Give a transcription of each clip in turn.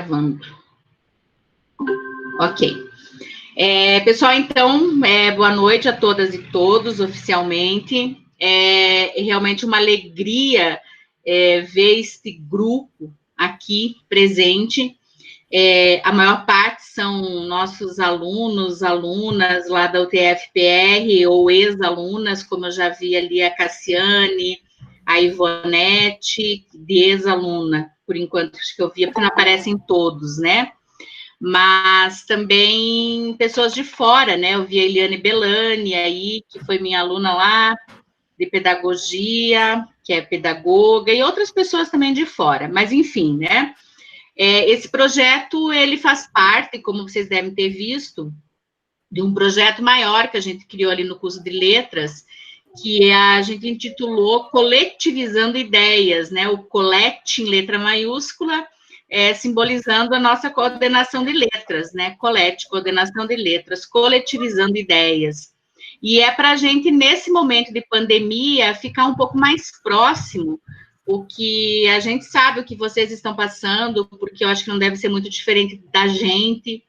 gravando. Ok. Pessoal, então, boa noite a todas e todos, oficialmente. É realmente uma alegria ver este grupo aqui presente. A maior parte são nossos alunos, alunas lá da UTF-PR, ou ex-alunas, como eu já vi ali a Cassiane, a Ivonete, de ex-aluna, por enquanto, acho que eu vi, porque não aparecem todos, né? Mas também pessoas de fora, né? Eu vi a Eliane Belani aí, que foi minha aluna lá, de pedagogia, que é pedagoga, e outras pessoas também de fora, mas enfim, né? Esse projeto, ele faz parte, como vocês devem ter visto, de um projeto maior que a gente criou ali no curso de letras, que a gente intitulou Coletivizando Ideias, né? O colete em letra maiúscula, simbolizando a nossa coordenação de letras, né? Colete, coordenação de letras, coletivizando ideias. E é para a gente, nesse momento de pandemia, ficar um pouco mais próximo, o que a gente sabe o que vocês estão passando, porque eu acho que não deve ser muito diferente da gente,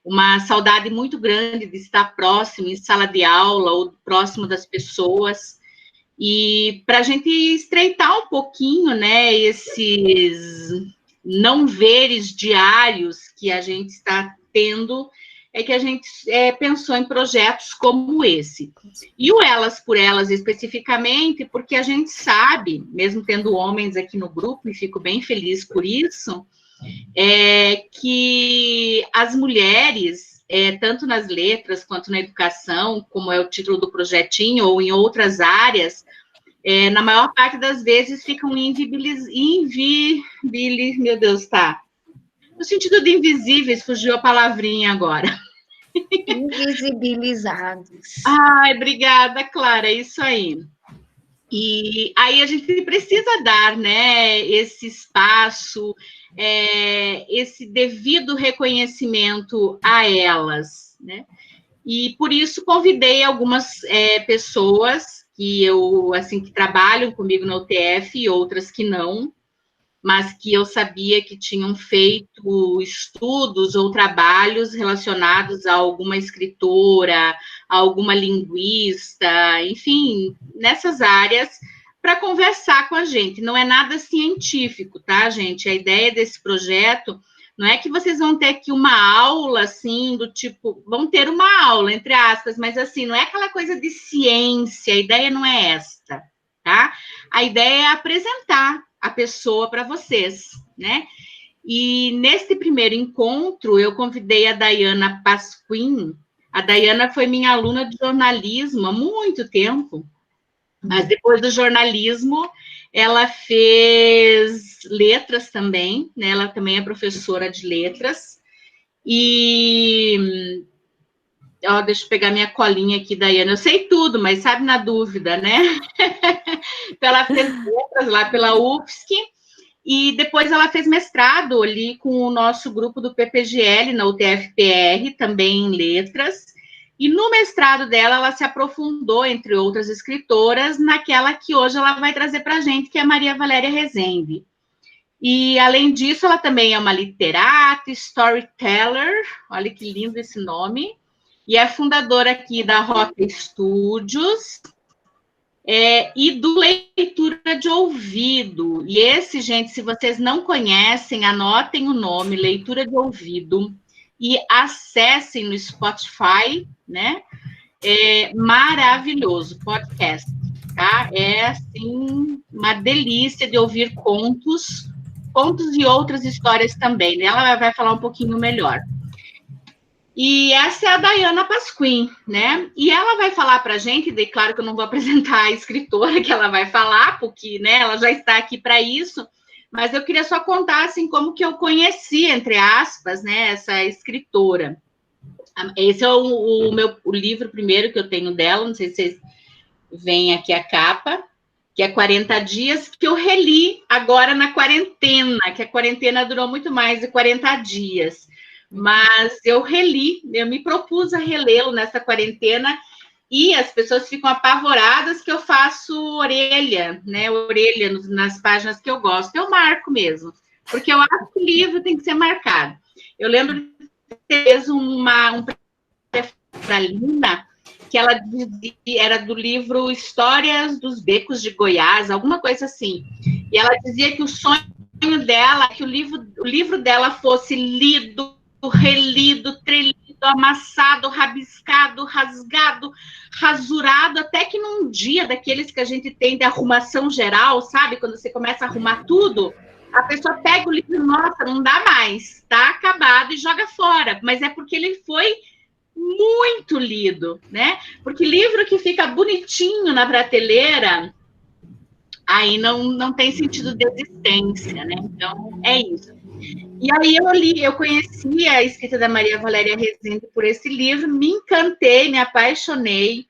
uma saudade muito grande de estar próximo em sala de aula ou próximo das pessoas, e para a gente estreitar um pouquinho, né, esses não veres diários que a gente está tendo, é que a gente pensou em projetos como esse. E o Elas por Elas, especificamente, porque a gente sabe, mesmo tendo homens aqui no grupo, e fico bem feliz por isso, que as mulheres, tanto nas letras quanto na educação, como é o título do projetinho, ou em outras áreas, na maior parte das vezes ficam meu Deus, tá. No sentido de invisíveis, fugiu a palavrinha agora. Invisibilizados. Ai, obrigada, Clara, é isso aí. E aí a gente precisa dar, né, esse espaço, esse devido reconhecimento a elas, né? E por isso convidei algumas pessoas que trabalham comigo na UTF e outras que não, mas que eu sabia que tinham feito estudos ou trabalhos relacionados a alguma escritora, a alguma linguista, enfim, nessas áreas, para conversar com a gente. Não é nada científico, tá, gente? A ideia desse projeto não é que vocês vão ter aqui uma aula, assim, do tipo, vão ter uma aula, entre aspas, mas assim, não é aquela coisa de ciência, a ideia não é esta, tá? A ideia é apresentar a pessoa para vocês, né? E nesse primeiro encontro, eu convidei a Dayana Pasquim. A Dayana foi minha aluna de jornalismo há muito tempo, mas depois do jornalismo, ela fez letras também, né? Ela também é professora de letras. E deixa eu pegar minha colinha aqui, Dayana. Eu sei tudo, mas sabe na dúvida, né? Então, ela fez letras lá pela UFSC, e depois ela fez mestrado ali com o nosso grupo do PPGL, na UTF-PR, também em letras. E no mestrado dela, ela se aprofundou, entre outras escritoras, naquela que hoje ela vai trazer para a gente, que é a Maria Valéria Rezende. E, além disso, ela também é uma literata, storyteller, olha que lindo esse nome, e é fundadora aqui da Roca Studios, e do Leitura de Ouvido. E esse, gente, se vocês não conhecem, anotem o nome, Leitura de Ouvido, e acessem no Spotify, né? É maravilhoso, podcast, tá? É, assim, uma delícia de ouvir contos e outras histórias também. Ela vai falar um pouquinho melhor. E essa é a Dayana Pasquim, né? E ela vai falar para a gente, e claro que eu não vou apresentar a escritora que ela vai falar, porque, né, ela já está aqui para isso, mas eu queria só contar, assim, como que eu conheci, entre aspas, né, essa escritora. Esse é o livro primeiro que eu tenho dela, não sei se vocês veem aqui a capa, que é 40 dias, que eu reli agora na quarentena, que a quarentena durou muito mais de 40 dias. Mas eu me propus a relê-lo nessa quarentena, e as pessoas ficam apavoradas que eu faço orelha, né? Orelha nas páginas que eu gosto. Eu marco mesmo. porque eu acho que o livro tem que ser marcado. Eu lembro de ter um para Lina, que ela dizia, era do livro Histórias dos Becos de Goiás, alguma coisa assim. E ela dizia que o sonho dela, que o livro dela fosse lido, relido, trelido, amassado, rabiscado, rasgado, rasurado, até que num dia daqueles que a gente tem de arrumação geral, sabe? Quando você começa a arrumar tudo, a pessoa pega o livro, nossa, não dá mais, tá acabado e joga fora. Mas é porque ele foi muito lido, né? Porque livro que fica bonitinho na prateleira, aí não tem sentido de existência, né? Então, é isso. E aí eu conheci a escrita da Maria Valéria Rezende por esse livro, me encantei, me apaixonei.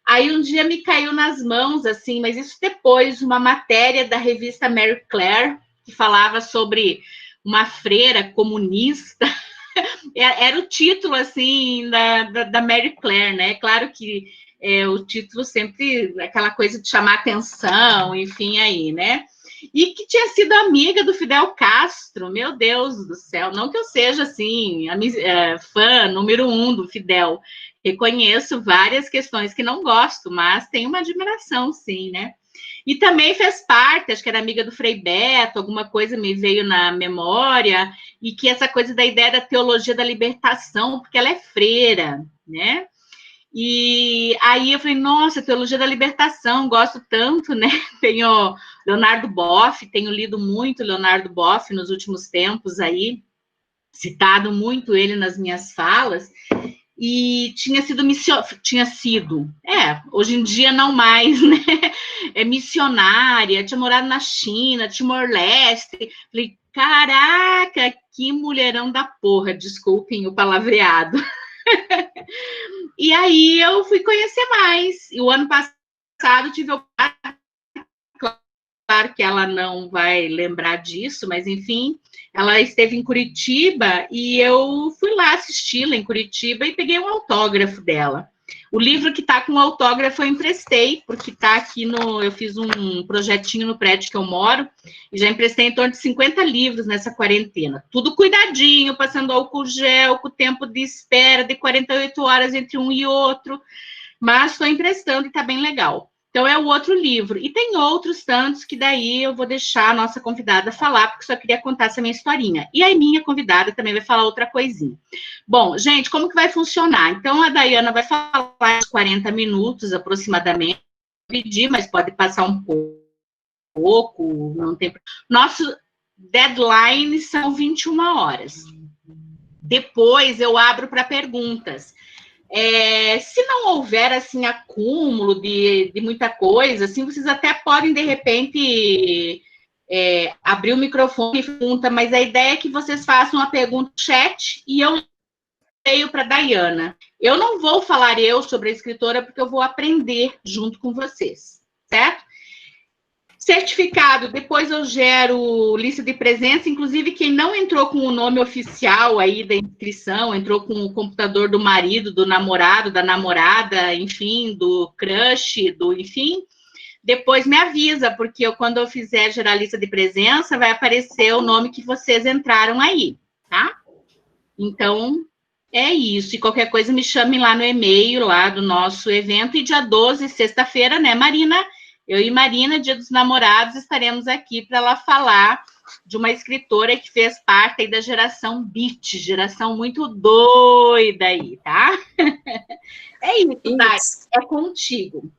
Aí um dia me caiu nas mãos, assim, mas isso depois, uma matéria da revista Mary Claire, que falava sobre uma freira comunista. Era o título, assim, da Mary Claire, né? Claro que o título sempre, aquela coisa de chamar atenção, enfim, aí, né? E que tinha sido amiga do Fidel Castro, meu Deus do céu, não que eu seja, assim, fã número 1 do Fidel, reconheço várias questões que não gosto, mas tenho uma admiração, sim, né? E também fez parte, acho que era amiga do Frei Beto, alguma coisa me veio na memória, e que essa coisa da ideia da teologia da libertação, porque ela é freira, né? E aí eu falei, nossa, teologia da libertação, gosto tanto, né? Tenho Leonardo Boff, tenho lido muito Leonardo Boff nos últimos tempos aí, citado muito ele nas minhas falas, e hoje em dia não mais, né? É missionária, tinha morado na China, Timor-Leste. Falei, caraca, que mulherão da porra, desculpem o palavreado. E aí eu fui conhecer mais. E o ano passado tive o claro que ela não vai lembrar disso, mas enfim, ela esteve em Curitiba e eu fui lá assisti-la em Curitiba e peguei um autógrafo dela. O livro que está com o autógrafo eu emprestei, porque está aqui eu fiz um projetinho no prédio que eu moro, e já emprestei em torno de 50 livros nessa quarentena. Tudo cuidadinho, passando álcool gel, com o tempo de espera de 48 horas entre um e outro, mas estou emprestando e está bem legal. Então, é o outro livro. E tem outros tantos que daí eu vou deixar a nossa convidada falar, porque só queria contar essa minha historinha. E a minha convidada também vai falar outra coisinha. Bom, gente, como que vai funcionar? Então, a Dayana vai falar 40 minutos aproximadamente, pedir, mas pode passar um pouco, não tem. Nosso deadline são 21 horas. Depois eu abro para perguntas. Se não houver, assim, acúmulo de muita coisa, assim, vocês até podem, de repente, abrir o microfone e pergunta, mas a ideia é que vocês façam uma pergunta no chat e eu leio para a Dayana. Eu não vou falar sobre a escritora, porque eu vou aprender junto com vocês, certo? Certificado, depois eu gero lista de presença, inclusive quem não entrou com o nome oficial aí da inscrição, entrou com o computador do marido, do namorado, da namorada, enfim, do crush, enfim, depois me avisa, porque quando eu fizer gerar lista de presença, vai aparecer o nome que vocês entraram aí, tá? Então, é isso. E qualquer coisa me chame lá no e-mail, lá do nosso evento, e dia 12, sexta-feira, né, Marina? Eu e Marina, Dia dos Namorados, estaremos aqui para ela falar de uma escritora que fez parte aí da geração Beat, geração muito doida aí, tá? É isso, Dai, é contigo.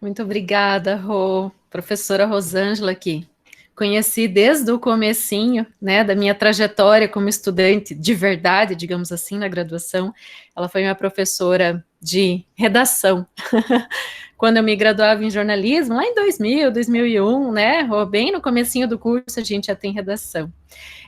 Muito obrigada, Rô. Professora Rosângela aqui. Conheci desde o comecinho, né, da minha trajetória como estudante de verdade, digamos assim, na graduação. Ela foi minha professora de redação. Quando eu me graduava em jornalismo, lá em 2000, 2001, né, bem no comecinho do curso, a gente já tem redação.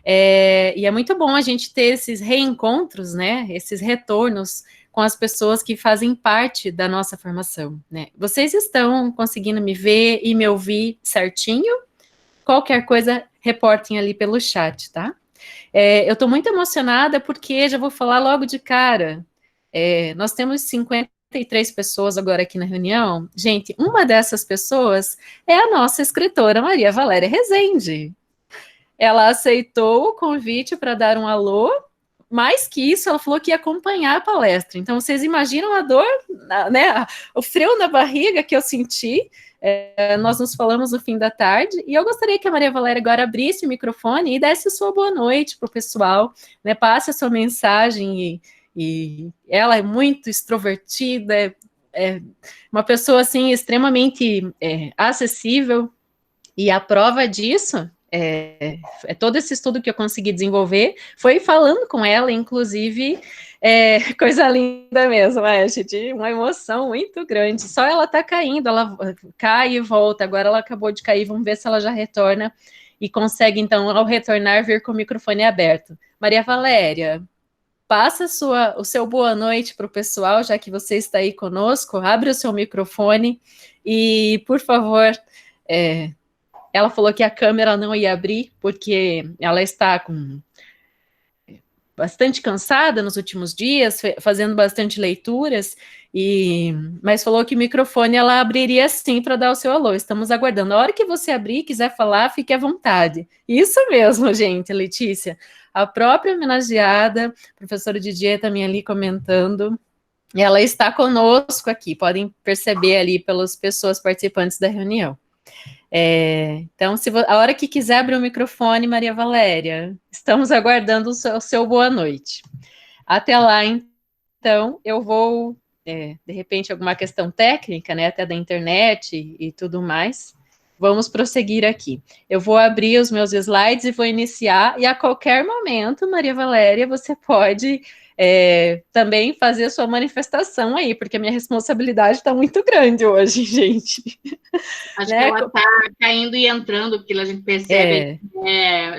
E é muito bom a gente ter esses reencontros, né, esses retornos com as pessoas que fazem parte da nossa formação, né. Vocês estão conseguindo me ver e me ouvir certinho? Qualquer coisa, reportem ali pelo chat, tá? Eu estou muito emocionada porque já vou falar logo de cara. Nós temos 53 pessoas agora aqui na reunião. Gente, uma dessas pessoas é a nossa escritora Maria Valéria Rezende. ela aceitou o convite para dar um alô. Mais que isso, ela falou que ia acompanhar a palestra. Então, vocês imaginam a dor, né? O frio na barriga que eu senti. Nós nos falamos no fim da tarde, e eu gostaria que a Maria Valéria agora abrisse o microfone e desse a sua boa noite para o pessoal, né? Passe a sua mensagem, e ela é muito extrovertida, é uma pessoa assim extremamente acessível, e a prova disso todo esse estudo que eu consegui desenvolver foi falando com ela, inclusive, coisa linda mesmo, de uma emoção muito grande. Só ela tá caindo, ela cai e volta. Agora ela acabou de cair, vamos ver se ela já retorna e consegue, então, ao retornar, vir com o microfone aberto. Maria Valéria, passa o seu boa noite para o pessoal, já que você está aí conosco, abre o seu microfone e, por favor, ela falou que a câmera não ia abrir, porque ela está bastante cansada nos últimos dias, fazendo bastante leituras, mas falou que o microfone ela abriria sim para dar o seu alô. Estamos aguardando. A hora que você abrir e quiser falar, fique à vontade. Isso mesmo, gente, Letícia. A própria homenageada, professora Didier, também ali comentando. Ela está conosco aqui, podem perceber ali pelas pessoas participantes da reunião. Então, a hora que quiser abrir o microfone, Maria Valéria, estamos aguardando o seu boa noite. Até lá, então, eu vou, de repente, alguma questão técnica, né, até da internet e tudo mais, vamos prosseguir aqui. Eu vou abrir os meus slides e vou iniciar, e a qualquer momento, Maria Valéria, você pode também fazer a sua manifestação aí, porque a minha responsabilidade está muito grande hoje, gente. Acho que ela está caindo e entrando, porque a gente percebe,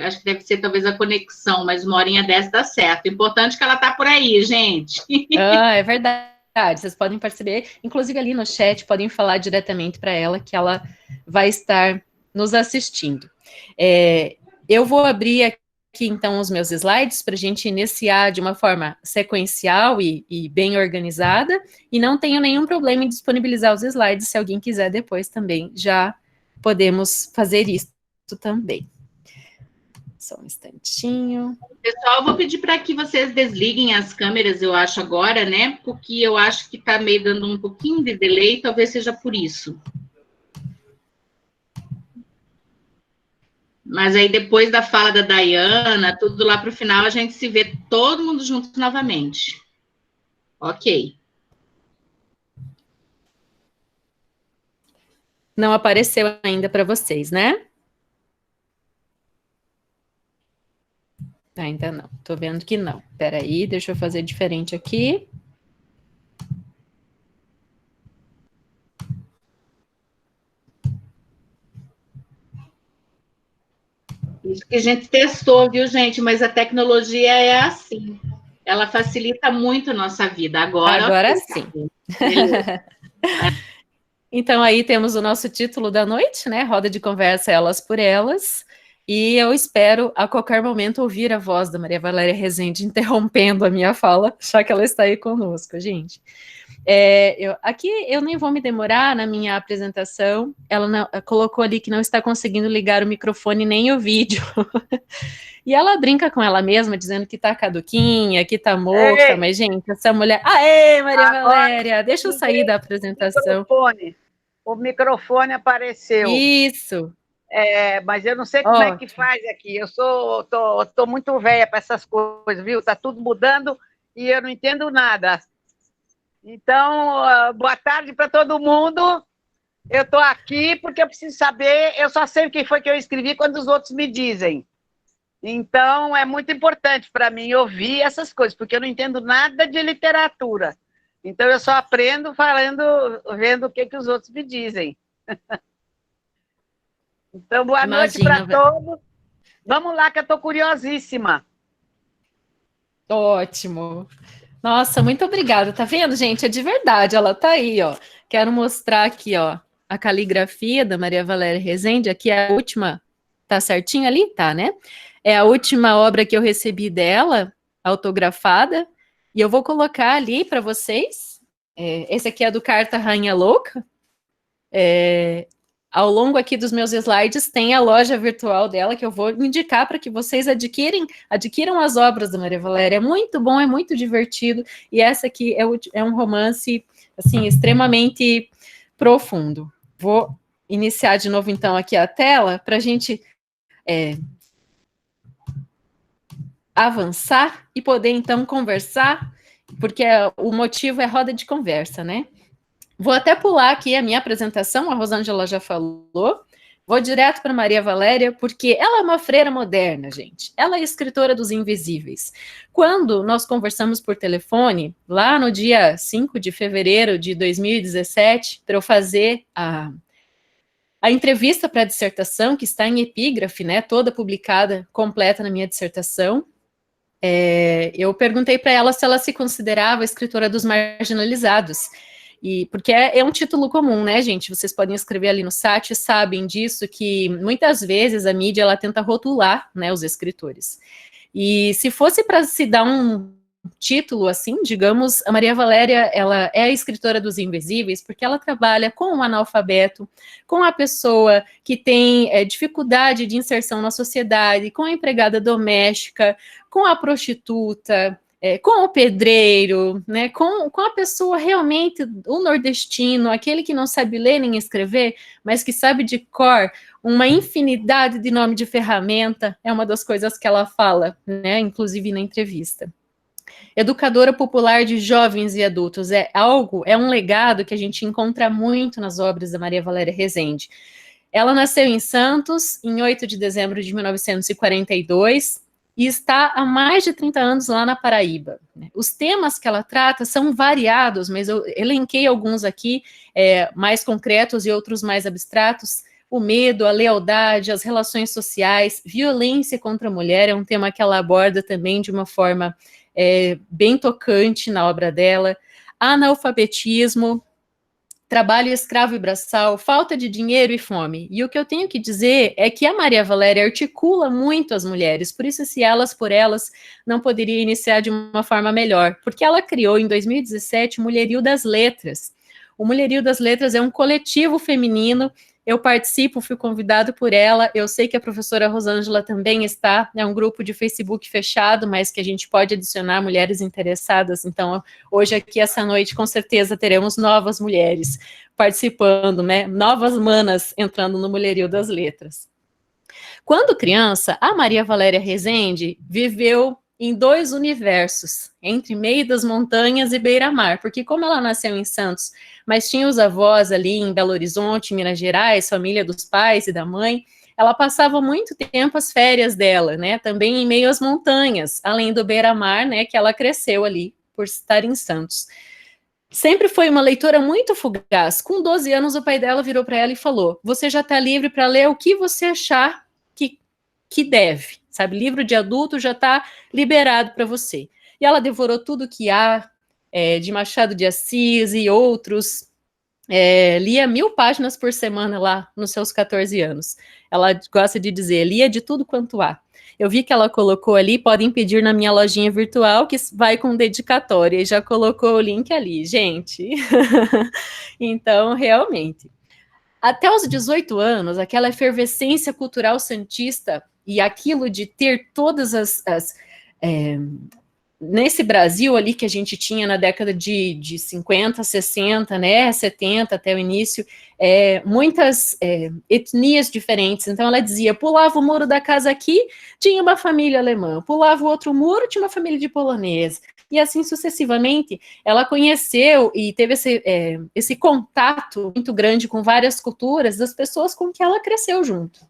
acho que deve ser talvez a conexão, mas uma horinha dessa dá certo. O importante é que ela está por aí, gente. É verdade. Vocês podem perceber, inclusive ali no chat, podem falar diretamente para ela, que ela vai estar nos assistindo. Eu vou abrir aqui, então, os meus slides para a gente iniciar de uma forma sequencial e bem organizada, e não tenho nenhum problema em disponibilizar os slides, se alguém quiser depois também, já podemos fazer isso também. Só um instantinho. Pessoal, eu vou pedir para que vocês desliguem as câmeras, eu acho, agora, né? Porque eu acho que está meio dando um pouquinho de delay, talvez seja por isso. Mas aí, depois da fala da Dayana, tudo lá para o final, a gente se vê todo mundo junto novamente. Ok. Não apareceu ainda para vocês, né? Ainda não. Tô vendo que não. Peraí, deixa eu fazer diferente aqui. Isso que a gente testou, viu, gente? Mas a tecnologia é assim. Ela facilita muito a nossa vida. Agora sim. Então, aí temos o nosso título da noite, né? Roda de conversa Elas por Elas. E eu espero, a qualquer momento, ouvir a voz da Maria Valéria Rezende interrompendo a minha fala, já que ela está aí conosco, gente. Aqui eu nem vou me demorar na minha apresentação. Ela colocou ali que não está conseguindo ligar o microfone nem o vídeo. E ela brinca com ela mesma, dizendo que tá caduquinha, que tá moça, mas, gente, essa mulher... Aê, Maria Valéria, deixa eu sair da apresentação. O microfone apareceu. Isso. Mas eu não sei como é que faz aqui. Eu tô muito velha para essas coisas, viu? Tá tudo mudando e eu não entendo nada. Então, boa tarde para todo mundo. Eu estou aqui porque eu preciso saber, eu só sei o que foi que eu escrevi quando os outros me dizem. Então, é muito importante para mim ouvir essas coisas, porque eu não entendo nada de literatura. Então, eu só aprendo vendo o que os outros me dizem. Então, boa noite para todos. Vamos lá, que eu estou curiosíssima. Ótimo. Nossa, muito obrigada. Tá vendo, gente? É de verdade, ela tá aí, ó. Quero mostrar aqui, ó, a caligrafia da Maria Valéria Rezende. Aqui é a última. Tá certinho ali? Tá, né? É a última obra que eu recebi dela, autografada. E eu vou colocar ali para vocês. Esse aqui é do Carta Rainha Louca. ao longo aqui dos meus slides tem a loja virtual dela, que eu vou indicar para que vocês adquiram as obras da Maria Valéria. É muito bom, é muito divertido, e essa aqui é um romance, assim, extremamente profundo. Vou iniciar de novo, então, aqui a tela, para a gente avançar e poder, então, conversar, porque o motivo é roda de conversa, né? Vou até pular aqui a minha apresentação, a Rosângela já falou. Vou direto para Maria Valéria, porque ela é uma freira moderna, gente. Ela é escritora dos Invisíveis. Quando nós conversamos por telefone, lá no dia 5 de fevereiro de 2017, para eu fazer a entrevista para a dissertação, que está em epígrafe, né, toda publicada, completa na minha dissertação, eu perguntei para ela se ela se considerava escritora dos marginalizados. Porque é um título comum, né, gente? Vocês podem escrever ali no site, sabem disso, que muitas vezes a mídia ela tenta rotular, né, os escritores. E se fosse para se dar um título assim, digamos, a Maria Valéria, ela é a escritora dos invisíveis, porque ela trabalha com o analfabeto, com a pessoa que tem dificuldade de inserção na sociedade, com a empregada doméstica, com a prostituta, com o pedreiro, né, com a pessoa realmente, o nordestino, aquele que não sabe ler nem escrever, mas que sabe de cor uma infinidade de nome de ferramenta, é uma das coisas que ela fala, né, inclusive na entrevista. Educadora popular de jovens e adultos, é um legado que a gente encontra muito nas obras da Maria Valéria Rezende. Ela nasceu em Santos, em 8 de dezembro de 1942, e está há mais de 30 anos lá na Paraíba. Os temas que ela trata são variados, mas eu elenquei alguns aqui, mais concretos e outros mais abstratos. O medo, a lealdade, as relações sociais, violência contra a mulher, é um tema que ela aborda também de uma forma bem tocante na obra dela. Analfabetismo, trabalho escravo e braçal, falta de dinheiro e fome. E o que eu tenho que dizer é que a Maria Valéria articula muito as mulheres, por isso, se elas por elas, não poderia iniciar de uma forma melhor, porque ela criou, em 2017, o Mulherio das Letras. O Mulherio das Letras é um coletivo feminino. Eu participo, fui convidado por ela, eu sei que a professora Rosângela também está, é um grupo de Facebook fechado, mas que a gente pode adicionar mulheres interessadas, então hoje aqui, essa noite, com certeza teremos novas mulheres participando, né, novas manas entrando no Mulherio das Letras. Quando criança, a Maria Valéria Rezende viveu em 2 universos, entre meio das montanhas e beira-mar, porque como ela nasceu em Santos, mas tinha os avós ali em Belo Horizonte, Minas Gerais, família dos pais e da mãe, ela passava muito tempo as férias dela, né, também em meio às montanhas, além do beira-mar, né, que ela cresceu ali, por estar em Santos. Sempre foi uma leitora muito fugaz. Com 12 anos, o pai dela virou para ela e falou: você já está livre para ler o que você achar que deve, sabe? Livro de adulto já está liberado para você. E ela devorou tudo que há de Machado de Assis e outros. Lia 1000 páginas por semana lá nos seus 14 anos. Ela gosta de dizer, lia de tudo quanto há. Eu vi que ela colocou ali, podem pedir na minha lojinha virtual, que vai com dedicatória, e já colocou o link ali, gente. Então, realmente. Até os 18 anos, aquela efervescência cultural santista e aquilo de ter todas nesse Brasil ali que a gente tinha na década de 50, 60, né, 70 até o início, muitas etnias diferentes. Então ela dizia, pulava o muro da casa aqui, tinha uma família alemã, pulava o outro muro, tinha uma família de polonês. E assim sucessivamente, ela conheceu e teve esse contato muito grande com várias culturas das pessoas com que ela cresceu junto.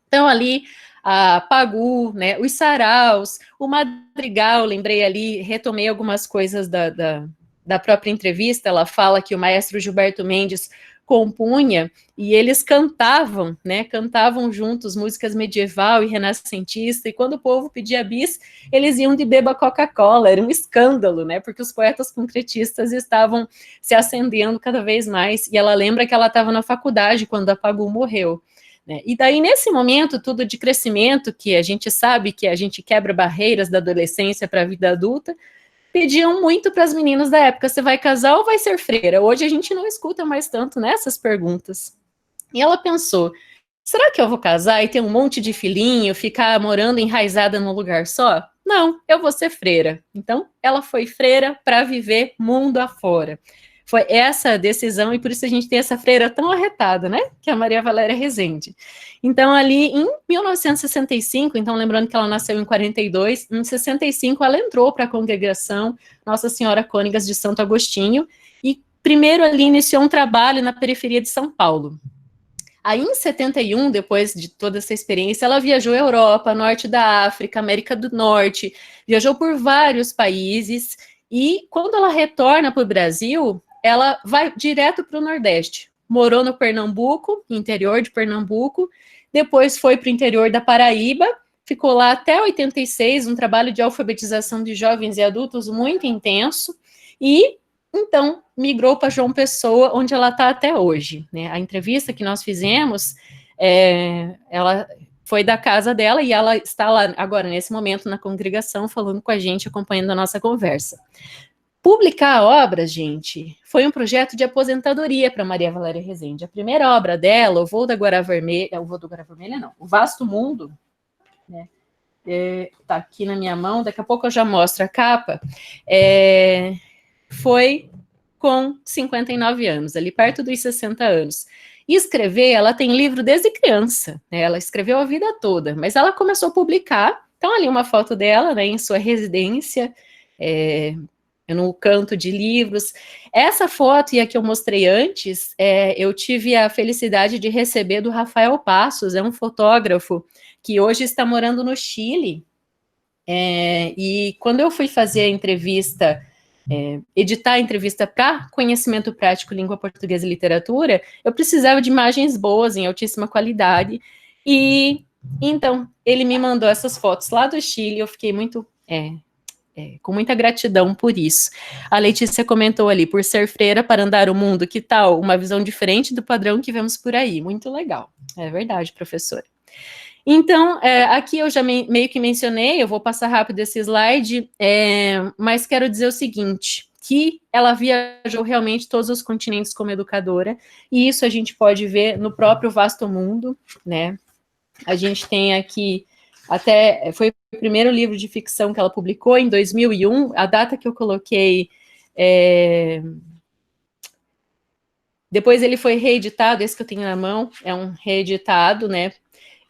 Então ali, a Pagu, né, os saraus, o madrigal, lembrei ali, retomei algumas coisas da própria entrevista, ela fala que o maestro Gilberto Mendes compunha, e eles cantavam, né, cantavam juntos músicas medieval e renascentista, e quando o povo pedia bis, eles iam de beba Coca-Cola, era um escândalo, né, porque os poetas concretistas estavam se acendendo cada vez mais, e ela lembra que ela estava na faculdade quando a Pagu morreu. E daí, nesse momento, tudo de crescimento, que a gente sabe que a gente quebra barreiras da adolescência para a vida adulta, pediam muito para as meninas da época, você vai casar ou vai ser freira? Hoje a gente não escuta mais tanto nessas perguntas. E ela pensou, será que eu vou casar e ter um monte de filhinho, ficar morando enraizada num lugar só? Não, eu vou ser freira. Então, ela foi freira para viver mundo afora. Foi essa a decisão, e por isso a gente tem essa freira tão arretada, né? Que é a Maria Valéria Rezende. Então, ali em 1965, então lembrando que ela nasceu em 42, em 65 ela entrou para a congregação Nossa Senhora Cônigas de Santo Agostinho, e primeiro ali iniciou um trabalho na periferia de São Paulo. Aí, em 71, depois de toda essa experiência, ela viajou à Europa, Norte da África, América do Norte, viajou por vários países, e quando ela retorna para o Brasil, ela vai direto para o Nordeste. Morou no Pernambuco, interior de Pernambuco, depois foi para o interior da Paraíba, ficou lá até 86, um trabalho de alfabetização de jovens e adultos muito intenso, e então migrou para João Pessoa, onde ela está até hoje, né? A entrevista que nós fizemos, ela foi da casa dela e ela está lá agora, nesse momento, na congregação, falando com a gente, acompanhando a nossa conversa. Publicar obras, gente, foi um projeto de aposentadoria para Maria Valéria Rezende. A primeira obra dela, O Voo da Guara Vermelha, O Vasto Mundo, né? Tá aqui na minha mão, daqui a pouco eu já mostro a capa, foi com 59 anos, ali perto dos 60 anos. E escrever, ela tem livro desde criança, né? Ela escreveu a vida toda, mas ela começou a publicar, então ali uma foto dela, né, em sua residência, no canto de livros. Essa foto e a que eu mostrei antes, eu tive a felicidade de receber do Rafael Passos, é um fotógrafo que hoje está morando no Chile, e quando eu fui fazer a entrevista, editar a entrevista para Conhecimento Prático, Língua Portuguesa e Literatura, eu precisava de imagens boas, em altíssima qualidade, e então ele me mandou essas fotos lá do Chile, eu fiquei muito... com muita gratidão por isso. A Letícia comentou ali, por ser freira para andar o mundo, que tal? Uma visão diferente do padrão que vemos por aí. Muito legal. É verdade, professora. Então, aqui eu já meio que mencionei, eu vou passar rápido esse slide, mas quero dizer o seguinte, que ela viajou realmente todos os continentes como educadora, e isso a gente pode ver no próprio Vasto Mundo, né? A gente tem aqui... Até foi o primeiro livro de ficção que ela publicou em 2001, a data que eu coloquei, depois ele foi reeditado, esse que eu tenho na mão, é um reeditado, né,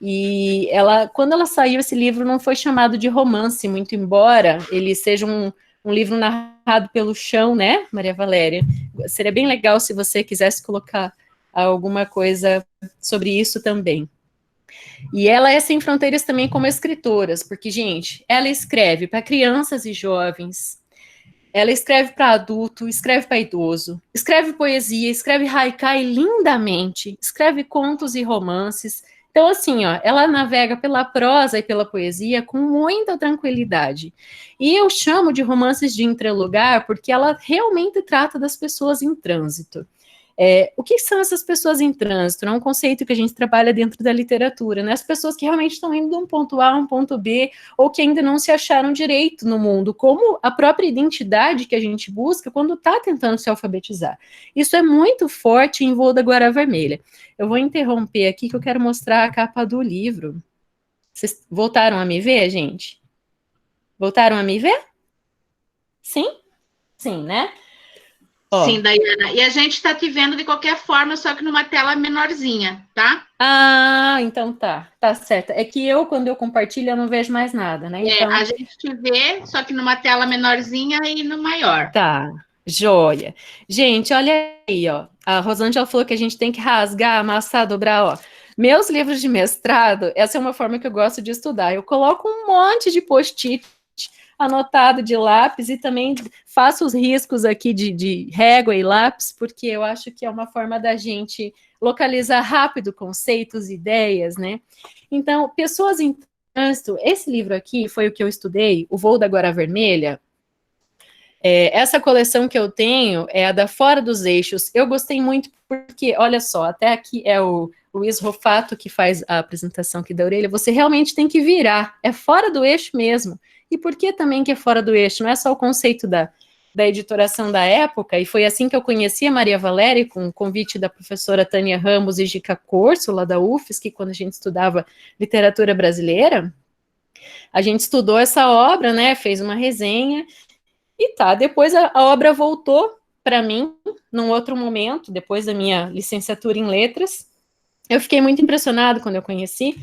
e quando ela saiu, esse livro não foi chamado de romance, muito embora ele seja um livro narrado pelo chão, né, Maria Valéria, seria bem legal se você quisesse colocar alguma coisa sobre isso também. E ela é sem fronteiras também como escritora, porque, gente, ela escreve para crianças e jovens, ela escreve para adulto, escreve para idoso, escreve poesia, escreve haikai lindamente, escreve contos e romances. Então, assim, ó, ela navega pela prosa e pela poesia com muita tranquilidade. E eu chamo de romances de entrelugar porque ela realmente trata das pessoas em trânsito. O que são essas pessoas em trânsito? É um conceito que a gente trabalha dentro da literatura, né? As pessoas que realmente estão indo de um ponto A a um ponto B, ou que ainda não se acharam direito no mundo, como a própria identidade que a gente busca quando está tentando se alfabetizar. Isso é muito forte em Voo da Guara Vermelha. Eu vou interromper aqui que eu quero mostrar a capa do livro. Vocês voltaram a me ver, gente? Voltaram a me ver? Sim? Sim, né? Sim, Daiana. E a gente está te vendo de qualquer forma, só que numa tela menorzinha, tá? Ah, então tá certo. É que quando eu compartilho, eu não vejo mais nada, né? Então... a gente te vê, só que numa tela menorzinha e no maior. Tá, joia. Gente, olha aí, ó. A Rosângela falou que a gente tem que rasgar, amassar, dobrar, ó. Meus livros de mestrado, essa é uma forma que eu gosto de estudar. Eu coloco um monte de post-it anotado de lápis e também faço os riscos aqui de régua e lápis, porque eu acho que é uma forma da gente localizar rápido conceitos, ideias, né? Então, pessoas em trânsito, esse livro aqui foi o que eu estudei, O Voo da Guara Vermelha. Essa coleção que eu tenho é a da Fora dos Eixos. Eu gostei muito porque, olha só, até aqui é o Luiz Rofato que faz a apresentação aqui da orelha, você realmente tem que virar, é fora do eixo mesmo. E por que também que é fora do eixo? Não é só o conceito da editoração da época, e foi assim que eu conheci a Maria Valéria, com o convite da professora Tânia Ramos e Gica Corso, lá da UFSC, quando a gente estudava literatura brasileira. A gente estudou essa obra, né, fez uma resenha, e tá, depois a obra voltou para mim, num outro momento, depois da minha licenciatura em letras. Eu fiquei muito impressionado quando eu conheci,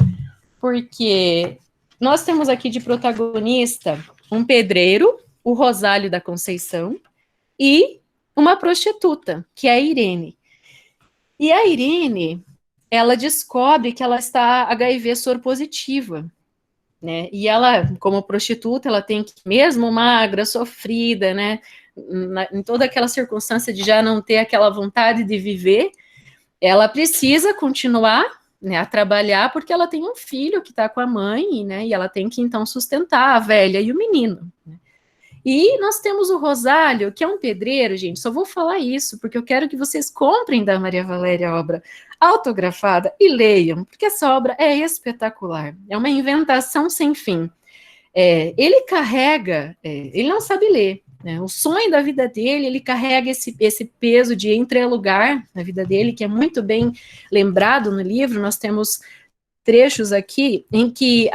porque nós temos aqui de protagonista um pedreiro, o Rosálio da Conceição, e uma prostituta, que é a Irene. E a Irene, ela descobre que ela está HIV soropositiva, né? E ela, como prostituta, ela tem que, mesmo magra, sofrida, né? Em toda aquela circunstância de já não ter aquela vontade de viver, ela precisa continuar, né, a trabalhar, porque ela tem um filho que está com a mãe, né? E ela tem que, então, sustentar a velha e o menino, né? E nós temos o Rosálio, que é um pedreiro, gente, só vou falar isso, porque eu quero que vocês comprem da Maria Valéria a obra autografada e leiam, porque essa obra é espetacular, é uma inventação sem fim. Ele carrega, ele não sabe ler, né? O sonho da vida dele, ele carrega esse peso de entrelugar na vida dele, que é muito bem lembrado no livro. Nós temos trechos aqui em que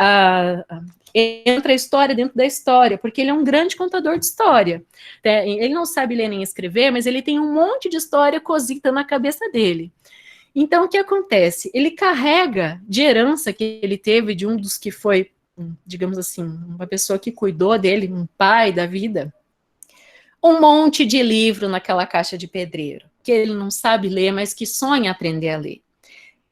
entra a história dentro da história, porque ele é um grande contador de história. Ele não sabe ler nem escrever, mas ele tem um monte de história cozida na cabeça dele. Então, o que acontece? Ele carrega de herança que ele teve de um dos que foi, digamos assim, uma pessoa que cuidou dele, um pai da vida, um monte de livro naquela caixa de pedreiro, que ele não sabe ler, mas que sonha aprender a ler.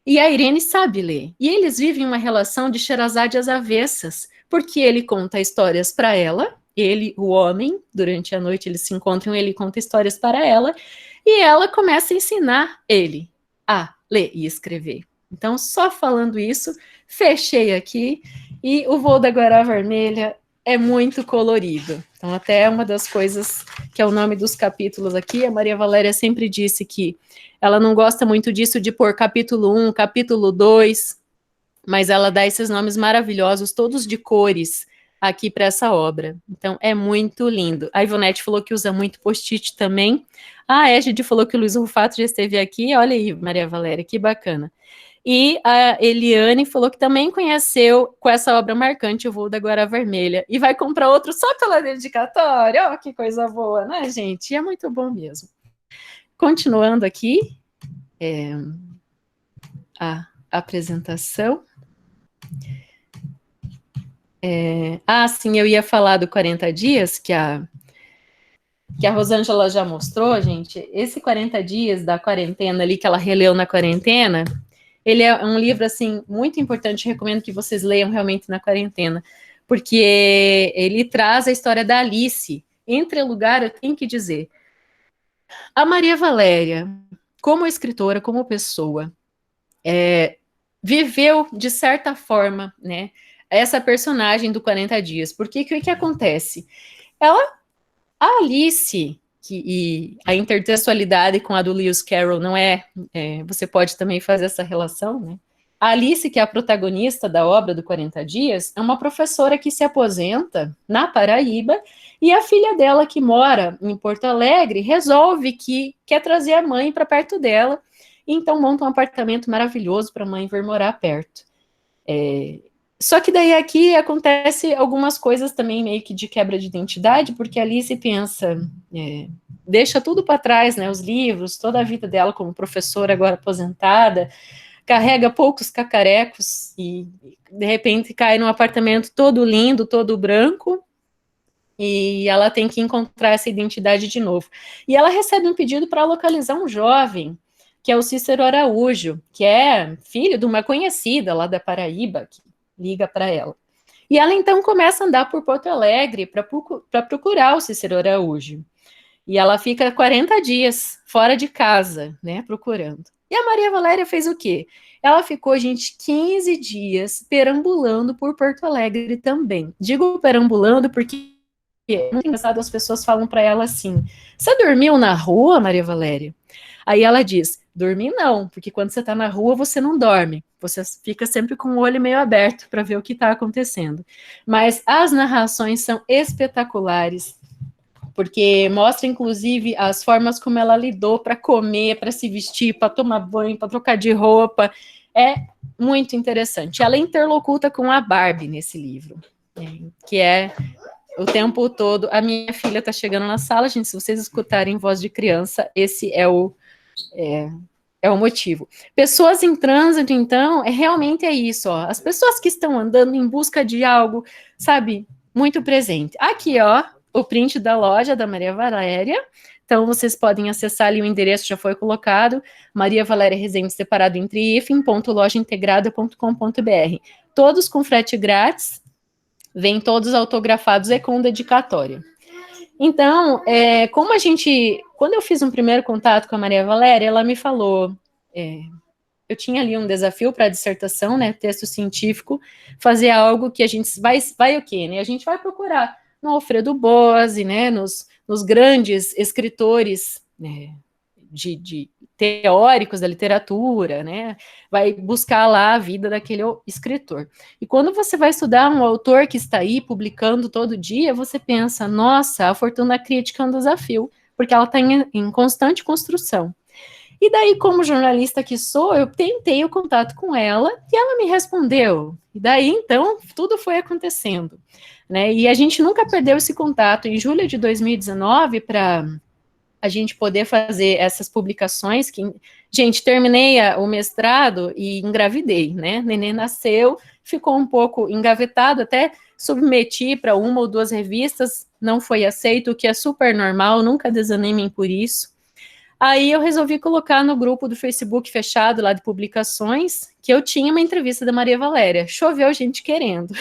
E a Irene sabe ler. E eles vivem uma relação de Sherazade às avessas, porque ele conta histórias para ela, ele, o homem, durante a noite eles se encontram, ele conta histórias para ela, e ela começa a ensinar ele a ler e escrever. Então, só falando isso, fechei aqui, e o Voo da Guará Vermelha é muito colorido. Então, até uma das coisas que é o nome dos capítulos aqui, a Maria Valéria sempre disse que ela não gosta muito disso de pôr capítulo 1, capítulo 2, mas ela dá esses nomes maravilhosos, todos de cores, aqui para essa obra. Então, é muito lindo. A Ivonete falou que usa muito post-it também. A Égide falou que o Luiz Rufato já esteve aqui. Olha aí, Maria Valéria, que bacana. E a Eliane falou que também conheceu com essa obra marcante o Voo da Guará Vermelha. E vai comprar outro só pela dedicatória. Ó, que coisa boa, né, gente? É muito bom mesmo. Continuando aqui, a apresentação. Sim, eu ia falar do 40 dias, que a Rosângela já mostrou, gente. Esse 40 dias da quarentena ali, que ela releu na quarentena, ele é um livro, assim, muito importante, recomendo que vocês leiam realmente na quarentena, porque ele traz a história da Alice. Entre lugar, eu tenho que dizer, a Maria Valéria, como escritora, como pessoa, viveu, de certa forma, né, essa personagem do 40 dias, porque o que acontece? A Alice, e a intertextualidade com a do Lewis Carroll não você pode também fazer essa relação, né? A Alice, que é a protagonista da obra do 40 dias, é uma professora que se aposenta na Paraíba, e a filha dela, que mora em Porto Alegre, resolve que quer trazer a mãe para perto dela, então monta um apartamento maravilhoso para a mãe vir morar perto. Só que daí aqui acontece algumas coisas também meio que de quebra de identidade, porque a Alice pensa, deixa tudo para trás, né, os livros, toda a vida dela como professora agora aposentada, carrega poucos cacarecos e de repente cai num apartamento todo lindo, todo branco, e ela tem que encontrar essa identidade de novo. E ela recebe um pedido para localizar um jovem, que é o Cícero Araújo, que é filho de uma conhecida lá da Paraíba, que liga para ela. E ela então começa a andar por Porto Alegre para procurar o Cícero Araújo. E ela fica 40 dias fora de casa, né, procurando. E a Maria Valéria fez o quê? Ela ficou, gente, 15 dias perambulando por Porto Alegre também. Digo perambulando porque é muito engraçado, as pessoas falam para ela assim, você dormiu na rua, Maria Valéria? Aí ela diz, dormir não, porque quando você está na rua você não dorme, você fica sempre com o olho meio aberto para ver o que está acontecendo. Mas as narrações são espetaculares. porque mostra, inclusive, as formas como ela lidou para comer, para se vestir, para tomar banho, para trocar de roupa. É muito interessante. Ela interlocuta com a Barbie nesse livro, que é o tempo todo. A minha filha está chegando na sala, gente, se vocês escutarem voz de criança, esse é o motivo. Pessoas em trânsito, então, realmente é isso, ó. As pessoas que estão andando em busca de algo, sabe, muito presente. Aqui, ó, o print da loja da Maria Valéria. Então, vocês podem acessar ali, o endereço já foi colocado, Maria Valéria Rezende, separado entre hífen.lojaintegrada.com.br. Todos com frete grátis, vêm todos autografados e com dedicatória. Então, quando eu fiz um primeiro contato com a Maria Valéria, ela me falou, eu tinha ali um desafio para a dissertação, né, texto científico, fazer algo que a gente vai o quê, né, a gente vai procurar no Alfredo Bose, né, nos grandes escritores, né, de teóricos da literatura, né, vai buscar lá a vida daquele escritor. E quando você vai estudar um autor que está aí publicando todo dia, você pensa, nossa, a fortuna crítica é um desafio, porque ela está em constante construção. E daí, como jornalista que sou, eu tentei o contato com ela e ela me respondeu. E daí, então, tudo foi acontecendo, né? E a gente nunca perdeu esse contato. Em julho de 2019, para a gente poder fazer essas publicações, gente, terminei o mestrado e engravidei, né? Neném nasceu, ficou um pouco engavetado, até submeti para 1 ou 2 revistas, não foi aceito, o que é super normal, nunca desanimem por isso. Aí eu resolvi colocar no grupo do Facebook fechado lá de publicações que eu tinha uma entrevista da Maria Valéria. Choveu gente querendo.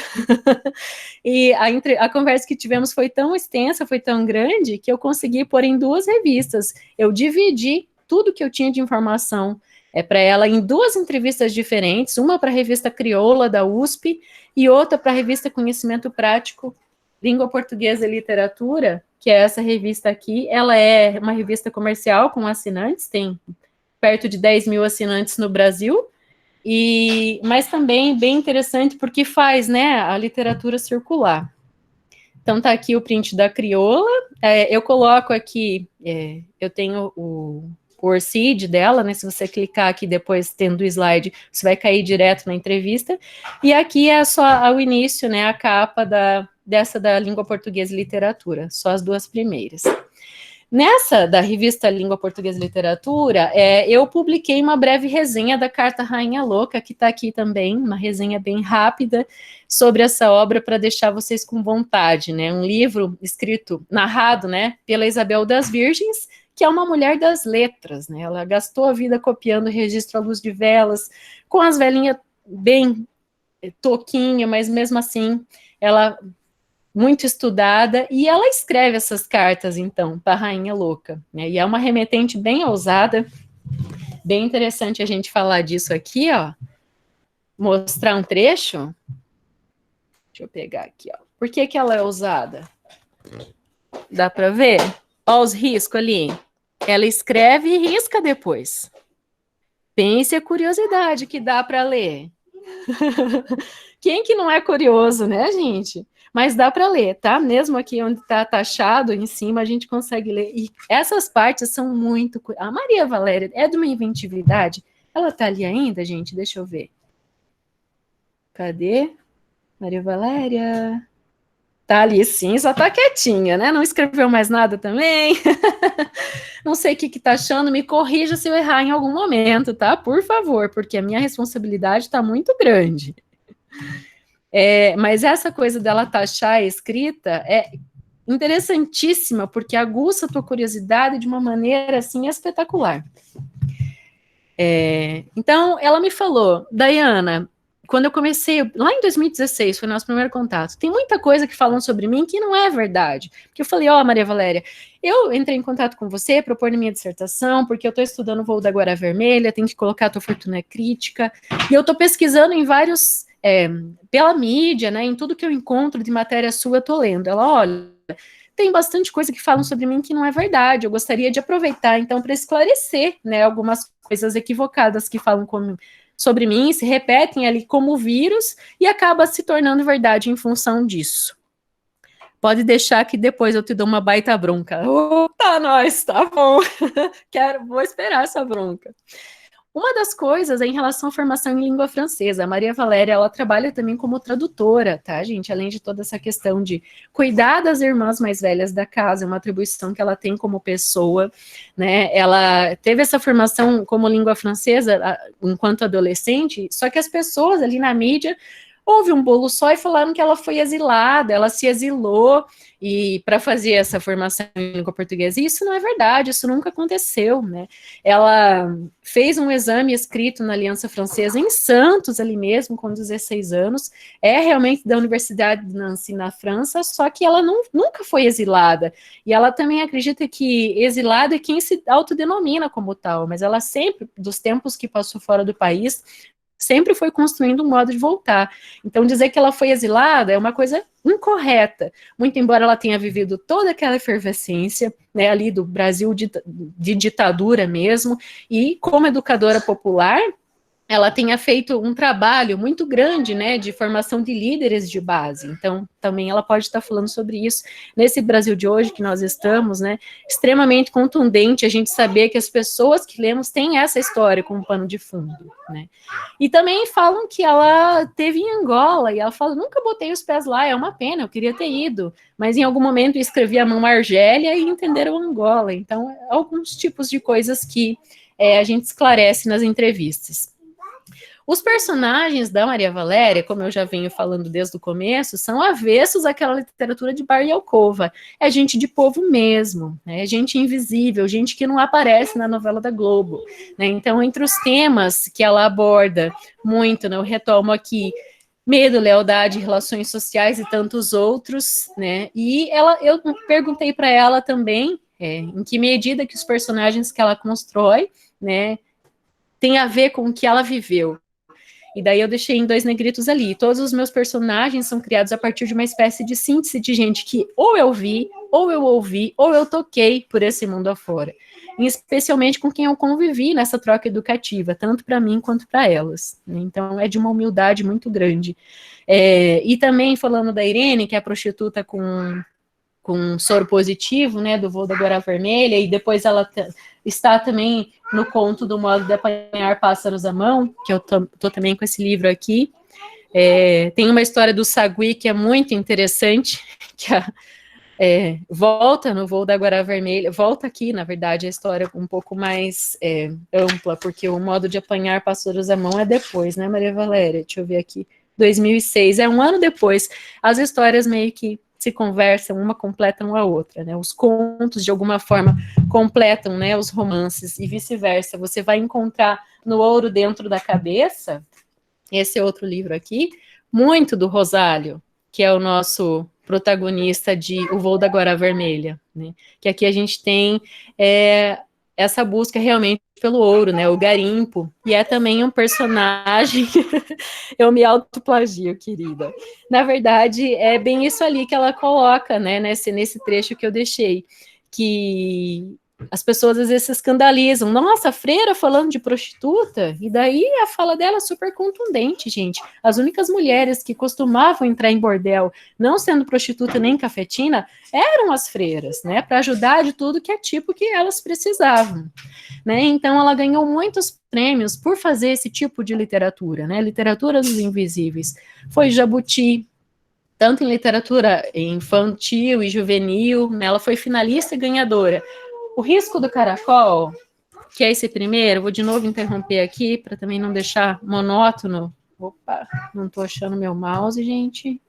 E a conversa que tivemos foi tão extensa, foi tão grande, que eu consegui pôr em 2 revistas. Eu dividi tudo que eu tinha de informação para ela em 2 entrevistas diferentes, uma para a revista Crioula da USP e outra para a revista Conhecimento Prático, Língua Portuguesa e Literatura, que é essa revista aqui. Ela é uma revista comercial com assinantes, tem perto de 10 mil assinantes no Brasil, mas também bem interessante porque faz, né, a literatura circular. Então tá aqui o print da Crioula, eu coloco aqui, eu tenho o ORCID dela, né, se você clicar aqui depois, tendo o slide, você vai cair direto na entrevista, e aqui é só o início, né, a capa dessa da Língua Portuguesa e Literatura, só as 2 primeiras. Nessa da revista Língua Portuguesa e Literatura, eu publiquei uma breve resenha da Carta Rainha Louca, que está aqui também, uma resenha bem rápida sobre essa obra para deixar vocês com vontade, né? Um livro escrito, narrado, né, pela Isabel das Virgens, que é uma mulher das letras, né? Ela gastou a vida copiando registro à luz de velas, com as velhinhas bem toquinha, mas mesmo assim, ela muito estudada, e ela escreve essas cartas, então, para a Rainha Louca, né? E é uma remetente bem ousada, bem interessante a gente falar disso aqui, ó. Mostrar um trecho. Deixa eu pegar aqui, ó. Por que ela é ousada? Dá para ver? Ó os riscos ali. Ela escreve e risca depois. Pense a curiosidade que dá para ler. Quem que não é curioso, né, gente? Mas dá para ler, tá? Mesmo aqui onde está taxado em cima, a gente consegue ler. E essas partes são muito... A Maria Valéria é de uma inventividade. Ela tá ali ainda, gente? Deixa eu ver. Cadê? Maria Valéria... Tá ali sim, só tá quietinha, né? Não escreveu mais nada também. Não sei o que tá achando, me corrija se eu errar em algum momento, tá? Por favor, porque a minha responsabilidade tá muito grande. Mas essa coisa dela taxar a escrita é interessantíssima, porque aguça a tua curiosidade de uma maneira, assim, espetacular. Então, ela me falou, Dayana, quando eu comecei, lá em 2016, foi o nosso primeiro contato, tem muita coisa que falam sobre mim que não é verdade. Porque eu falei, Maria Valéria, eu entrei em contato com você, propor minha dissertação, porque eu estou estudando o voo da Guara Vermelha, tem que colocar a tua fortuna crítica, e eu estou pesquisando em vários, pela mídia, né, em tudo que eu encontro de matéria sua, eu estou lendo. Ela, olha, tem bastante coisa que falam sobre mim que não é verdade, eu gostaria de aproveitar, então, para esclarecer, né, algumas coisas equivocadas que falam sobre mim, se repetem ali como vírus e acaba se tornando verdade em função disso. Pode deixar que depois eu te dou uma baita bronca. Tá, nós, tá bom. Vou esperar essa bronca. Uma das coisas é em relação à formação em língua francesa. A Maria Valéria, ela trabalha também como tradutora, tá, gente? Além de toda essa questão de cuidar das irmãs mais velhas da casa, é uma atribuição que ela tem como pessoa, né? Ela teve essa formação como língua francesa enquanto adolescente, só que as pessoas ali na mídia houve um bolo só e falaram que ela foi exilada, ela se exilou e para fazer essa formação em língua portuguesa. E isso não é verdade, isso nunca aconteceu, né? Ela fez um exame escrito na Aliança Francesa em Santos, ali mesmo, com 16 anos, é realmente da Universidade de Nancy, na França, só que ela nunca foi exilada. E ela também acredita que exilado é quem se autodenomina como tal, mas ela sempre, dos tempos que passou fora do país, sempre foi construindo um modo de voltar. Então, dizer que ela foi exilada é uma coisa incorreta, muito embora ela tenha vivido toda aquela efervescência, né, ali do Brasil de ditadura mesmo, e como educadora popular, ela tenha feito um trabalho muito grande, né, de formação de líderes de base. Então, também ela pode estar falando sobre isso. Nesse Brasil de hoje que nós estamos, né, extremamente contundente a gente saber que as pessoas que lemos têm essa história como pano de fundo, né. E também falam que ela teve em Angola, e ela fala, nunca botei os pés lá, é uma pena, eu queria ter ido, mas em algum momento escrevi a mão Argélia e entenderam Angola. Então, alguns tipos de coisas que a gente esclarece nas entrevistas. Os personagens da Maria Valéria, como eu já venho falando desde o começo, são avessos àquela literatura de bar e alcova. É gente de povo mesmo, é gente invisível, gente que não aparece na novela da Globo, né? Então, entre os temas que ela aborda muito, né, eu retomo aqui, medo, lealdade, relações sociais e tantos outros, né? E eu perguntei para ela também em que medida que os personagens que ela constrói, né, tem a ver com o que ela viveu. E daí eu deixei em 2 negritos ali. Todos os meus personagens são criados a partir de uma espécie de síntese de gente que ou eu vi, ou eu ouvi, ou eu toquei por esse mundo afora. E especialmente com quem eu convivi nessa troca educativa, tanto para mim quanto para elas. Então é de uma humildade muito grande. E também falando da Irene, que é a prostituta com soro positivo, né, do voo da Guará Vermelha, e depois ela está também no conto do modo de apanhar pássaros à mão, que eu tô também com esse livro aqui. Tem uma história do Sagui que é muito interessante, que volta no voo da Guará Vermelha, volta aqui, na verdade, a história um pouco mais ampla, porque o modo de apanhar pássaros à mão é depois, né, Maria Valéria? Deixa eu ver aqui, 2006, um ano depois. As histórias meio que se conversam, uma completam a outra, né? Os contos, de alguma forma, completam, né, os romances, e vice-versa. Você vai encontrar no Ouro Dentro da Cabeça, esse outro livro aqui, muito do Rosário, que é o nosso protagonista de O Voo da Guará Vermelha, né? Que aqui a gente tem essa busca realmente pelo ouro, né, o garimpo, e é também um personagem, eu me autoplagio, querida. Na verdade, é bem isso ali que ela coloca, né, nesse trecho que eu deixei, que as pessoas às vezes se escandalizam. Nossa, freira falando de prostituta? E daí a fala dela é super contundente, gente. As únicas mulheres que costumavam entrar em bordel, não sendo prostituta nem cafetina, eram as freiras, né? Para ajudar de tudo que é tipo que elas precisavam, né? Então ela ganhou muitos prêmios por fazer esse tipo de literatura, né? Literatura dos invisíveis. Foi Jabuti, tanto em literatura infantil e juvenil, né? Ela foi finalista e ganhadora. O Risco do Caracol, que é esse primeiro, vou de novo interromper aqui, para também não deixar monótono. Opa, não estou achando meu mouse, gente.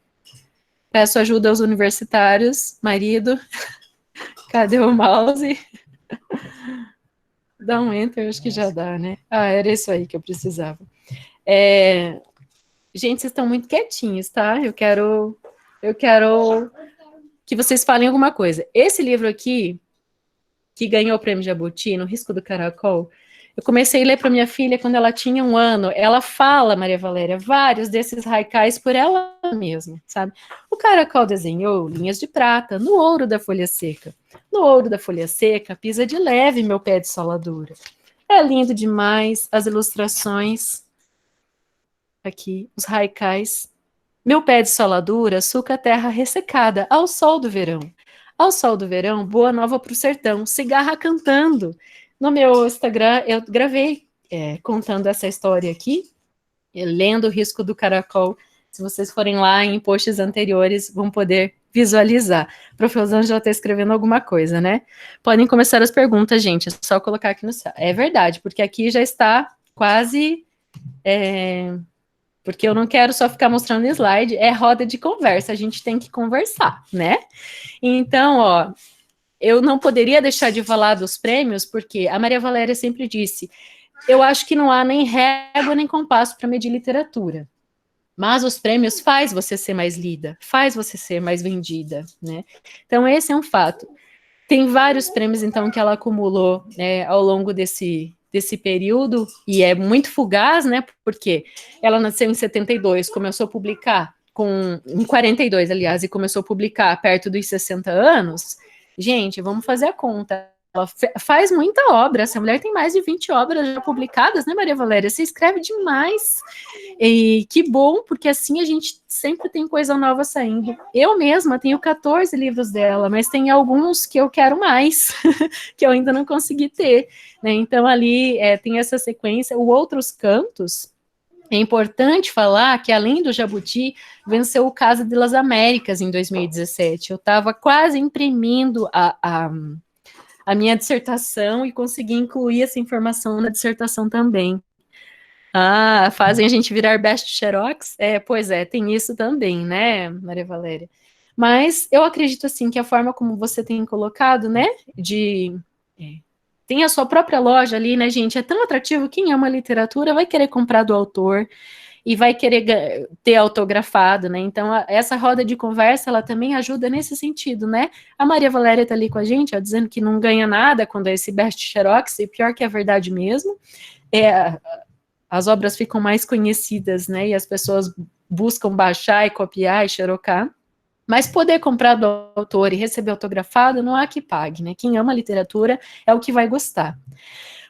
Peço ajuda aos universitários, marido. Cadê o mouse? Dá um enter, acho que já dá, né? Era isso aí que eu precisava. Gente, vocês estão muito quietinhos, tá? Eu quero que vocês falem alguma coisa. Esse livro aqui, que ganhou o prêmio Jabuti, No Risco do Caracol, eu comecei a ler para minha filha quando ela tinha 1 ano. Ela fala, Maria Valéria, vários desses haikais por ela mesma, sabe? O caracol desenhou linhas de prata no ouro da folha seca. No ouro da folha seca, pisa de leve meu pé de soladura. É lindo demais as ilustrações. Aqui, os haikais. Meu pé de soladura suca a terra ressecada ao sol do verão. Ao sol do verão, boa nova pro sertão, cigarra cantando. No meu Instagram, eu gravei contando essa história aqui, lendo o Risco do Caracol. Se vocês forem lá em posts anteriores, vão poder visualizar. O professor já está escrevendo alguma coisa, né? Podem começar as perguntas, gente. É só colocar aqui no chat. É verdade, porque aqui já está quase... porque eu não quero só ficar mostrando slide, é roda de conversa, a gente tem que conversar, né? Então, ó, eu não poderia deixar de falar dos prêmios, porque a Maria Valéria sempre disse, eu acho que não há nem régua nem compasso para medir literatura, mas os prêmios faz você ser mais lida, faz você ser mais vendida, né? Então, esse é um fato. Tem vários prêmios, então, que ela acumulou ao longo desse período, e é muito fugaz, né, porque ela nasceu em 72, começou a publicar em 42, aliás, e começou a publicar perto dos 60 anos. Gente, vamos fazer a conta. Ela faz muita obra, essa mulher tem mais de 20 obras já publicadas, né, Maria Valéria? Você escreve demais. E que bom, porque assim a gente sempre tem coisa nova saindo. Eu mesma tenho 14 livros dela, mas tem alguns que eu quero mais, que eu ainda não consegui ter, né? Então ali tem essa sequência. O Outros Cantos, é importante falar que, além do Jabuti, venceu o Casa de las Américas em 2017. Eu estava quase imprimindo a minha dissertação e consegui incluir essa informação na dissertação também. Ah, fazem a gente virar best xerox? Pois é, tem isso também, né, Maria Valéria? Mas eu acredito, assim, que a forma como você tem colocado, né, tem a sua própria loja ali, né, gente, é tão atrativo, quem ama literatura vai querer comprar do autor e vai querer ter autografado, né, então essa roda de conversa, ela também ajuda nesse sentido, né, a Maria Valéria tá ali com a gente, ó, dizendo que não ganha nada quando é esse best xerox, e pior que é verdade mesmo, as obras ficam mais conhecidas, né, e as pessoas buscam baixar e copiar e xerocar, mas poder comprar do autor e receber autografado, não há que pague, né, quem ama literatura é o que vai gostar.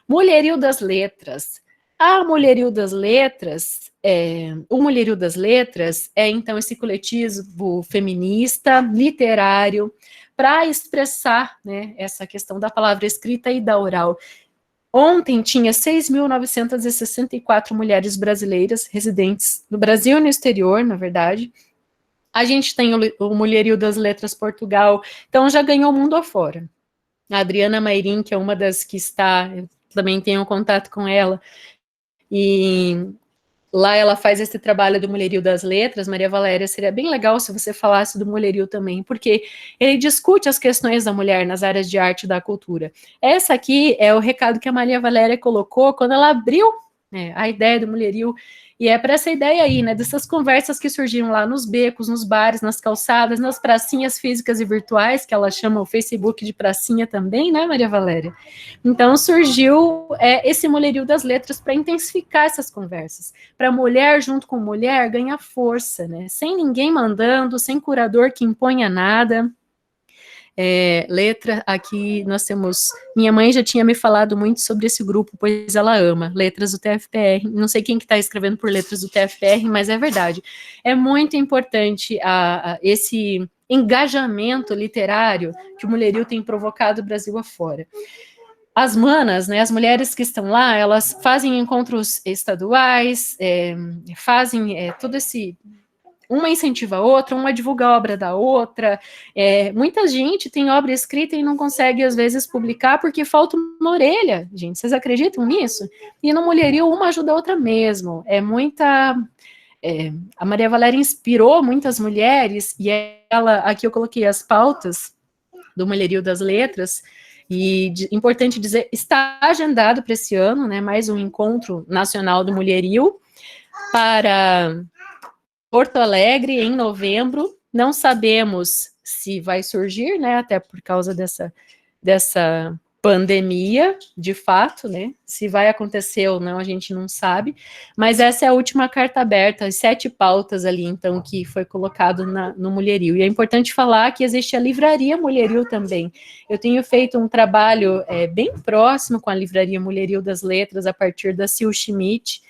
Mulherio das Letras. A Mulherio das Letras, o Mulherio das Letras é, então, esse coletivo feminista, literário, para expressar, né, essa questão da palavra escrita e da oral. Ontem tinha 6.964 mulheres brasileiras residentes no Brasil e no exterior, na verdade. A gente tem o Mulherio das Letras Portugal, então já ganhou o mundo afora. A Adriana Mairim, que é uma das que está, eu também tenho contato com ela, e lá ela faz esse trabalho do Mulherio das Letras. Maria Valéria, seria bem legal se você falasse do Mulherio também, porque ele discute as questões da mulher nas áreas de arte e da cultura. Essa aqui é o recado que a Maria Valéria colocou quando ela abriu a ideia do Mulherio, e é para essa ideia aí, né, dessas conversas que surgiram lá nos becos, nos bares, nas calçadas, nas pracinhas físicas e virtuais, que ela chama o Facebook de pracinha também, né, Maria Valéria? Então surgiu esse Mulherio das Letras para intensificar essas conversas, para mulher junto com mulher ganhar força, né, sem ninguém mandando, sem curador que imponha nada. Letra, aqui nós temos, minha mãe já tinha me falado muito sobre esse grupo, pois ela ama, Letras do TFPR, não sei quem que está escrevendo por Letras do TFPR, mas é verdade, é muito importante esse engajamento literário que o Mulherio tem provocado o Brasil afora. As manas, né, as mulheres que estão lá, elas fazem encontros estaduais, fazem todo esse... Uma incentiva a outra, uma divulga a obra da outra. Muita gente tem obra escrita e não consegue, às vezes, publicar porque falta uma orelha, gente. Vocês acreditam nisso? E no Mulherio, uma ajuda a outra mesmo. A Maria Valéria inspirou muitas mulheres, e ela, aqui eu coloquei as pautas do Mulherio das Letras, e importante dizer, está agendado para esse ano, né, mais um encontro nacional do Mulherio, para Porto Alegre, em novembro. Não sabemos se vai surgir, né, até por causa dessa pandemia, de fato, né, se vai acontecer ou não, a gente não sabe, mas essa é a última carta aberta, as 7 pautas ali, então, que foi colocado no Mulherio. E é importante falar que existe a Livraria Mulherio também. Eu tenho feito um trabalho bem próximo com a Livraria Mulherio das Letras, a partir da Sil Schmidt.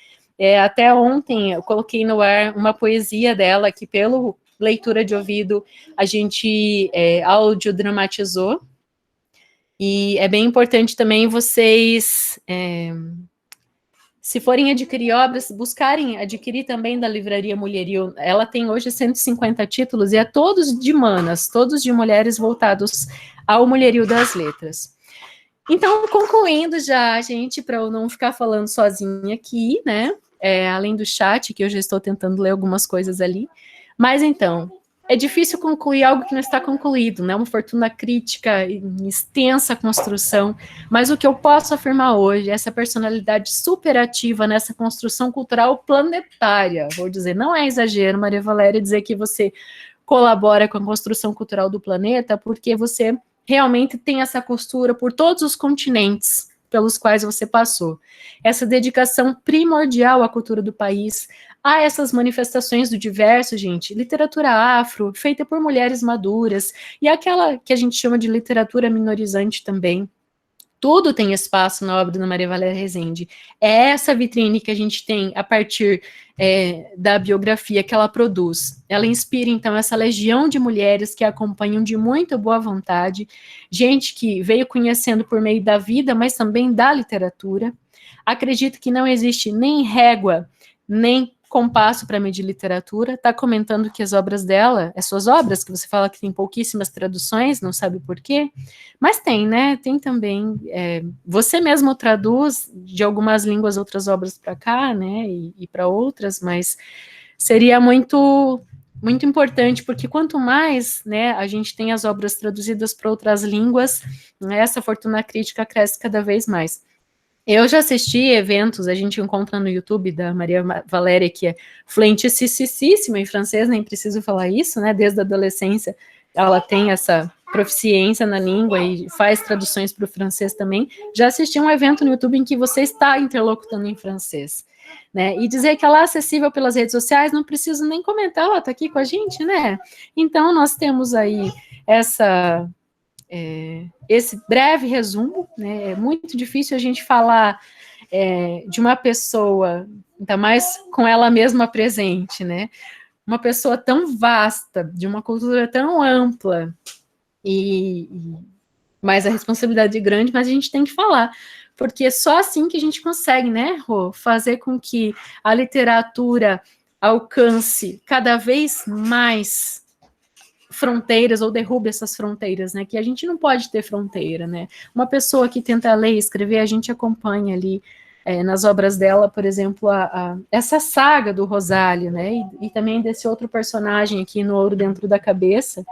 Até ontem eu coloquei no ar uma poesia dela, que pelo leitura de ouvido a gente audiodramatizou, e é bem importante também vocês, se forem adquirir obras, buscarem adquirir também da Livraria Mulherio. Ela tem hoje 150 títulos, e é todos de manas, todos de mulheres voltados ao mulherio das letras. Então, concluindo já, gente, para eu não ficar falando sozinha aqui, né, além do chat, que eu já estou tentando ler algumas coisas ali, mas então, é difícil concluir algo que não está concluído, né? Uma fortuna crítica, extensa construção, mas o que eu posso afirmar hoje é essa personalidade superativa nessa construção cultural planetária, vou dizer, não é exagero, Maria Valéria, dizer que você colabora com a construção cultural do planeta, porque você realmente tem essa costura por todos os continentes pelos quais você passou. Essa dedicação primordial à cultura do país, a essas manifestações do diverso, gente, literatura afro, feita por mulheres maduras, e aquela que a gente chama de literatura minorizante também. Tudo tem espaço na obra da Maria Valéria Rezende. É essa vitrine que a gente tem a partir da biografia que ela produz. Ela inspira, então, essa legião de mulheres que a acompanham de muita boa vontade, gente que veio conhecendo por meio da vida, mas também da literatura. Acredito que não existe nem régua, nem compasso para medir literatura. Está comentando que as obras dela, as suas obras, que você fala que tem pouquíssimas traduções, não sabe por quê, mas tem, né? Tem também. Você mesmo traduz de algumas línguas outras obras para cá, né? E para outras, mas seria muito importante, porque quanto mais, né, a gente tem as obras traduzidas para outras línguas, né, essa fortuna crítica cresce cada vez mais. Eu já assisti eventos, a gente encontra no YouTube da Maria Valéria, que é fluentíssima em francês, nem preciso falar isso, né? Desde a adolescência ela tem essa proficiência na língua e faz traduções para o francês também. Já assisti um evento no YouTube em que você está interlocutando em francês, né? E dizer que ela é acessível pelas redes sociais, não preciso nem comentar, ela está aqui com a gente, né? Então, nós temos aí esse breve resumo, né? É muito difícil a gente falar de uma pessoa, ainda mais com ela mesma presente, né? Uma pessoa tão vasta, de uma cultura tão ampla, mas a responsabilidade é grande, mas a gente tem que falar, porque é só assim que a gente consegue, né, Rô, fazer com que a literatura alcance cada vez mais fronteiras, ou derrube essas fronteiras, né, que a gente não pode ter fronteira, né, uma pessoa que tenta ler e escrever, a gente acompanha ali, nas obras dela, por exemplo, essa saga do Rosália, né, e também desse outro personagem aqui no Ouro Dentro da Cabeça,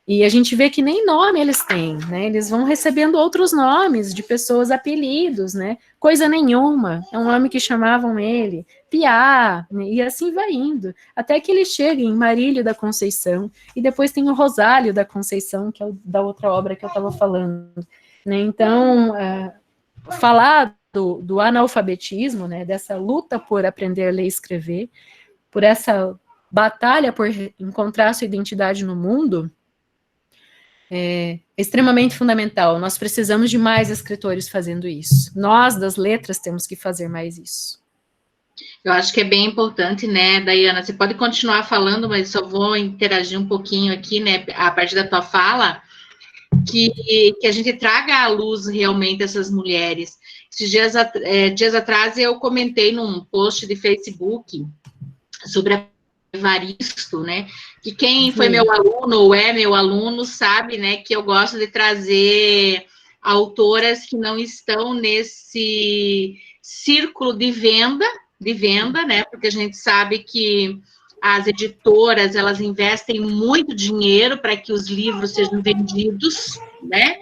e a gente vê que nem nome eles têm, né, eles vão recebendo outros nomes de pessoas, apelidos, né, coisa nenhuma, é um nome que chamavam ele, Piá, né, e assim vai indo, até que ele chega em Marílio da Conceição, e depois tem o Rosálio da Conceição, que é da outra obra que eu estava falando, né, então, falar do analfabetismo, né, dessa luta por aprender a ler e escrever, por essa batalha por encontrar sua identidade no mundo, é extremamente fundamental. Nós precisamos de mais escritores fazendo isso. Nós, das letras, temos que fazer mais isso. Eu acho que é bem importante, né, Dayana? Você pode continuar falando, mas só vou interagir um pouquinho aqui, né, a partir da tua fala, que a gente traga à luz realmente essas mulheres. Esses dias atrás eu comentei num post de Facebook sobre a Evaristo, né? Que quem foi meu aluno ou é meu aluno sabe, né, que eu gosto de trazer autoras que não estão nesse círculo de venda, né? Porque a gente sabe que as editoras, elas investem muito dinheiro para que os livros sejam vendidos, né?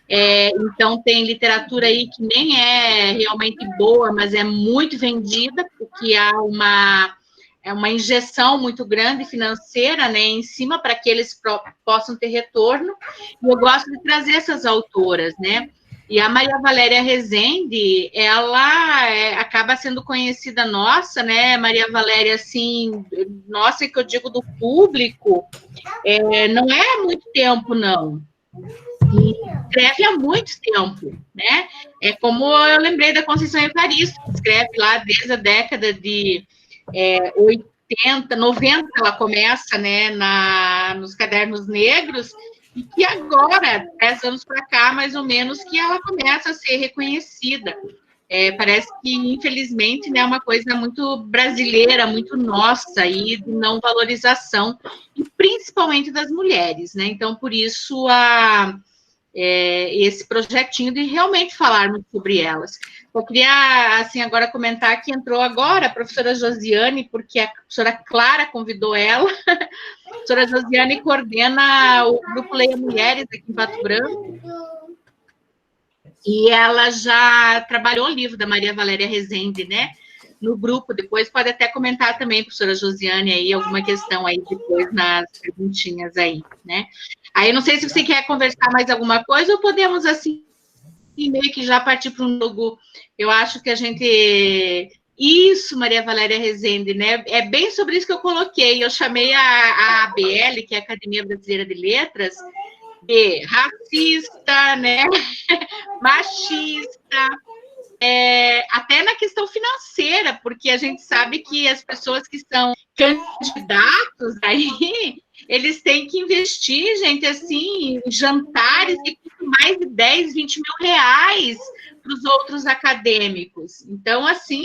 Então, tem literatura aí que nem é realmente boa, mas é muito vendida, porque há uma injeção muito grande financeira, né, em cima para que eles possam ter retorno. E eu gosto de trazer essas autoras, né? E a Maria Valéria Rezende, ela acaba sendo conhecida nossa, né? Maria Valéria, assim, nossa, que eu digo do público, não é há muito tempo, não. e escreve há muito tempo, né? É como eu lembrei da Conceição Evaristo, que escreve lá desde a década de 80, 90, ela começa, né, nos Cadernos Negros, e que agora, 10 anos para cá, mais ou menos, que ela começa a ser reconhecida. Parece que, infelizmente, né, é uma coisa muito brasileira, muito nossa, aí, de não valorização, e principalmente das mulheres, né? Então, por isso, esse projetinho de realmente falarmos sobre elas. Eu queria, assim, agora comentar que entrou agora a professora Josiane, porque a professora Clara convidou ela. A professora Josiane coordena o grupo Leia Mulheres aqui em Pato Branco, e ela já trabalhou o livro da Maria Valéria Rezende, né, no grupo. Depois pode até comentar também, professora Josiane, aí alguma questão aí depois nas perguntinhas aí, né. Aí eu não sei se você quer conversar mais alguma coisa ou podemos, assim, meio que já partir para um jogo. Eu acho que a gente... Isso, Maria Valéria Rezende, né, é bem sobre isso que eu coloquei. Eu chamei a ABL, que é a Academia Brasileira de Letras, de racista, né, machista, até na questão financeira, porque a gente sabe que as pessoas que são candidatos aí, eles têm que investir, gente, assim, em jantares que custam mais de 10, 20 mil reais para os outros acadêmicos. Então, assim,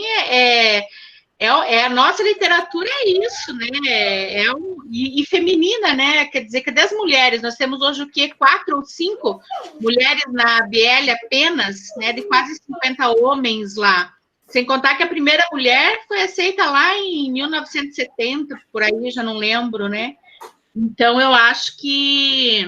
a nossa literatura é isso, né? E feminina, né? Quer dizer, cadê as mulheres? Nós temos hoje o quê? 4 ou 5 mulheres na BL apenas, né? De quase 50 homens lá. Sem contar que a primeira mulher foi aceita lá em 1970, por aí, já não lembro, né? Então, eu acho que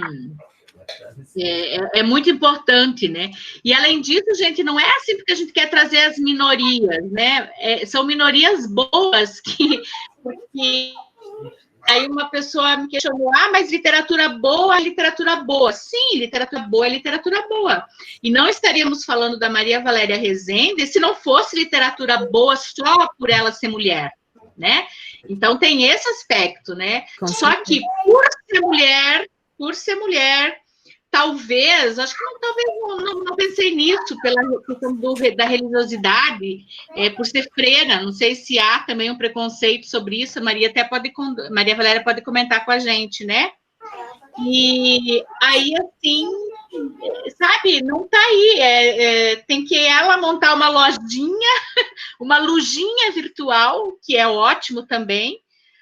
é muito importante, né? E, além disso, gente, não é assim porque a gente quer trazer as minorias, né? São minorias boas porque aí uma pessoa me questionou, mas literatura boa é literatura boa. Sim, literatura boa é literatura boa. E não estaríamos falando da Maria Valéria Rezende se não fosse literatura boa só por ela ser mulher, né? Então, tem esse aspecto, né? Só que, por ser mulher, talvez, acho que não pensei nisso, pela questão da religiosidade, por ser freira, não sei se há também um preconceito sobre isso, Maria Valéria pode comentar com a gente, né? E aí, assim, sabe, não tá aí, tem que ela montar uma lojinha virtual, que é ótimo também.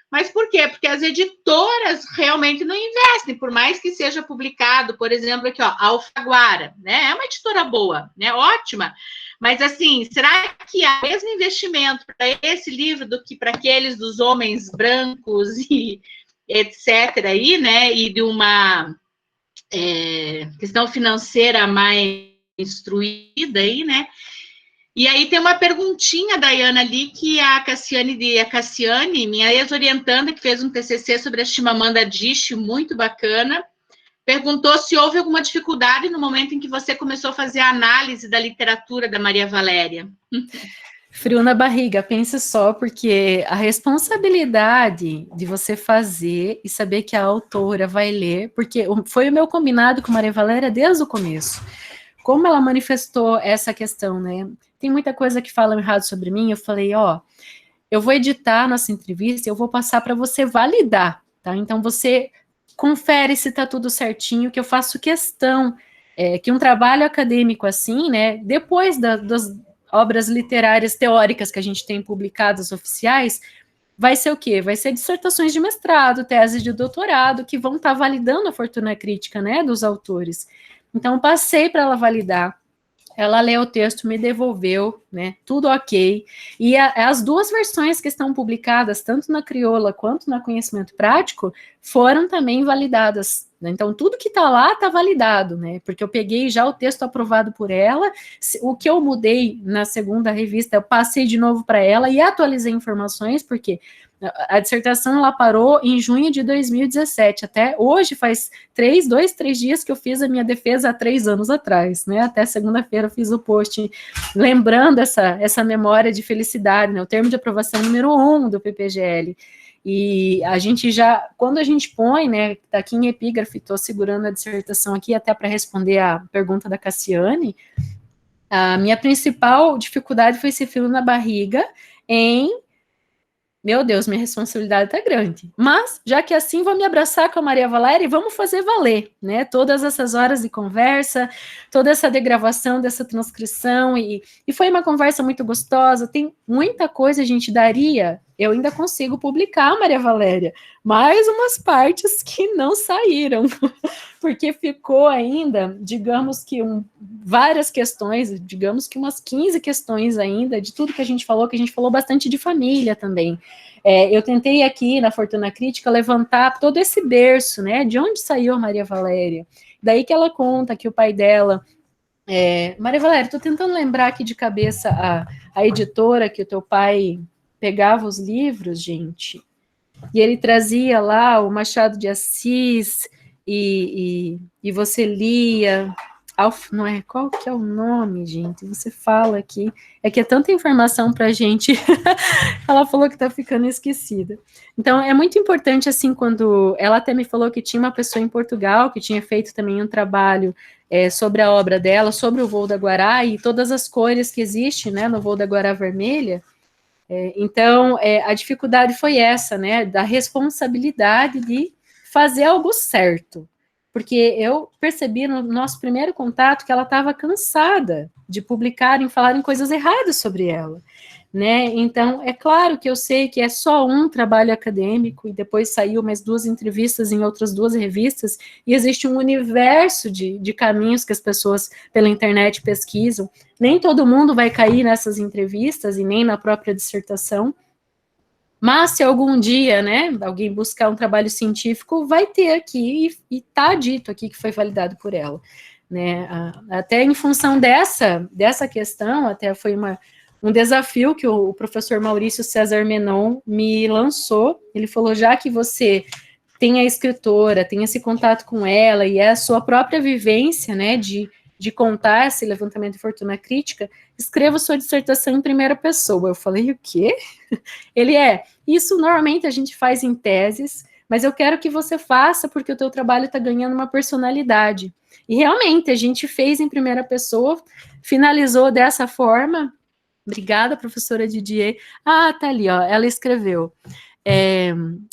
Mas por quê? Porque as editoras realmente não investem, por mais que seja publicado, por exemplo, aqui, ó, Alfaguara, né? É uma editora boa, né? Ótima. Mas, assim, será que há o mesmo investimento para esse livro do que para aqueles dos homens brancos e etc. aí, né? E de uma questão financeira mais instruída aí, né? E aí tem uma perguntinha, Dayana, ali, que a Cassiane, minha ex-orientanda, que fez um TCC sobre a Chimamanda Adichie, muito bacana, perguntou se houve alguma dificuldade no momento em que você começou a fazer a análise da literatura da Maria Valéria. Frio na barriga, pense só, porque a responsabilidade de você fazer e saber que a autora vai ler, porque foi o meu combinado com Maria Valéria desde o começo. Como ela manifestou essa questão, né? Tem muita coisa que falam errado sobre mim, eu falei, eu vou editar nossa entrevista e eu vou passar para você validar, tá? Então, você confere se tá tudo certinho, que eu faço questão que um trabalho acadêmico assim, né, depois das obras literárias teóricas que a gente tem publicadas oficiais, vai ser o quê? Vai ser dissertações de mestrado, tese de doutorado, que vão estar validando a fortuna crítica, né, dos autores. Então, passei para ela validar. Ela leu o texto, me devolveu, né, tudo ok, e as duas versões que estão publicadas, tanto na Crioula quanto na Conhecimento Prático, foram também validadas, né? Então tudo que está lá está validado, né, porque eu peguei já o texto aprovado por ela, o que eu mudei na segunda revista, eu passei de novo para ela e atualizei informações, porque a dissertação ela parou em junho de 2017, até hoje faz 3 dias que eu fiz a minha defesa há 3 anos atrás, né, até segunda-feira eu fiz o post lembrando essa memória de felicidade, né, o termo de aprovação número 1 do PPGL, E a gente já, quando a gente põe, né, tá aqui em epígrafe, estou segurando a dissertação aqui até para responder a pergunta da Cassiane, a minha principal dificuldade foi esse frio na barriga em... Meu Deus, minha responsabilidade tá grande. Mas, já que assim, vou me abraçar com a Maria Valéria e vamos fazer valer, né? Todas essas horas de conversa, toda essa degravação dessa transcrição, e foi uma conversa muito gostosa. Tem muita coisa a gente daria. Eu ainda consigo publicar, Maria Valéria, mais umas partes que não saíram, porque ficou ainda, digamos que várias questões, digamos que umas 15 questões ainda, de tudo que a gente falou bastante de família também. Eu tentei aqui, na Fortuna Crítica, levantar todo esse berço, né, de onde saiu a Maria Valéria. Daí que ela conta que o pai dela... Maria Valéria, estou tentando lembrar aqui de cabeça a editora que o teu pai pegava os livros, gente, e ele trazia lá o Machado de Assis, e você lia, não é, qual que é o nome, gente? Você fala aqui, é que é tanta informação para a gente, ela falou que está ficando esquecida. Então, é muito importante, assim, quando ela até me falou que tinha uma pessoa em Portugal, que tinha feito também um trabalho sobre a obra dela, sobre o voo da Guará, e todas as cores que existem, né, no voo da Guará Vermelha. Então, a dificuldade foi essa, né, da responsabilidade de fazer algo certo, porque eu percebi no nosso primeiro contato que ela estava cansada de publicarem, falarem coisas erradas sobre ela, né, então, é claro que eu sei que é só um trabalho acadêmico, e depois saiu mais 2 entrevistas em outras 2 revistas, e existe um universo de caminhos que as pessoas pela internet pesquisam. Nem todo mundo vai cair nessas entrevistas, e nem na própria dissertação, mas se algum dia, né, alguém buscar um trabalho científico, vai ter aqui, e tá dito aqui que foi validado por ela, né, até em função dessa questão, até foi um desafio que o professor Maurício César Menon me lançou. Ele falou, já que você tem a escritora, tem esse contato com ela, e é a sua própria vivência, né, de contar esse levantamento de fortuna crítica, escreva sua dissertação em primeira pessoa. Eu falei, o quê? Ele isso normalmente a gente faz em teses, mas eu quero que você faça porque o teu trabalho está ganhando uma personalidade. E realmente, a gente fez em primeira pessoa, finalizou dessa forma. Obrigada, professora Didier. Tá ali, ó, ela escreveu.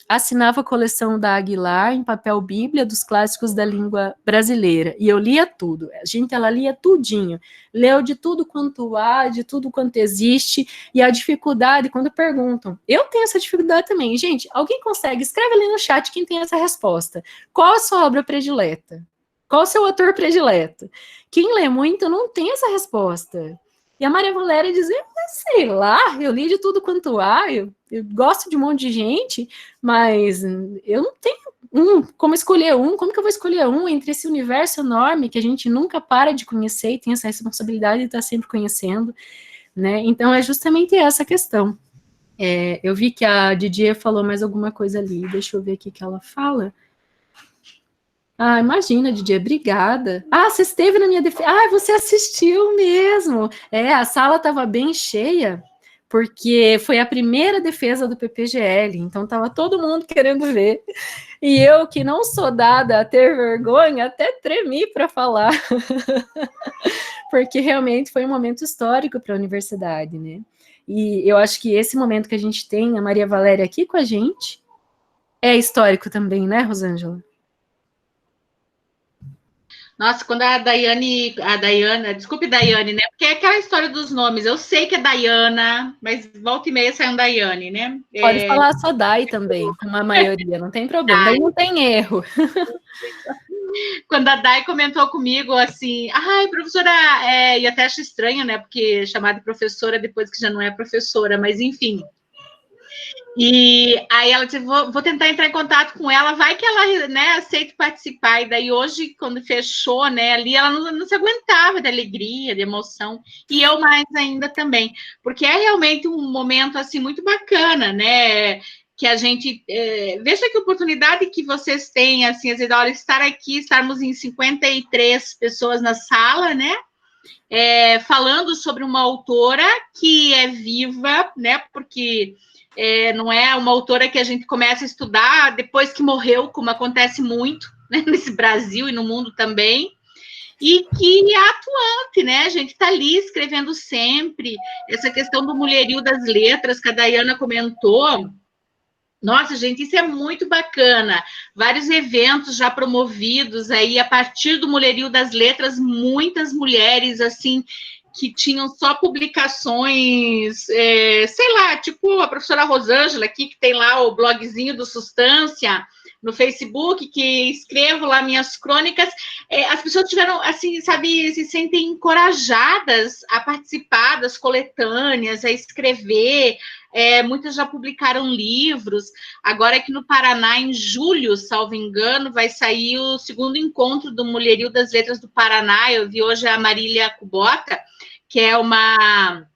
Assinava a coleção da Aguilar em papel bíblia dos clássicos da língua brasileira, e eu lia tudo. Ela lia tudinho, leu de tudo quanto há, de tudo quanto existe, e a dificuldade, quando perguntam, eu tenho essa dificuldade também, gente, alguém consegue? Escreve ali no chat quem tem essa resposta. Qual a sua obra predileta? Qual o seu autor predileto? Quem lê muito não tem essa resposta. E a Maria Valéria dizia, sei lá, eu li de tudo quanto há, eu gosto de um monte de gente, mas eu não tenho como escolher como que eu vou escolher entre esse universo enorme que a gente nunca para de conhecer e tem essa responsabilidade de estar sempre conhecendo, né? Então, é justamente essa questão. Eu vi que a Didier falou mais alguma coisa ali, deixa eu ver aqui que ela fala. Imagina, Didier, obrigada. Você esteve na minha defesa. Você assistiu mesmo. A sala estava bem cheia, porque foi a primeira defesa do PPGL, então estava todo mundo querendo ver. E eu, que não sou dada a ter vergonha, até tremi para falar, porque realmente foi um momento histórico para a universidade, né? E eu acho que esse momento que a gente tem, a Maria Valéria aqui com a gente, é histórico também, né, Rosângela? Nossa, quando desculpe, Daiane, né? Porque é aquela história dos nomes. Eu sei que é Daiana, mas volta e meia sai um Daiane, né? Pode falar só Dai também, como a maioria, não tem problema. Daí não tem erro. Quando a Dai comentou comigo assim, professora, e até acho estranho, né? Porque chamar de professora depois que já não é professora, mas enfim. E aí ela disse, vou tentar entrar em contato com ela, vai que ela, né, aceite participar. E daí hoje, quando fechou, né, ali ela não se aguentava de alegria, de emoção, e eu mais ainda também, porque é realmente um momento, assim, muito bacana, né, que a gente, veja que oportunidade que vocês têm, assim, às vezes, olha, estar aqui, estarmos em 53 pessoas na sala, né, falando sobre uma autora que é viva, né, porque não é uma autora que a gente começa a estudar depois que morreu, como acontece muito, né, nesse Brasil e no mundo também, e que é atuante, né? A gente está ali escrevendo sempre. Essa questão do mulherio das letras, que a Dayana comentou. Nossa, gente, isso é muito bacana. Vários eventos já promovidos aí a partir do mulherio das letras, muitas mulheres, assim, que tinham só publicações, sei lá, tipo a professora Rosângela aqui, que tem lá o blogzinho do Substância no Facebook, que escrevo lá minhas crônicas. As pessoas tiveram, assim, sabe, se sentem encorajadas a participar das coletâneas, a escrever. Muitas já publicaram livros. Agora aqui no Paraná, em julho, salvo engano, vai sair o segundo encontro do Mulherio das Letras do Paraná. Eu vi hoje a Marília Kubota, que é uma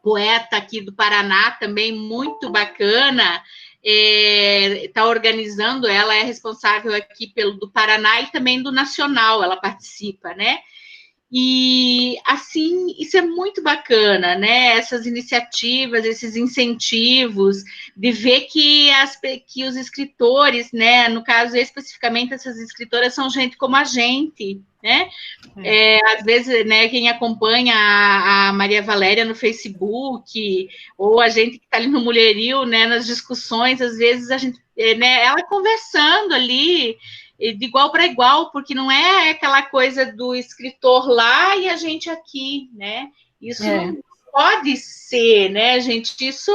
poeta aqui do Paraná, também muito bacana, está organizando, ela é responsável aqui pelo do Paraná e também do Nacional, ela participa, né? E, assim, isso é muito bacana, né? Essas iniciativas, esses incentivos, de ver que os escritores, né? No caso, especificamente, essas escritoras são gente como a gente, né? Às vezes, né, quem acompanha a Maria Valéria no Facebook, ou a gente que está ali no Mulherio, né, nas discussões, às vezes a gente, né, ela conversando ali, de igual para igual, porque não é aquela coisa do escritor lá e a gente aqui, né? Isso não pode ser, né, gente? Isso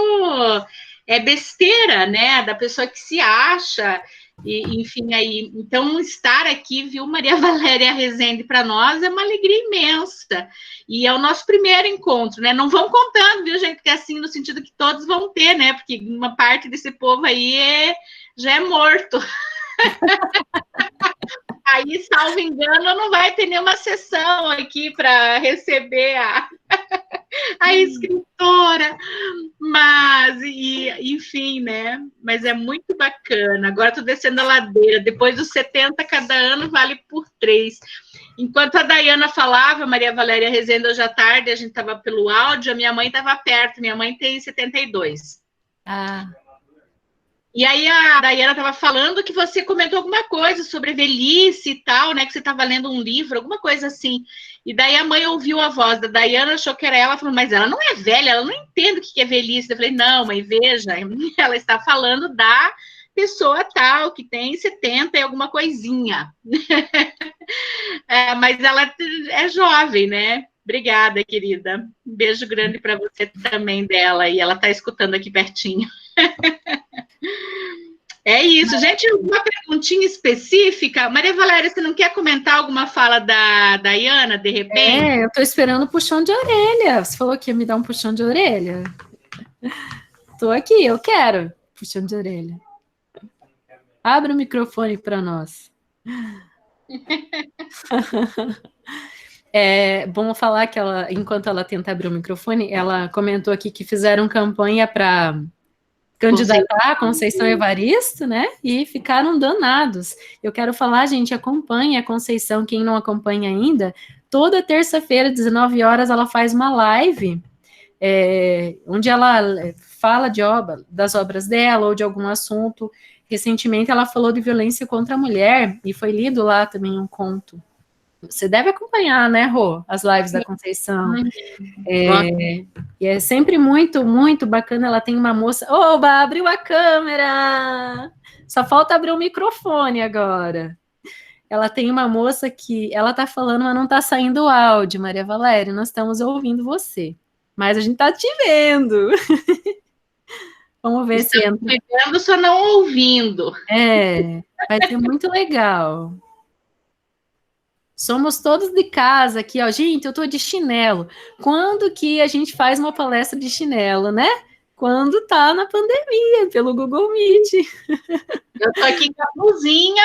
é besteira, né? Da pessoa que se acha, e, enfim, aí. Então, estar aqui, viu, Maria Valéria Rezende, para nós é uma alegria imensa. E é o nosso primeiro encontro, né? Não vão contando, viu, gente? Que é assim, no sentido que todos vão ter, né? Porque uma parte desse povo aí já é morto. Aí, salvo engano, não vai ter nenhuma sessão aqui para receber a escritora, mas, enfim, né? Mas é muito bacana. Agora estou descendo a ladeira. Depois dos 70, cada ano vale por 3. Enquanto a Dayana falava, Maria Valéria Rezende, hoje à tarde, a gente estava pelo áudio, a minha mãe estava perto. Minha mãe tem 72. E aí a Dayana estava falando que você comentou alguma coisa sobre velhice e tal, né? Que você estava lendo um livro, alguma coisa assim. E daí a mãe ouviu a voz da Dayana, achou que era ela, falou, mas ela não é velha, ela não entende o que é velhice. Eu falei, não, mãe, veja, ela está falando da pessoa tal, que tem 70 e alguma coisinha. Mas ela é jovem, né? Obrigada, querida. Um beijo grande para você também dela. E ela está escutando aqui pertinho. É isso, gente. Uma perguntinha específica. Maria Valéria, você não quer comentar alguma fala da Dayana, de repente? Eu estou esperando o puxão de orelha. Você falou que ia me dar um puxão de orelha. Estou aqui, eu quero puxão de orelha. Abre o microfone para nós. Bom falar que ela, enquanto ela tenta abrir o microfone, ela comentou aqui que fizeram campanha para candidatar a Conceição Evaristo, né? E ficaram danados. Eu quero falar, gente, acompanhe a Conceição, quem não acompanha ainda, toda terça-feira, 19 horas, ela faz uma live, onde ela fala das obras dela ou de algum assunto. Recentemente, ela falou de violência contra a mulher, e foi lido lá também um conto. Você deve acompanhar, né, Rô, as lives da Conceição. E é sempre muito, muito bacana. Ela tem uma moça... Oba, abriu a câmera! Só falta abrir o microfone agora. Ela tem uma moça que... Ela tá falando, mas não tá saindo o áudio, Maria Valéria. Nós estamos ouvindo você. Mas a gente tá te vendo. Vamos ver se entra. Estamos vendo, só não ouvindo. Vai ser muito legal. Somos todos de casa aqui, ó. Gente, eu tô de chinelo. Quando que a gente faz uma palestra de chinelo, né? Quando tá na pandemia, pelo Google Meet. Eu tô aqui com a blusinha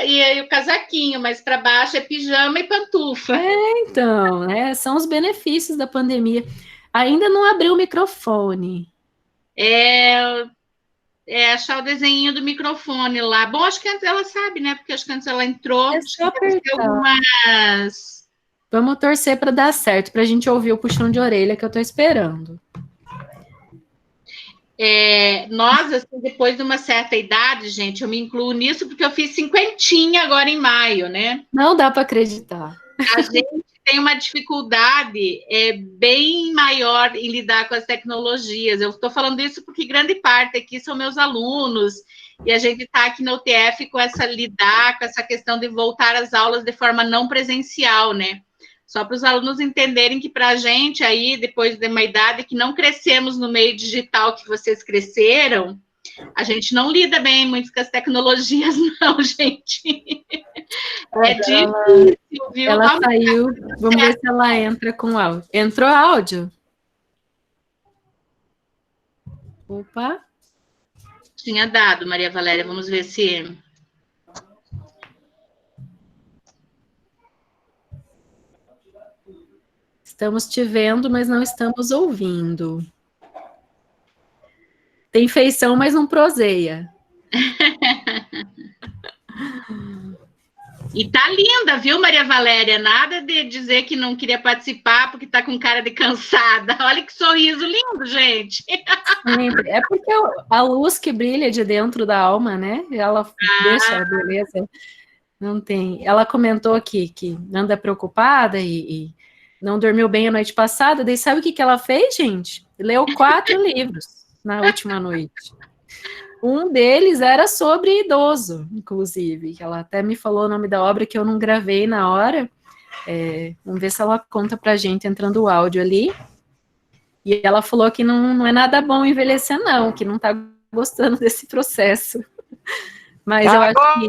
e o casaquinho, mas para baixo é pijama e pantufa. Então, né? São os benefícios da pandemia. Ainda não abriu o microfone. Achar o desenho do microfone lá. Bom, acho que antes ela sabe, né? Porque acho que antes ela entrou. É só apertar. Algumas... Vamos torcer para dar certo, para a gente ouvir o puxão de orelha que eu tô esperando. nós, assim, depois de uma certa idade, gente, eu me incluo nisso porque eu fiz 50 agora em maio, né? Não dá para acreditar. A gente tem uma dificuldade bem maior em lidar com as tecnologias. Eu estou falando isso porque grande parte aqui são meus alunos, e a gente está aqui na UTF com lidar com essa questão de voltar às aulas de forma não presencial, né? Só para os alunos entenderem que para a gente aí, depois de uma idade que não crescemos no meio digital que vocês cresceram, a gente não lida bem muito com as tecnologias, não, gente. É difícil, viu? Ela saiu. Vamos ver se ela entra com áudio. Entrou áudio? Opa. Tinha dado, Maria Valéria. Vamos ver se... Estamos te vendo, mas não estamos ouvindo. Tem feição, mas não proseia. E tá linda, viu, Maria Valéria? Nada de dizer que não queria participar porque tá com cara de cansada. Olha que sorriso lindo, gente. É porque a luz que brilha de dentro da alma, né? Ela deixa a beleza. Não tem. Ela comentou aqui que anda preocupada e não dormiu bem a noite passada. Daí sabe o que ela fez, gente? Leu 4 livros na última noite. Um deles era sobre idoso, inclusive. Ela até me falou o nome da obra que eu não gravei na hora. Vamos ver se ela conta pra gente entrando o áudio ali. E ela falou que não é nada bom envelhecer, não, que não tá gostando desse processo. Mas eu acho que...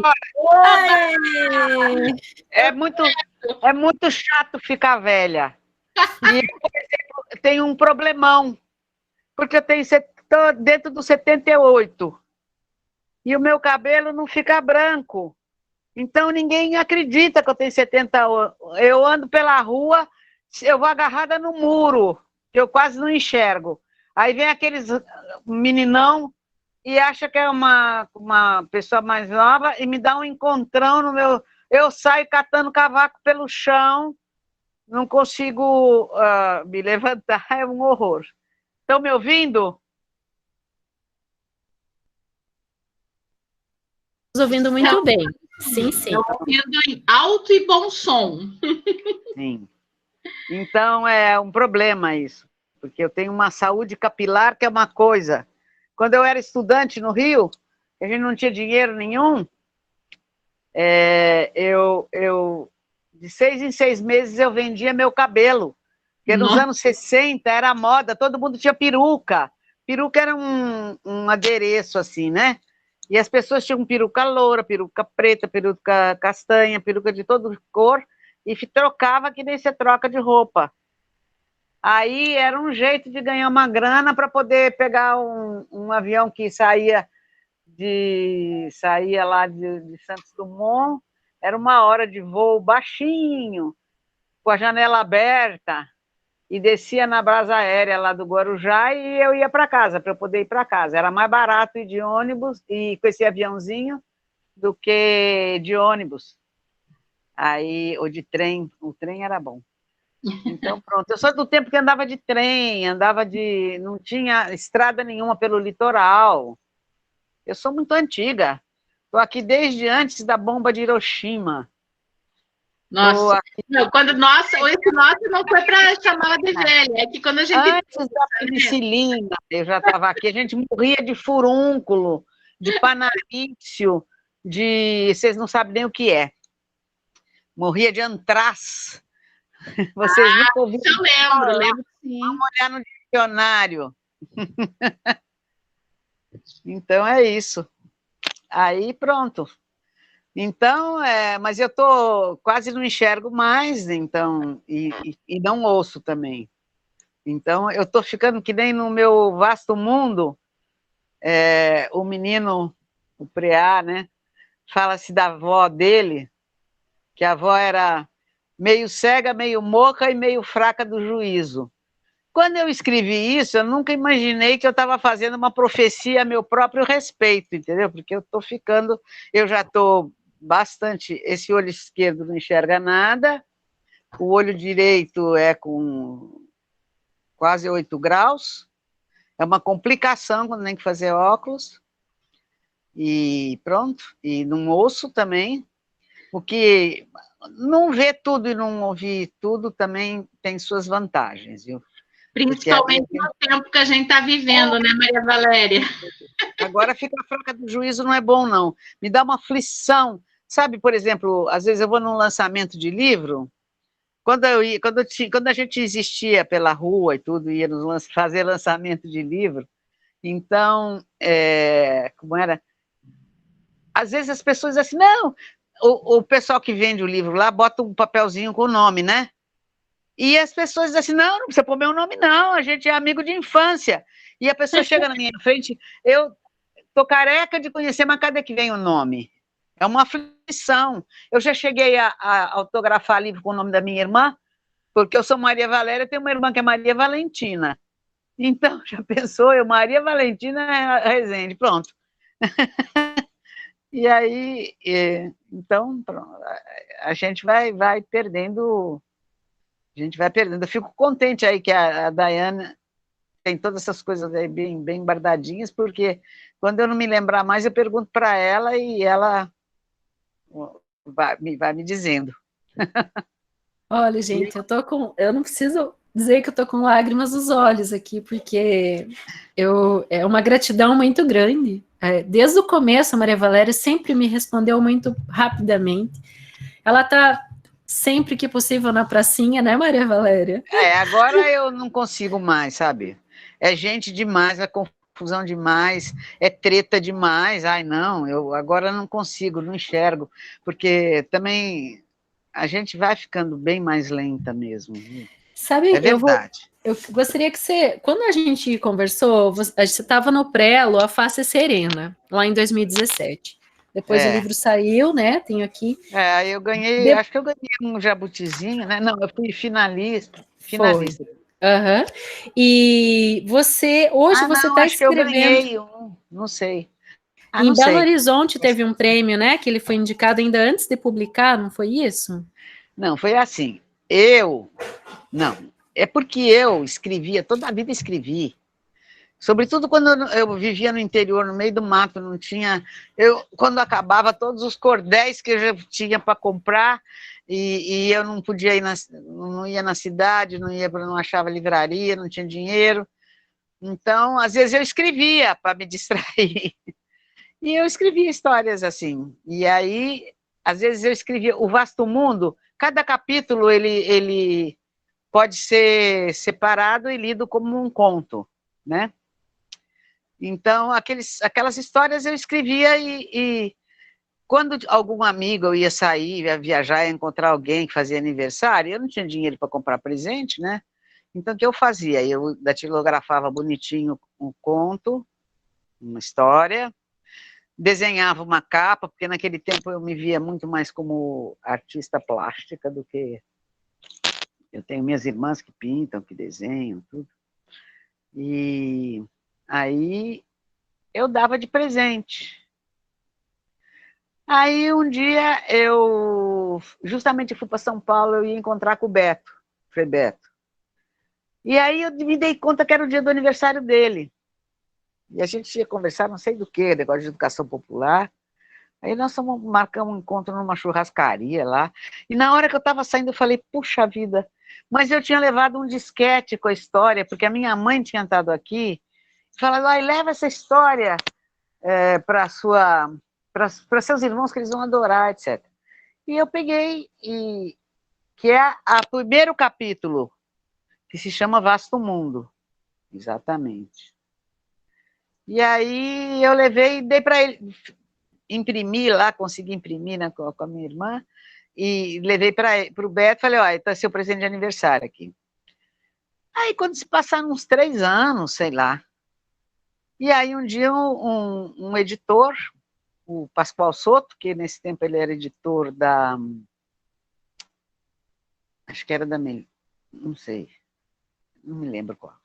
É muito chato ficar velha. E, por exemplo, tem um problemão, porque eu tô dentro dos 78 e o meu cabelo não fica branco. Então ninguém acredita que eu tenho 70 anos. Eu ando pela rua, eu vou agarrada no muro, que eu quase não enxergo. Aí vem aqueles meninão e acha que é uma pessoa mais nova e me dá um encontrão no meu... Eu saio catando cavaco pelo chão, não consigo me levantar, é um horror. Estão me ouvindo? Estamos ouvindo muito bem. Sim, sim. Estou ouvindo em alto e bom som. Sim. Então é um problema isso, porque eu tenho uma saúde capilar que é uma coisa. Quando eu era estudante no Rio, a gente não tinha dinheiro nenhum, de 6 em 6 meses eu vendia meu cabelo, porque nos anos 60 era moda, todo mundo tinha peruca. Peruca era um adereço assim, né? E as pessoas tinham peruca loura, peruca preta, peruca castanha, peruca de toda cor, e trocava que nem você troca de roupa. Aí era um jeito de ganhar uma grana para poder pegar um avião que saía lá de Santos Dumont, era 1 hora de voo baixinho, com a janela aberta, e descia na brasa aérea lá do Guarujá e eu ia para casa, para eu poder ir para casa. Era mais barato ir de ônibus e com esse aviãozinho do que de ônibus. Aí, ou de trem, o trem era bom. Então, pronto. Eu sou do tempo que andava de trem, não tinha estrada nenhuma pelo litoral. Eu sou muito antiga. Estou aqui desde antes da bomba de Hiroshima. Nossa, esse nosso não foi para chamar de velha, é que quando a gente... Antes da penicilina, eu já estava aqui, a gente morria de furúnculo, de panarício, vocês não sabem nem o que é. Morria de antraz. Vocês nunca ouviram? Eu lembro sim. Vamos olhar no dicionário. Então é isso. Aí pronto. Então, mas eu quase não enxergo mais, então, e não ouço também. Então, eu estou ficando que nem no meu vasto mundo, o menino, o Preá, né? Fala-se da avó dele, que a avó era meio cega, meio moca e meio fraca do juízo. Quando eu escrevi isso, eu nunca imaginei que eu estava fazendo uma profecia a meu próprio respeito, entendeu? Porque eu já estou bastante... Esse olho esquerdo não enxerga nada, o olho direito é com quase 8 graus, É uma complicação quando tem que fazer óculos. E pronto. E não ouço também. Porque não ver tudo e não ouvir tudo também tem suas vantagens, viu? Principalmente no tempo que a gente está vivendo, né, Maria Valéria? Agora fica a fraca do juízo, não é bom, não. Me dá uma aflição. Sabe, por exemplo, às vezes eu vou num lançamento de livro, quando a gente existia pela rua e tudo, ia fazer lançamento de livro, então, como era? Às vezes as pessoas dizem assim, não, o pessoal que vende o livro lá bota um papelzinho com o nome, né? E as pessoas dizem assim, não precisa pôr meu nome, não, a gente é amigo de infância. E a pessoa chega na minha frente, eu tô careca de conhecer, mas cadê que vem o nome? É uma aflição. Eu já cheguei a autografar livro com o nome da minha irmã, porque eu sou Maria Valéria, tenho uma irmã que é Maria Valentina. Então, já pensou? Eu, Maria Valentina Rezende, pronto. E aí, então, pronto, a gente vai perdendo, Eu fico contente aí que a Daiane tem todas essas coisas aí bem guardadinhas, porque quando eu não me lembrar mais, eu pergunto para ela e ela vai me dizendo. Olha, gente, eu não preciso dizer que eu tô com lágrimas nos olhos aqui, porque é uma gratidão muito grande. Desde o começo, a Maria Valéria sempre me respondeu muito rapidamente. Ela tá sempre que possível na pracinha, né, Maria Valéria? Agora eu não consigo mais, sabe? É gente demais, é confusão demais, é treta demais. Ai, não, eu agora não consigo, não enxergo, porque também a gente vai ficando bem mais lenta mesmo. Sabe, é verdade. Eu gostaria que você, quando a gente conversou, você estava no Prelo, A Face Serena, lá em 2017. Depois o livro saiu, né? Tenho aqui. Eu ganhei, acho que eu ganhei um jabutizinho, né? Não, eu fui finalista. Foi. Uhum. E hoje você está escrevendo. Que eu ganhei um, não sei. Em Belo Horizonte teve um prêmio, né? Que ele foi indicado ainda antes de publicar, não foi isso? Não, foi assim. Não, é porque eu escrevia, toda a vida escrevi. Sobretudo quando eu vivia no interior, no meio do mato, não tinha... quando acabava todos os cordéis que eu já tinha para comprar, e eu não podia ir, não ia na cidade, não achava livraria, não tinha dinheiro. Então, às vezes eu escrevia para me distrair. E eu escrevia histórias assim. E aí, às vezes eu escrevia O Vasto Mundo, cada capítulo ele pode ser separado e lido como um conto, né? Então, aquelas histórias eu escrevia e quando algum amigo eu ia sair, ia viajar, ia encontrar alguém que fazia aniversário, eu não tinha dinheiro para comprar presente, né? Então, o que eu fazia? Eu datilografava bonitinho um conto, uma história, desenhava uma capa, porque naquele tempo eu me via muito mais como artista plástica do que... Eu tenho minhas irmãs que pintam, que desenham, tudo. E aí eu dava de presente. Aí um dia justamente fui para São Paulo, eu ia encontrar com o Beto, Frei Beto. E aí eu me dei conta que era o dia do aniversário dele. E a gente ia conversar não sei do que, negócio de educação popular. Aí nós marcamos um encontro numa churrascaria lá. E na hora que eu estava saindo, eu falei, puxa vida, mas eu tinha levado um disquete com a história, porque a minha mãe tinha estado aqui, e falado, leva essa história para seus irmãos, que eles vão adorar, etc. E eu peguei, que é o primeiro capítulo, que se chama Vasto Mundo. Exatamente. E aí eu levei e dei para ele, imprimi lá, consegui imprimir com a minha irmã, e levei para o Beto, falei, está seu presente de aniversário aqui. Aí, quando se passaram uns 3 anos, sei lá, e aí um dia um editor, o Pascoal Soto, que nesse tempo ele era editor da... Acho que era da... Não sei, não me lembro qual.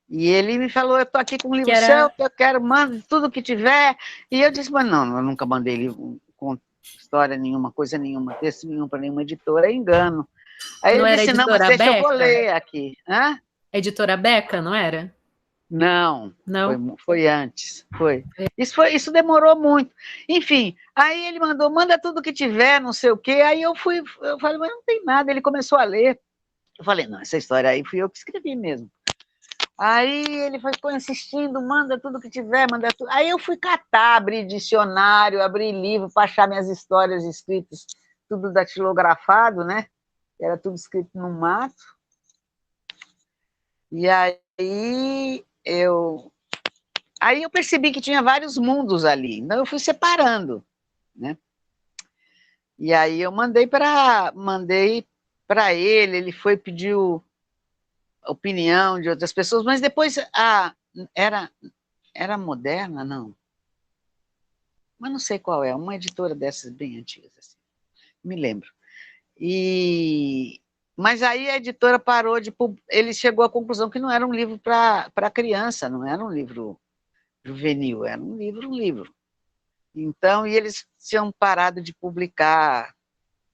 E ele me falou, eu estou aqui com um livro seu, que eu quero, manda tudo que tiver. E eu disse, mas não, eu nunca mandei livro com história nenhuma, coisa nenhuma, texto nenhum para nenhuma editora, é engano. Aí Não ele era disse, não, mas deixa eu vou ler aqui. Hã? Editora Beca, não era? Não, Não? foi antes, foi. Isso demorou muito. Enfim, aí ele manda tudo que tiver, não sei o quê. Aí eu falei, mas não tem nada. Ele começou a ler. Eu falei, não, essa história aí fui eu que escrevi mesmo. Aí ele ficou insistindo, manda tudo que tiver, manda tudo. Aí eu fui catar, abrir dicionário, abrir livro para achar minhas histórias escritas, tudo datilografado, né? Era tudo escrito no mato. E aí eu percebi que tinha vários mundos ali. Então eu fui separando, né? E aí eu mandei para ele, ele foi pedir a opinião de outras pessoas, mas depois era Moderna, não. Mas não sei qual é, uma editora dessas bem antigas, assim, me lembro. Mas aí a editora parou de... Ele chegou à conclusão que não era um livro para criança, não era um livro juvenil, era um livro. Então, e eles tinham parado de publicar,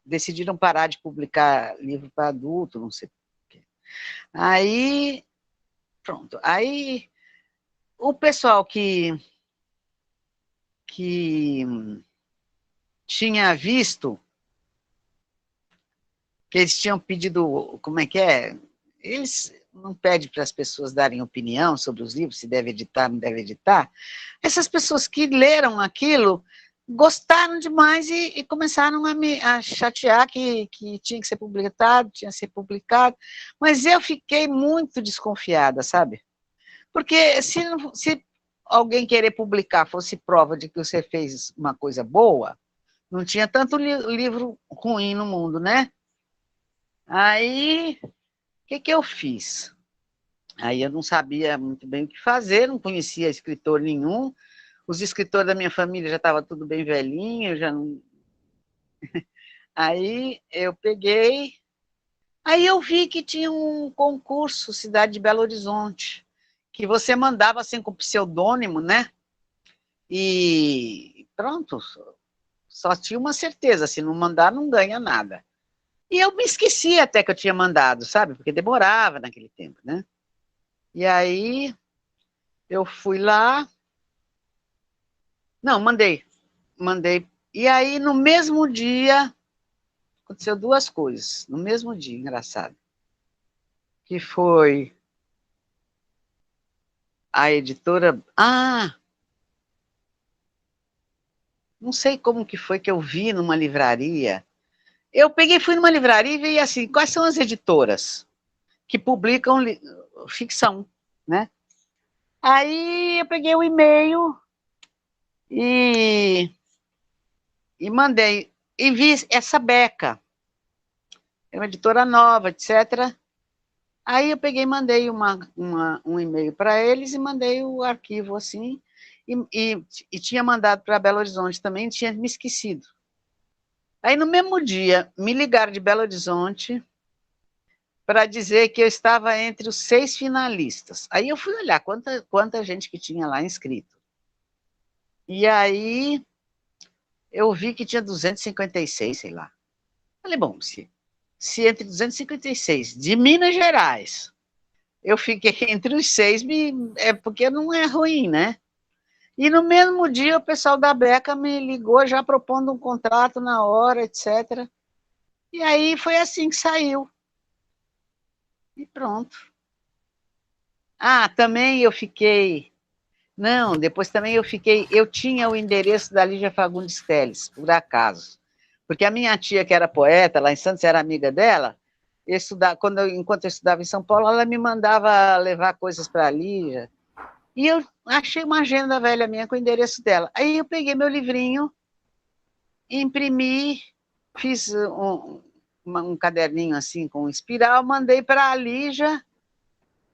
decidiram parar de publicar livro para adulto, não sei o quê. Aí, pronto. Aí, o pessoal que tinha visto que eles tinham pedido, como é que é? Eles não pedem para as pessoas darem opinião sobre os livros, se deve editar, não deve editar. Essas pessoas que leram aquilo gostaram demais e começaram a chatear que tinha que ser publicado, tinha que ser publicado. Mas eu fiquei muito desconfiada, sabe? Porque se alguém querer publicar fosse prova de que você fez uma coisa boa, não tinha tanto livro ruim no mundo, né? Aí, o que eu fiz? Aí eu não sabia muito bem o que fazer, não conhecia escritor nenhum, os escritores da minha família já estavam tudo bem velhinho, já não... Aí eu peguei, aí eu vi que tinha um concurso, Cidade de Belo Horizonte, que você mandava assim com pseudônimo, né? E pronto, só tinha uma certeza, se não mandar não ganha nada. E eu me esqueci até que eu tinha mandado, sabe? Porque demorava naquele tempo, né? E aí eu fui lá. Não, mandei. E aí, no mesmo dia, aconteceu duas coisas. No mesmo dia, engraçado. Que foi a editora... não sei como que foi que eu vi numa livraria. Eu fui numa livraria e vi assim, quais são as editoras que publicam ficção, né? Aí eu peguei o e-mail e mandei, e vi essa Beca, é uma editora nova, etc. Aí eu peguei e mandei um e-mail para eles e mandei o arquivo assim, e tinha mandado para Belo Horizonte também, tinha me esquecido. Aí no mesmo dia, me ligaram de Belo Horizonte para dizer que eu estava entre os 6 finalistas. Aí eu fui olhar quanta gente que tinha lá inscrito. E aí eu vi que tinha 256, sei lá. Falei, bom, se entre 256 de Minas Gerais eu fiquei entre os 6, é porque não é ruim, né? E no mesmo dia o pessoal da Beca me ligou já propondo um contrato na hora, etc. E aí foi assim que saiu. E pronto. Também eu fiquei... Não, depois também eu tinha o endereço da Lígia Fagundes Telles, por acaso. Porque a minha tia, que era poeta, lá em Santos, era amiga dela, enquanto eu estudava em São Paulo, ela me mandava levar coisas para a Lígia. E eu achei uma agenda velha minha com o endereço dela. Aí eu peguei meu livrinho, imprimi, fiz um caderninho assim com espiral, mandei para a Lígia,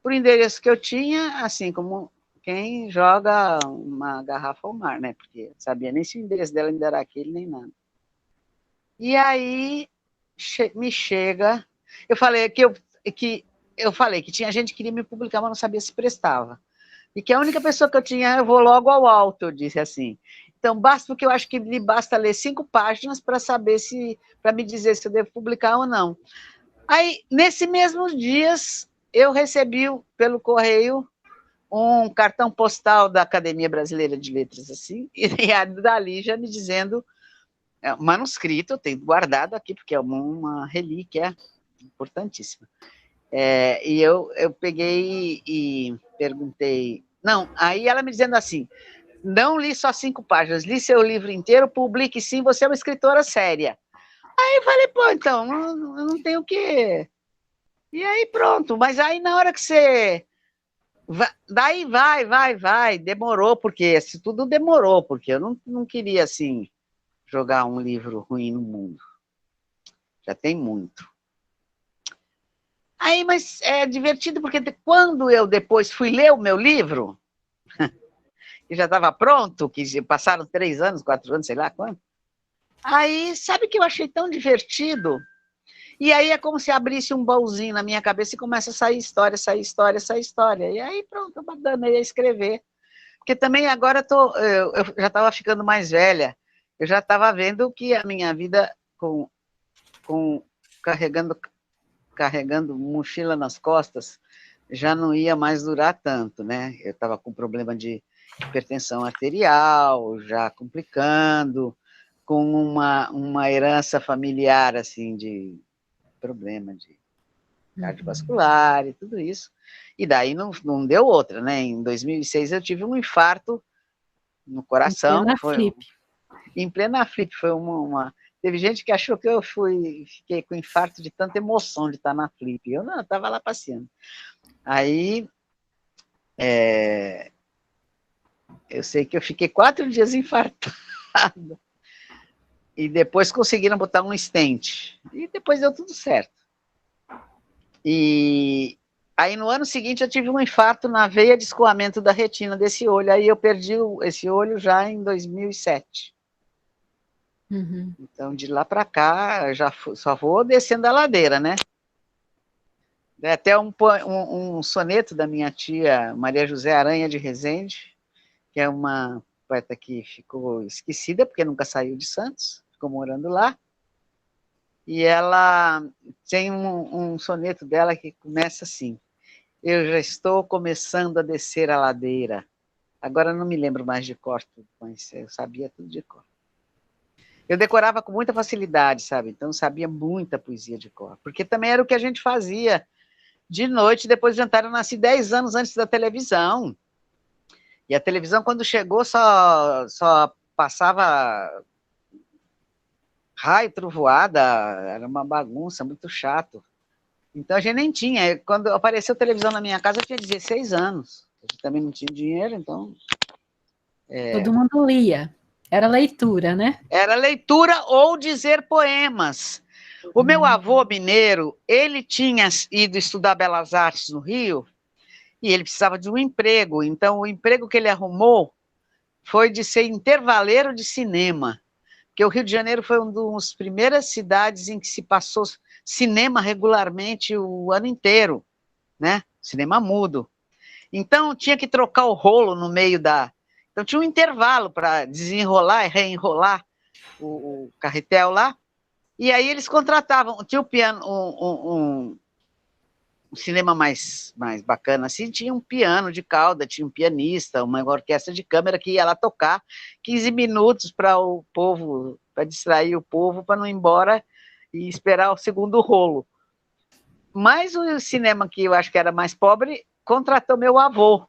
por endereço que eu tinha, assim como quem joga uma garrafa ao mar, né? Porque sabia nem se o endereço dela ainda era aquele, nem nada. E aí me chega... Eu falei que tinha gente que queria me publicar, mas não sabia se prestava. E que a única pessoa que eu tinha, eu vou logo ao alto, eu disse assim. Então, porque eu acho que me basta ler 5 páginas para saber para me dizer se eu devo publicar ou não. Aí, nesses mesmos dias, eu recebi pelo correio um cartão postal da Academia Brasileira de Letras, assim, e a da Lígia me dizendo, manuscrito, eu tenho guardado aqui, porque é uma relíquia importantíssima. E eu peguei e perguntei, não, aí ela me dizendo assim, não li só 5 páginas, li seu livro inteiro, publique sim, você é uma escritora séria. Aí eu falei, pô, então, eu não tenho o quê? E aí pronto, mas aí na hora que você... Daí vai, demorou, porque isso tudo demorou, porque eu não queria, assim, jogar um livro ruim no mundo. Já tem muito. Aí, mas é divertido, porque quando eu depois fui ler o meu livro, que já estava pronto, que passaram 3 anos, 4 anos, sei lá quanto, aí, sabe que eu achei tão divertido? E aí é como se abrisse um baúzinho na minha cabeça e começa a sair história, sair história, sair história. E aí, pronto, eu danei a escrever. Porque também agora eu já estava ficando mais velha, eu já estava vendo que a minha vida carregando mochila nas costas já não ia mais durar tanto, né? Eu estava com problema de hipertensão arterial, já complicando, com uma herança familiar, assim, de problema de cardiovascular e tudo isso. E daí não deu outra, né? Em 2006 eu tive um infarto no coração. Em plena flip, foi teve gente que achou que eu fiquei com infarto de tanta emoção de estar na flip. Eu não, estava lá passeando. Aí, eu sei que eu fiquei 4 dias infartada. E depois conseguiram botar um stent. E depois deu tudo certo. E aí, no ano seguinte, eu tive um infarto na veia de escoamento da retina desse olho. Aí eu perdi esse olho já em 2007. Uhum. Então, de lá para cá, só vou descendo a ladeira, né? É até um soneto da minha tia Maria José Aranha de Rezende, que é uma poeta que ficou esquecida, porque nunca saiu de Santos, ficou morando lá. E ela tem um soneto dela que começa assim: eu já estou começando a descer a ladeira. Agora não me lembro mais de cor, mas eu sabia tudo de cor. Eu decorava com muita facilidade, sabe? Então sabia muita poesia de cor, porque também era o que a gente fazia de noite, depois do jantar. Eu nasci 10 anos antes da televisão. E a televisão, quando chegou, só passava raio, trovoada, era uma bagunça, muito chato. Então a gente nem tinha. Quando apareceu televisão na minha casa, eu tinha 16 anos. A gente também não tinha dinheiro, então... Todo mundo lia. Era leitura, né? Era leitura ou dizer poemas. O meu avô mineiro, ele tinha ido estudar Belas Artes no Rio, e ele precisava de um emprego. Então, o emprego que ele arrumou foi de ser intervaleiro de cinema, porque o Rio de Janeiro foi uma das primeiras cidades em que se passou cinema regularmente o ano inteiro, né? Cinema mudo. Então, tinha que trocar o rolo no meio da... Então, tinha um intervalo para desenrolar e reenrolar o carretel lá, e aí eles contratavam, tinha o piano, um cinema mais bacana, assim, tinha um piano de cauda, tinha um pianista, uma orquestra de câmara que ia lá tocar 15 minutos para o povo, para distrair o povo, para não ir embora e esperar o segundo rolo. Mas o cinema, que eu acho que era mais pobre, contratou meu avô.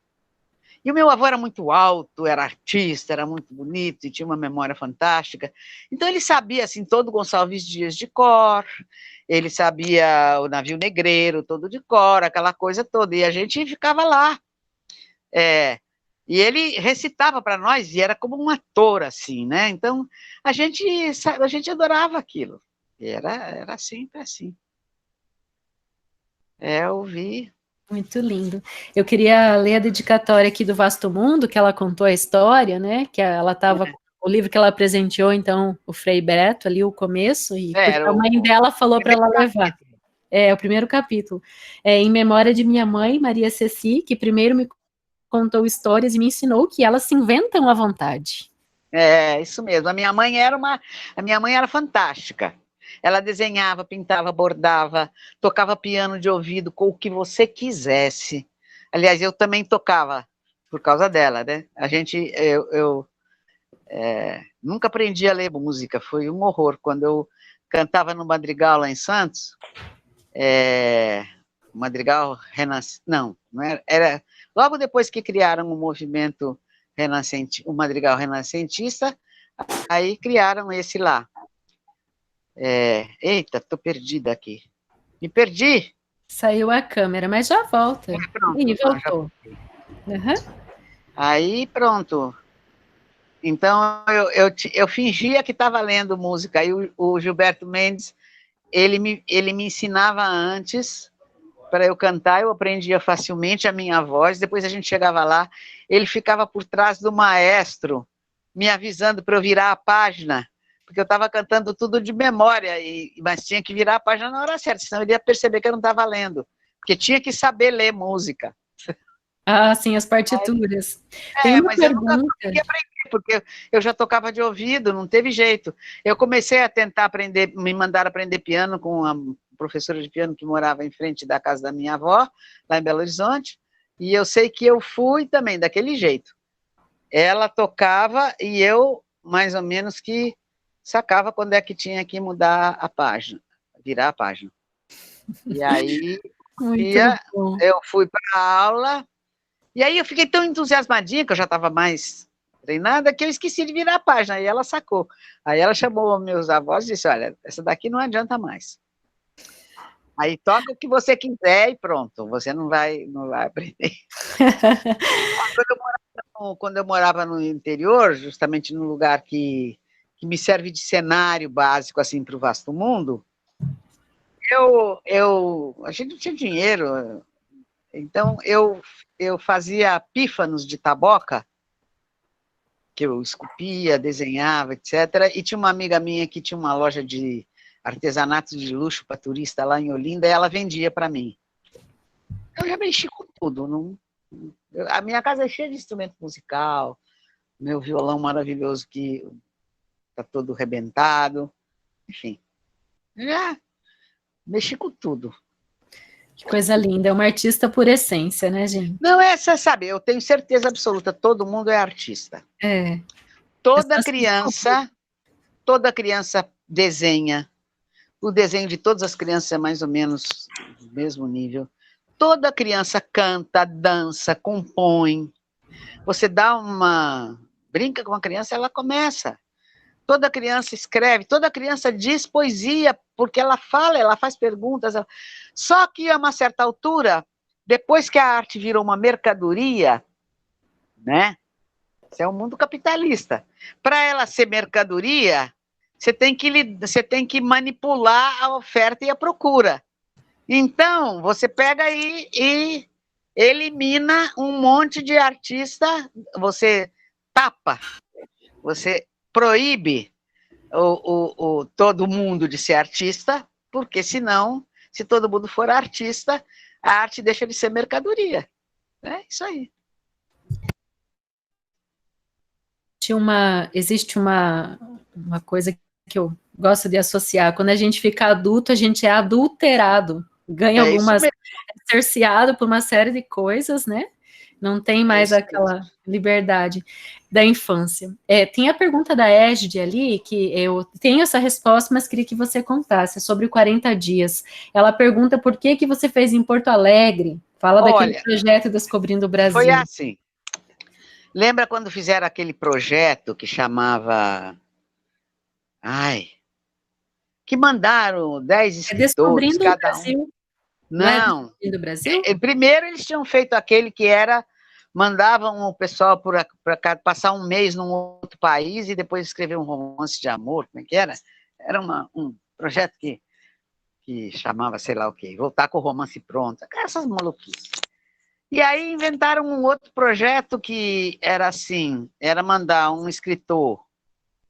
E o meu avô era muito alto, era artista, era muito bonito e tinha uma memória fantástica. Então ele sabia assim todo Gonçalves Dias de cor, ele sabia o Navio Negreiro todo de cor, aquela coisa toda. E a gente ficava lá. E ele recitava para nós e era como um ator assim, né? Então a gente adorava aquilo. E era sempre assim. Eu vi. Muito lindo. Eu queria ler a dedicatória aqui do Vasto Mundo, que ela contou a história, né? Que ela estava... O livro que ela presenteou, então, o Frei Beto, ali, o começo, e a mãe dela falou para ela levar. O primeiro capítulo. Em memória de minha mãe, Maria Ceci, que primeiro me contou histórias e me ensinou que elas se inventam à vontade. Isso mesmo. A minha mãe era fantástica. Ela desenhava, pintava, bordava, tocava piano de ouvido com o que você quisesse. Aliás, eu também tocava por causa dela, né? Eu nunca aprendi a ler música, foi um horror. Quando eu cantava no Madrigal lá em Santos, Madrigal Renascentista, não era logo depois que criaram o movimento renascentista, o Madrigal Renascentista, aí criaram esse lá. Eita, tô perdida aqui. Me perdi. Saiu a câmera, mas já volta. Pronto, Ih, voltou. Aí, pronto. Então, eu fingia que estava lendo música. Aí o Gilberto Mendes, ele me ensinava antes para eu cantar, eu aprendia facilmente a minha voz, depois a gente chegava lá, ele ficava por trás do maestro, me avisando para eu virar a página, porque eu estava cantando tudo de memória, mas tinha que virar a página na hora certa, senão ele ia perceber que eu não estava lendo, porque tinha que saber ler música. Ah, sim, as partituras. Tem uma mas pergunta. eu nunca consegui aprender, porque eu já tocava de ouvido, não teve jeito. Eu comecei a tentar aprender, me mandaram aprender piano com a professora de piano que morava em frente da casa da minha avó, lá em Belo Horizonte, e eu sei que eu fui também daquele jeito. Ela tocava e eu, mais ou menos, que sacava quando é que tinha que mudar a página, virar a página. E aí, eu fui para a aula, e aí eu fiquei tão entusiasmadinha, que eu já estava mais treinada, que eu esqueci de virar a página, aí ela sacou. Aí ela chamou meus avós e disse, olha, essa daqui não adianta mais. Aí toca o que você quiser e pronto, você não vai aprender. Quando eu morava no interior, justamente num lugar que me serve de cenário básico assim, para o vasto mundo, a gente não tinha dinheiro, então eu fazia pífanos de taboca, que eu esculpia, desenhava, etc. E tinha uma amiga minha que tinha uma loja de artesanatos de luxo para turista lá em Olinda, e ela vendia para mim. Eu já mexi com tudo. A minha casa é cheia de instrumento musical, meu violão maravilhoso que está todo rebentado, enfim. Já mexi com tudo. Que coisa linda, é uma artista por essência, né, gente? Não, você sabe, eu tenho certeza absoluta, todo mundo é artista. Toda criança desenha. O desenho de todas as crianças é mais ou menos do mesmo nível. Toda criança canta, dança, compõe. Você brinca com uma criança, ela começa. Toda criança escreve, toda criança diz poesia, porque ela fala, ela faz perguntas. Só que a uma certa altura, depois que a arte virou uma mercadoria, né? Isso é um mundo capitalista. Para ela ser mercadoria, você tem que manipular a oferta e a procura. Então, você pega aí e elimina um monte de artista, você tapa, você proíbe todo mundo de ser artista, porque senão, se todo mundo for artista, a arte deixa de ser mercadoria. É isso aí. Existe uma coisa que eu gosto de associar. Quando a gente fica adulto, a gente é adulterado. Ganha é cerceado por uma série de coisas, né? Não tem mais aquela liberdade da infância. Tem a pergunta da Égide ali, que eu tenho essa resposta, mas queria que você contasse, sobre 40 dias. Ela pergunta por que você fez em Porto Alegre, fala daquele projeto Descobrindo o Brasil. Foi assim. Lembra quando fizeram aquele projeto que chamava... que mandaram 10 escritores, cada um. Não. Do Brasil? Primeiro eles tinham feito aquele que era, mandavam o pessoal para passar um mês num outro país e depois escrever um romance de amor, como é que era? Era um projeto que chamava, sei lá o quê, voltar com o romance pronto, essas maluquices. E aí inventaram um outro projeto que era assim, era mandar um escritor,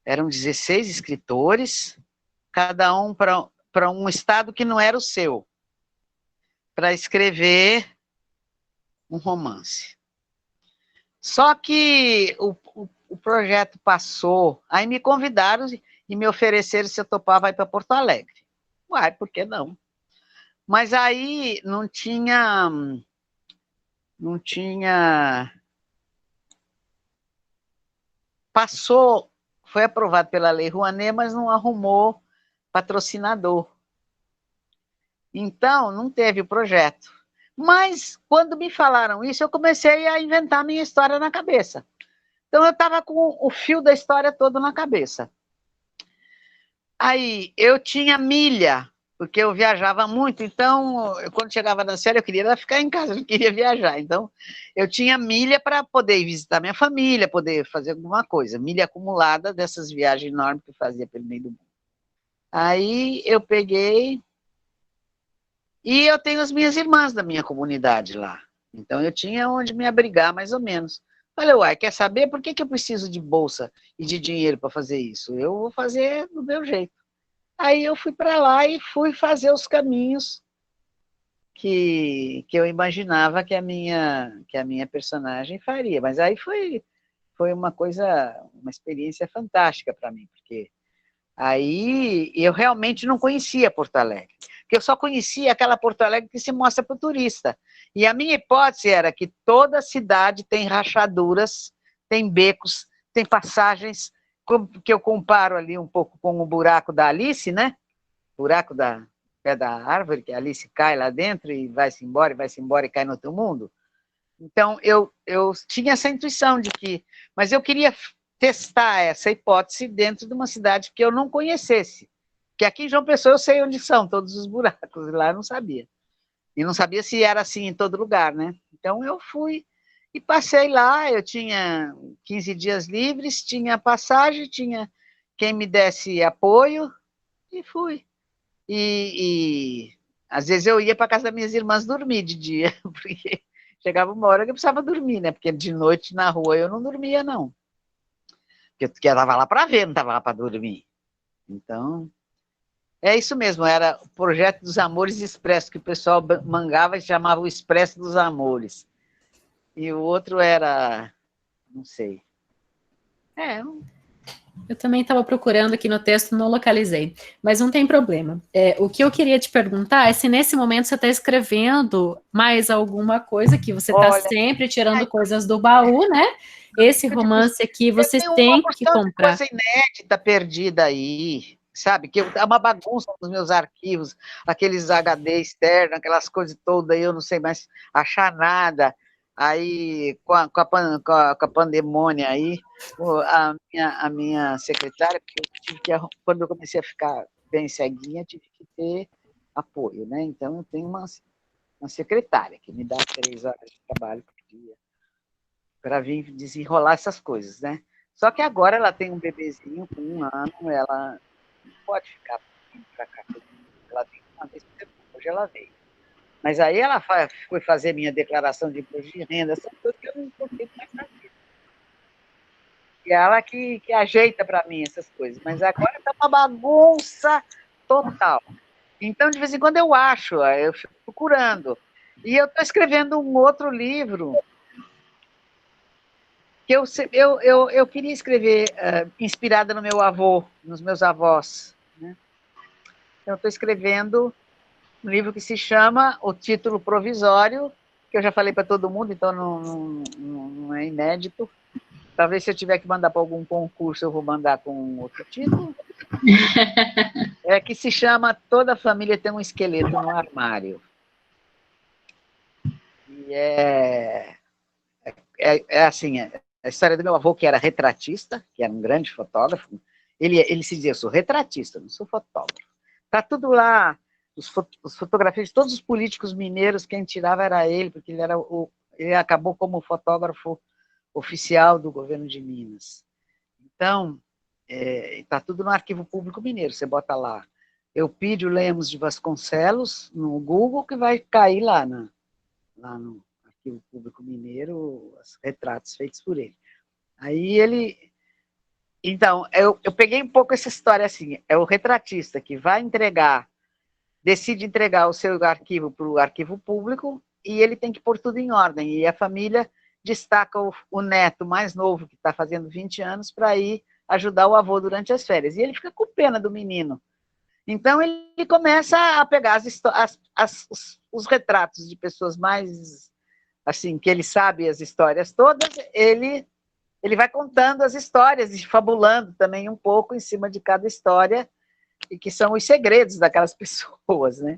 eram 16 escritores, cada um para um estado que não era o seu, para escrever um romance. Só que o projeto passou, aí me convidaram e me ofereceram se eu topava ir para Porto Alegre. Uai, por que não? Mas aí não tinha não tinha... Passou, foi aprovado pela Lei Rouanet, mas não arrumou patrocinador. Então, não teve o projeto. Mas, quando me falaram isso, eu comecei a inventar minha história na cabeça. Então, eu estava com o fio da história todo na cabeça. Aí, eu tinha milha, porque eu viajava muito, então, quando chegava na série, eu queria ficar em casa, eu não queria viajar. Então, eu tinha milha para poder ir visitar minha família, poder fazer alguma coisa. Milha acumulada dessas viagens enormes que eu fazia pelo meio do mundo. Aí, eu peguei... E eu tenho as minhas irmãs da minha comunidade lá. Então, eu tinha onde me abrigar, mais ou menos. Falei, uai, quer saber por que eu preciso de bolsa e de dinheiro para fazer isso? Eu vou fazer do meu jeito. Aí eu fui para lá e fui fazer os caminhos que eu imaginava que a minha personagem faria. Mas aí foi uma experiência fantástica para mim, porque aí eu realmente não conhecia Porto Alegre, porque eu só conhecia aquela Porto Alegre que se mostra para o turista. E a minha hipótese era que toda cidade tem rachaduras, tem becos, tem passagens, que eu comparo ali um pouco com o buraco da Alice, né? O buraco da pé da árvore, que a Alice cai lá dentro e vai-se embora e cai no outro mundo. Então, eu tinha essa intuição de que... Mas eu queria testar essa hipótese dentro de uma cidade que eu não conhecesse. Porque aqui em João Pessoa eu sei onde são todos os buracos, lá eu não sabia. E não sabia se era assim em todo lugar, né? Então eu fui e passei lá, eu tinha 15 dias livres, tinha passagem, tinha quem me desse apoio, e fui. E às vezes eu ia para casa das minhas irmãs dormir de dia, porque chegava uma hora que eu precisava dormir, né? Porque de noite na rua eu não dormia, não. Porque eu estava lá para ver, não estava lá para dormir. Então, é isso mesmo, era o Projeto dos Amores Expresso, que o pessoal mangava e chamava o Expresso dos Amores. E o outro era, não sei. Eu também estava procurando aqui no texto, não localizei, mas não tem problema. O que eu queria te perguntar é se nesse momento você está escrevendo mais alguma coisa, que você está sempre tirando coisas do baú, né? Esse romance aqui você tem que comprar. Tem uma coisa inédita perdida aí, sabe? Que é uma bagunça nos meus arquivos, aqueles HD externos, aquelas coisas todas aí, eu não sei mais achar nada. Aí, com a pandemônia aí, a minha secretária, porque quando eu comecei a ficar bem ceguinha, tive que ter apoio, né? Então, eu tenho uma secretária que me dá 3 horas de trabalho por dia para vir desenrolar essas coisas, né? Só que agora ela tem um bebezinho com 1 ano, ela não pode ficar para cá. Ela tem uma vez por semana, hoje ela veio. Mas aí ela foi fazer minha declaração de imposto de renda, essas coisas que eu não consigo mais fazer. E ela que ajeita para mim essas coisas. Mas agora está uma bagunça total. Então, de vez em quando eu fico procurando. E eu estou escrevendo um outro livro que eu queria escrever inspirada no meu avô, nos meus avós. Né? Então, eu estou escrevendo um livro que se chama O Título Provisório, que eu já falei para todo mundo, então não é inédito. Talvez se eu tiver que mandar para algum concurso, eu vou mandar com outro título. Que se chama Toda Família Tem um Esqueleto no Armário. E assim, a história do meu avô, que era retratista, que era um grande fotógrafo. Ele se dizia, eu sou retratista, não sou fotógrafo. Está tudo lá, os fotografias de todos os políticos mineiros, quem tirava era ele, porque ele acabou como fotógrafo oficial do governo de Minas. Então, está tudo no Arquivo Público Mineiro, você bota lá, Eupídio Lemos de Vasconcelos, no Google, que vai cair lá no Arquivo Público Mineiro, os retratos feitos por ele. Aí ele... Então, eu peguei um pouco essa história assim, é o retratista que vai decide entregar o seu arquivo para o arquivo público e ele tem que pôr tudo em ordem. E a família destaca o neto mais novo, que está fazendo 20 anos, para ir ajudar o avô durante as férias. E ele fica com pena do menino. Então, ele começa a pegar os retratos de pessoas mais assim, que ele sabe as histórias todas, ele vai contando as histórias e fabulando também um pouco em cima de cada história, e que são os segredos daquelas pessoas, né?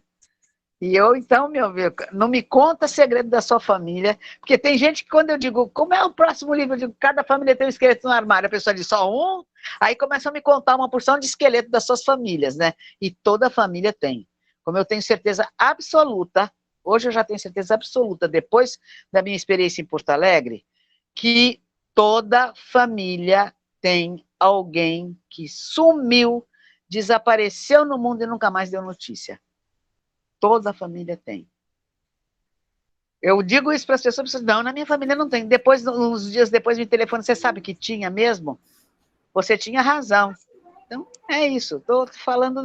E eu, então, meu Deus, não me conta segredo da sua família, porque tem gente que quando eu digo, como é o próximo livro, eu digo, cada família tem um esqueleto no armário, a pessoa diz, só um? Aí começam a me contar uma porção de esqueleto das suas famílias, né? E toda família tem. Como eu tenho certeza absoluta, hoje eu já tenho certeza absoluta, depois da minha experiência em Porto Alegre, que toda família tem alguém que sumiu, desapareceu no mundo e nunca mais deu notícia. Toda a família tem. Eu digo isso para as pessoas, não, na minha família não tem. Depois, uns dias depois, me telefone, você sabe que tinha mesmo? Você tinha razão. Então, é isso. Estou falando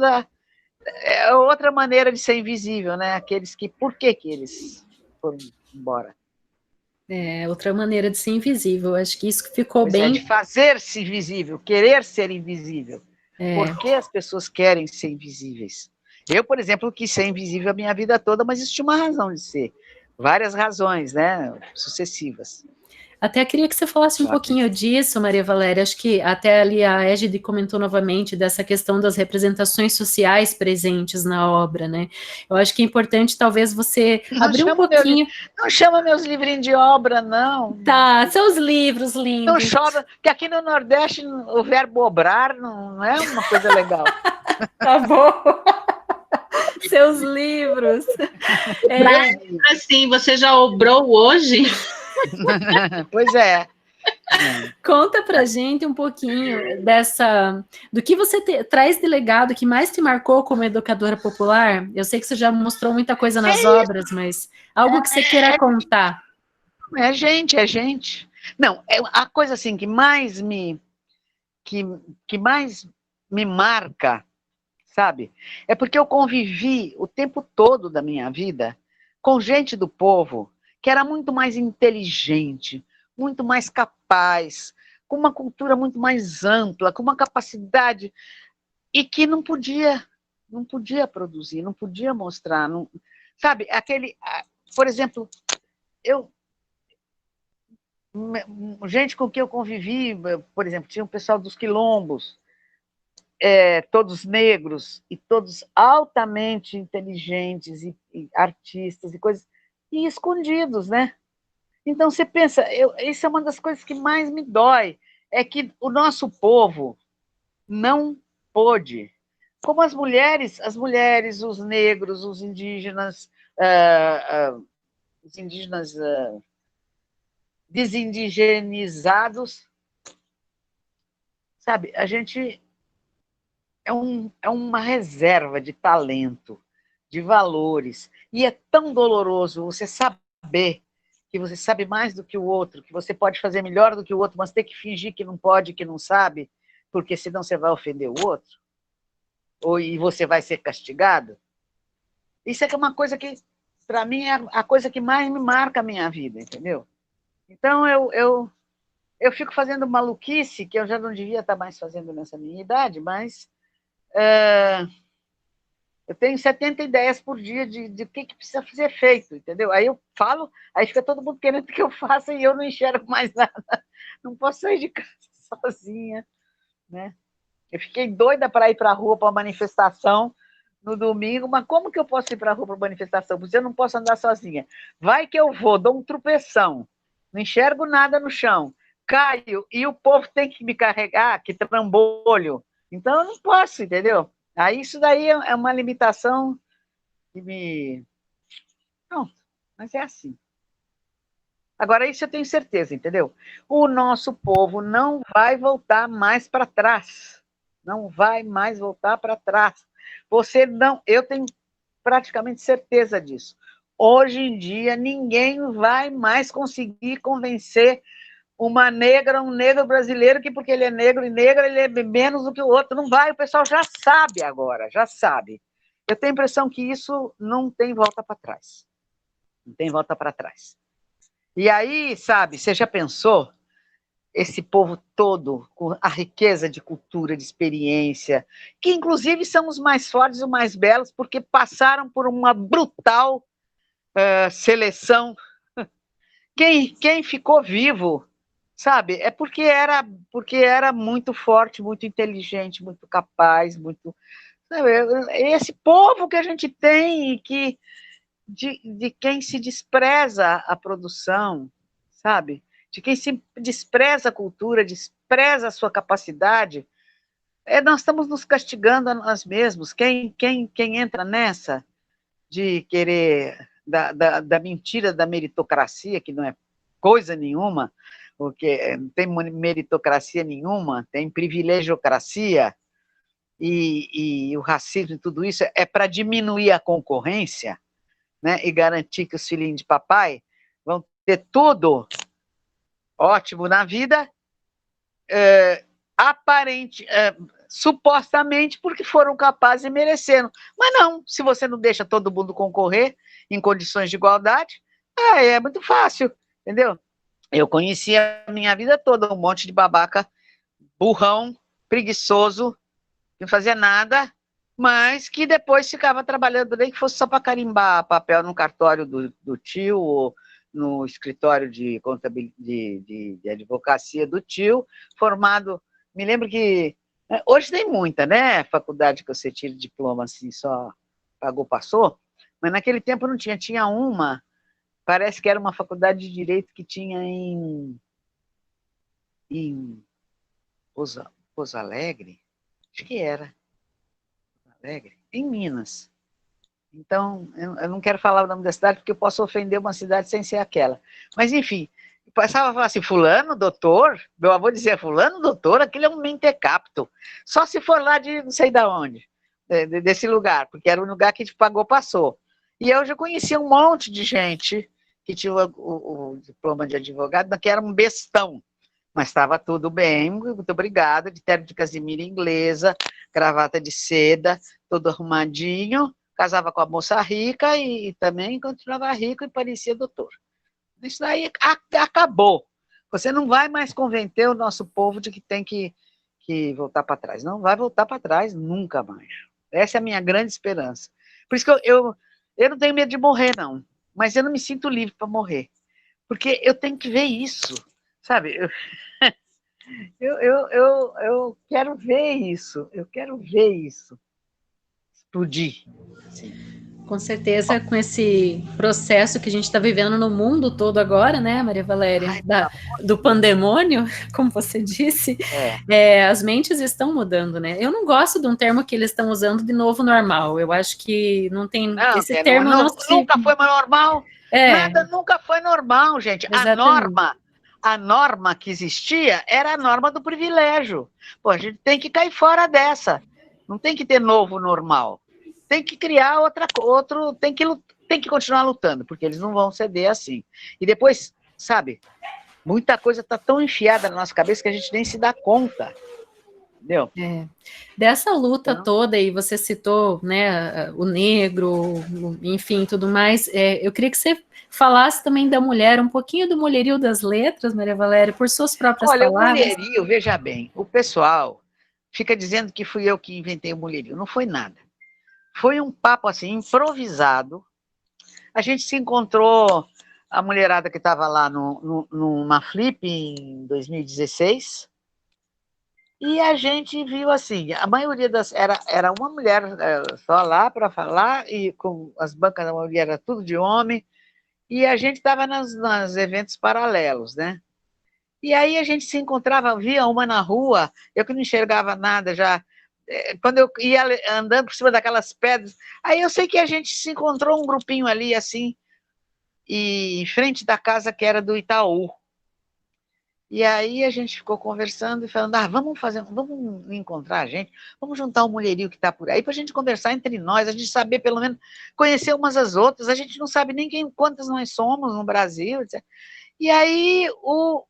é outra maneira de ser invisível, né? Aqueles que, por que eles foram embora? É outra maneira de ser invisível. Acho que isso ficou Pois bem... é, de fazer-se invisível, querer ser invisível. Por que as pessoas querem ser invisíveis? Eu, por exemplo, quis ser invisível a minha vida toda, mas isso tinha uma razão de ser. Várias razões, né? Sucessivas. Até queria que você falasse um pouquinho disso, Maria Valéria. Acho que até ali a Égide comentou novamente dessa questão das representações sociais presentes na obra, né? Eu acho que é importante, talvez, você abrir um pouquinho... Não chama meus livrinhos de obra, não. Tá, seus livros lindos. Não chama, porque aqui no Nordeste o verbo obrar não é uma coisa legal. Tá bom. Seus livros. Assim, você já obrou hoje? Pois é. Conta pra gente um pouquinho do que você traz de legado que mais te marcou como educadora popular. Eu sei que você já mostrou muita coisa nas obras, mas algo que você queira contar. É gente. Não, a coisa assim que mais me marca, sabe? É porque eu convivi o tempo todo da minha vida com gente do povo que era muito mais inteligente, muito mais capaz, com uma cultura muito mais ampla, com uma capacidade, e que não podia produzir, não podia mostrar, não, sabe? Por exemplo, gente com quem eu convivi, por exemplo, tinha o pessoal dos quilombos, todos negros e todos altamente inteligentes e artistas e coisas, e escondidos, né? Então, você pensa, isso é uma das coisas que mais me dói, é que o nosso povo não pôde, como as mulheres, os negros, os indígenas desindigenizados, sabe? A gente é uma reserva de talento, de valores, e é tão doloroso você saber que você sabe mais do que o outro, que você pode fazer melhor do que o outro, mas ter que fingir que não pode, que não sabe, porque senão você vai ofender o outro, e você vai ser castigado. Isso é uma coisa que, para mim, é a coisa que mais me marca a minha vida, entendeu? Então, eu fico fazendo maluquice, que eu já não devia estar mais fazendo nessa minha idade, mas eu tenho 70 ideias por dia de o que precisa ser feito, entendeu? Aí eu falo, aí fica todo mundo querendo que eu faça e eu não enxergo mais nada. Não posso sair de casa sozinha, né? Eu fiquei doida para ir para a rua para uma manifestação no domingo, mas como que eu posso ir para a rua para uma manifestação? Porque eu não posso andar sozinha. Vai que eu vou, dou um tropeção, não enxergo nada no chão, caio, e o povo tem que me carregar, que trambolho. Então, eu não posso, entendeu? Aí, isso daí é uma limitação que me... Pronto, mas é assim. Agora, isso eu tenho certeza, entendeu? O nosso povo não vai voltar mais para trás. Não vai mais voltar para trás. Você não... Eu tenho praticamente certeza disso. Hoje em dia, ninguém vai mais conseguir convencer uma negra, um negro brasileiro, que porque ele é negro e negra, ele é menos do que o outro. Não vai, o pessoal já sabe agora, já sabe. Eu tenho a impressão que isso não tem volta para trás. Não tem volta para trás. E aí, sabe, você já pensou esse povo todo, com a riqueza de cultura, de experiência, que inclusive são os mais fortes e os mais belos, porque passaram por uma brutal seleção quem ficou vivo, sabe, é porque era muito forte, muito inteligente, muito capaz, muito... Sabe, esse povo que a gente tem, que de quem se despreza a produção, sabe? De quem se despreza a cultura, despreza a sua capacidade, nós estamos nos castigando a nós mesmos. Quem entra nessa de querer, da mentira da meritocracia, que não é coisa nenhuma, porque não tem meritocracia nenhuma, tem privilegiocracia, e o racismo e tudo isso é para diminuir a concorrência, né, e garantir que os filhinhos de papai vão ter tudo ótimo na vida, supostamente porque foram capazes e mereceram. Mas não, se você não deixa todo mundo concorrer em condições de igualdade, é muito fácil, entendeu? Eu conheci a minha vida toda um monte de babaca, burrão, preguiçoso, que não fazia nada, mas que depois ficava trabalhando, nem que fosse só para carimbar papel no cartório do tio, ou no escritório de advocacia do tio, formado... Me lembro que... Hoje tem muita, né? Faculdade que você tira diploma assim, só pagou, passou, mas naquele tempo não tinha. Tinha uma, parece que era uma faculdade de Direito que tinha em Pouso Alegre, acho que era, Alegre, em Minas. Então, eu não quero falar o nome da cidade, porque eu posso ofender uma cidade sem ser aquela. Mas, enfim, passava a falar assim, fulano, doutor, meu avô dizia, fulano, doutor, aquele é um mentecapto. Só se for lá de não sei de onde, desse lugar, porque era um lugar que pagou, passou. E eu já conhecia um monte de gente que tinha o diploma de advogado, que era um bestão. Mas estava tudo bem, muito obrigada, de terno de casimira inglesa, gravata de seda, todo arrumadinho, casava com a moça rica e também continuava rico e parecia doutor. Isso daí acabou. Você não vai mais convencer o nosso povo de que tem que voltar para trás. Não vai voltar para trás nunca mais. Essa é a minha grande esperança. Por isso que eu não tenho medo de morrer, não. Mas eu não me sinto livre para morrer. Porque eu tenho que ver isso, sabe? Eu quero ver isso. Eu quero ver isso explodir. Assim. Com certeza, com esse processo que a gente está vivendo no mundo todo agora, né, Maria Valéria, do pandemônio, como você disse, as mentes estão mudando, né? Eu não gosto de um termo que eles estão usando de novo normal. Eu acho que não tem esse termo. Nunca foi normal. Nada nunca foi normal, gente. Exatamente. A norma que existia era a norma do privilégio. Pô, a gente tem que cair fora dessa. Não tem que ter novo normal. Tem que criar outro, tem que continuar lutando, porque eles não vão ceder assim. E depois, sabe, muita coisa está tão enfiada na nossa cabeça que a gente nem se dá conta. Entendeu? Dessa luta toda, e você citou, né, o negro, enfim, tudo mais, eu queria que você falasse também da mulher, um pouquinho do mulherio das letras, Maria Valéria, por suas próprias palavras. Olha, o mulherio, veja bem, o pessoal fica dizendo que fui eu que inventei o mulherio. Não foi nada. Foi um papo assim, improvisado. A gente se encontrou, a mulherada que estava lá numa Flip em 2016, e a gente viu assim, a maioria era uma mulher só lá para falar, e com as bancas da maioria era tudo de homem, e a gente estava nos eventos paralelos, né? E aí a gente se encontrava, via uma na rua, eu que não enxergava nada já, quando eu ia andando por cima daquelas pedras, aí eu sei que a gente se encontrou um grupinho ali, assim, e em frente da casa que era do Itaú. E aí a gente ficou conversando e falando, vamos encontrar a gente, vamos juntar o mulherio que está por aí, para a gente conversar entre nós, a gente saber, pelo menos, conhecer umas às outras, a gente não sabe nem quantas nós somos no Brasil, etc. E aí o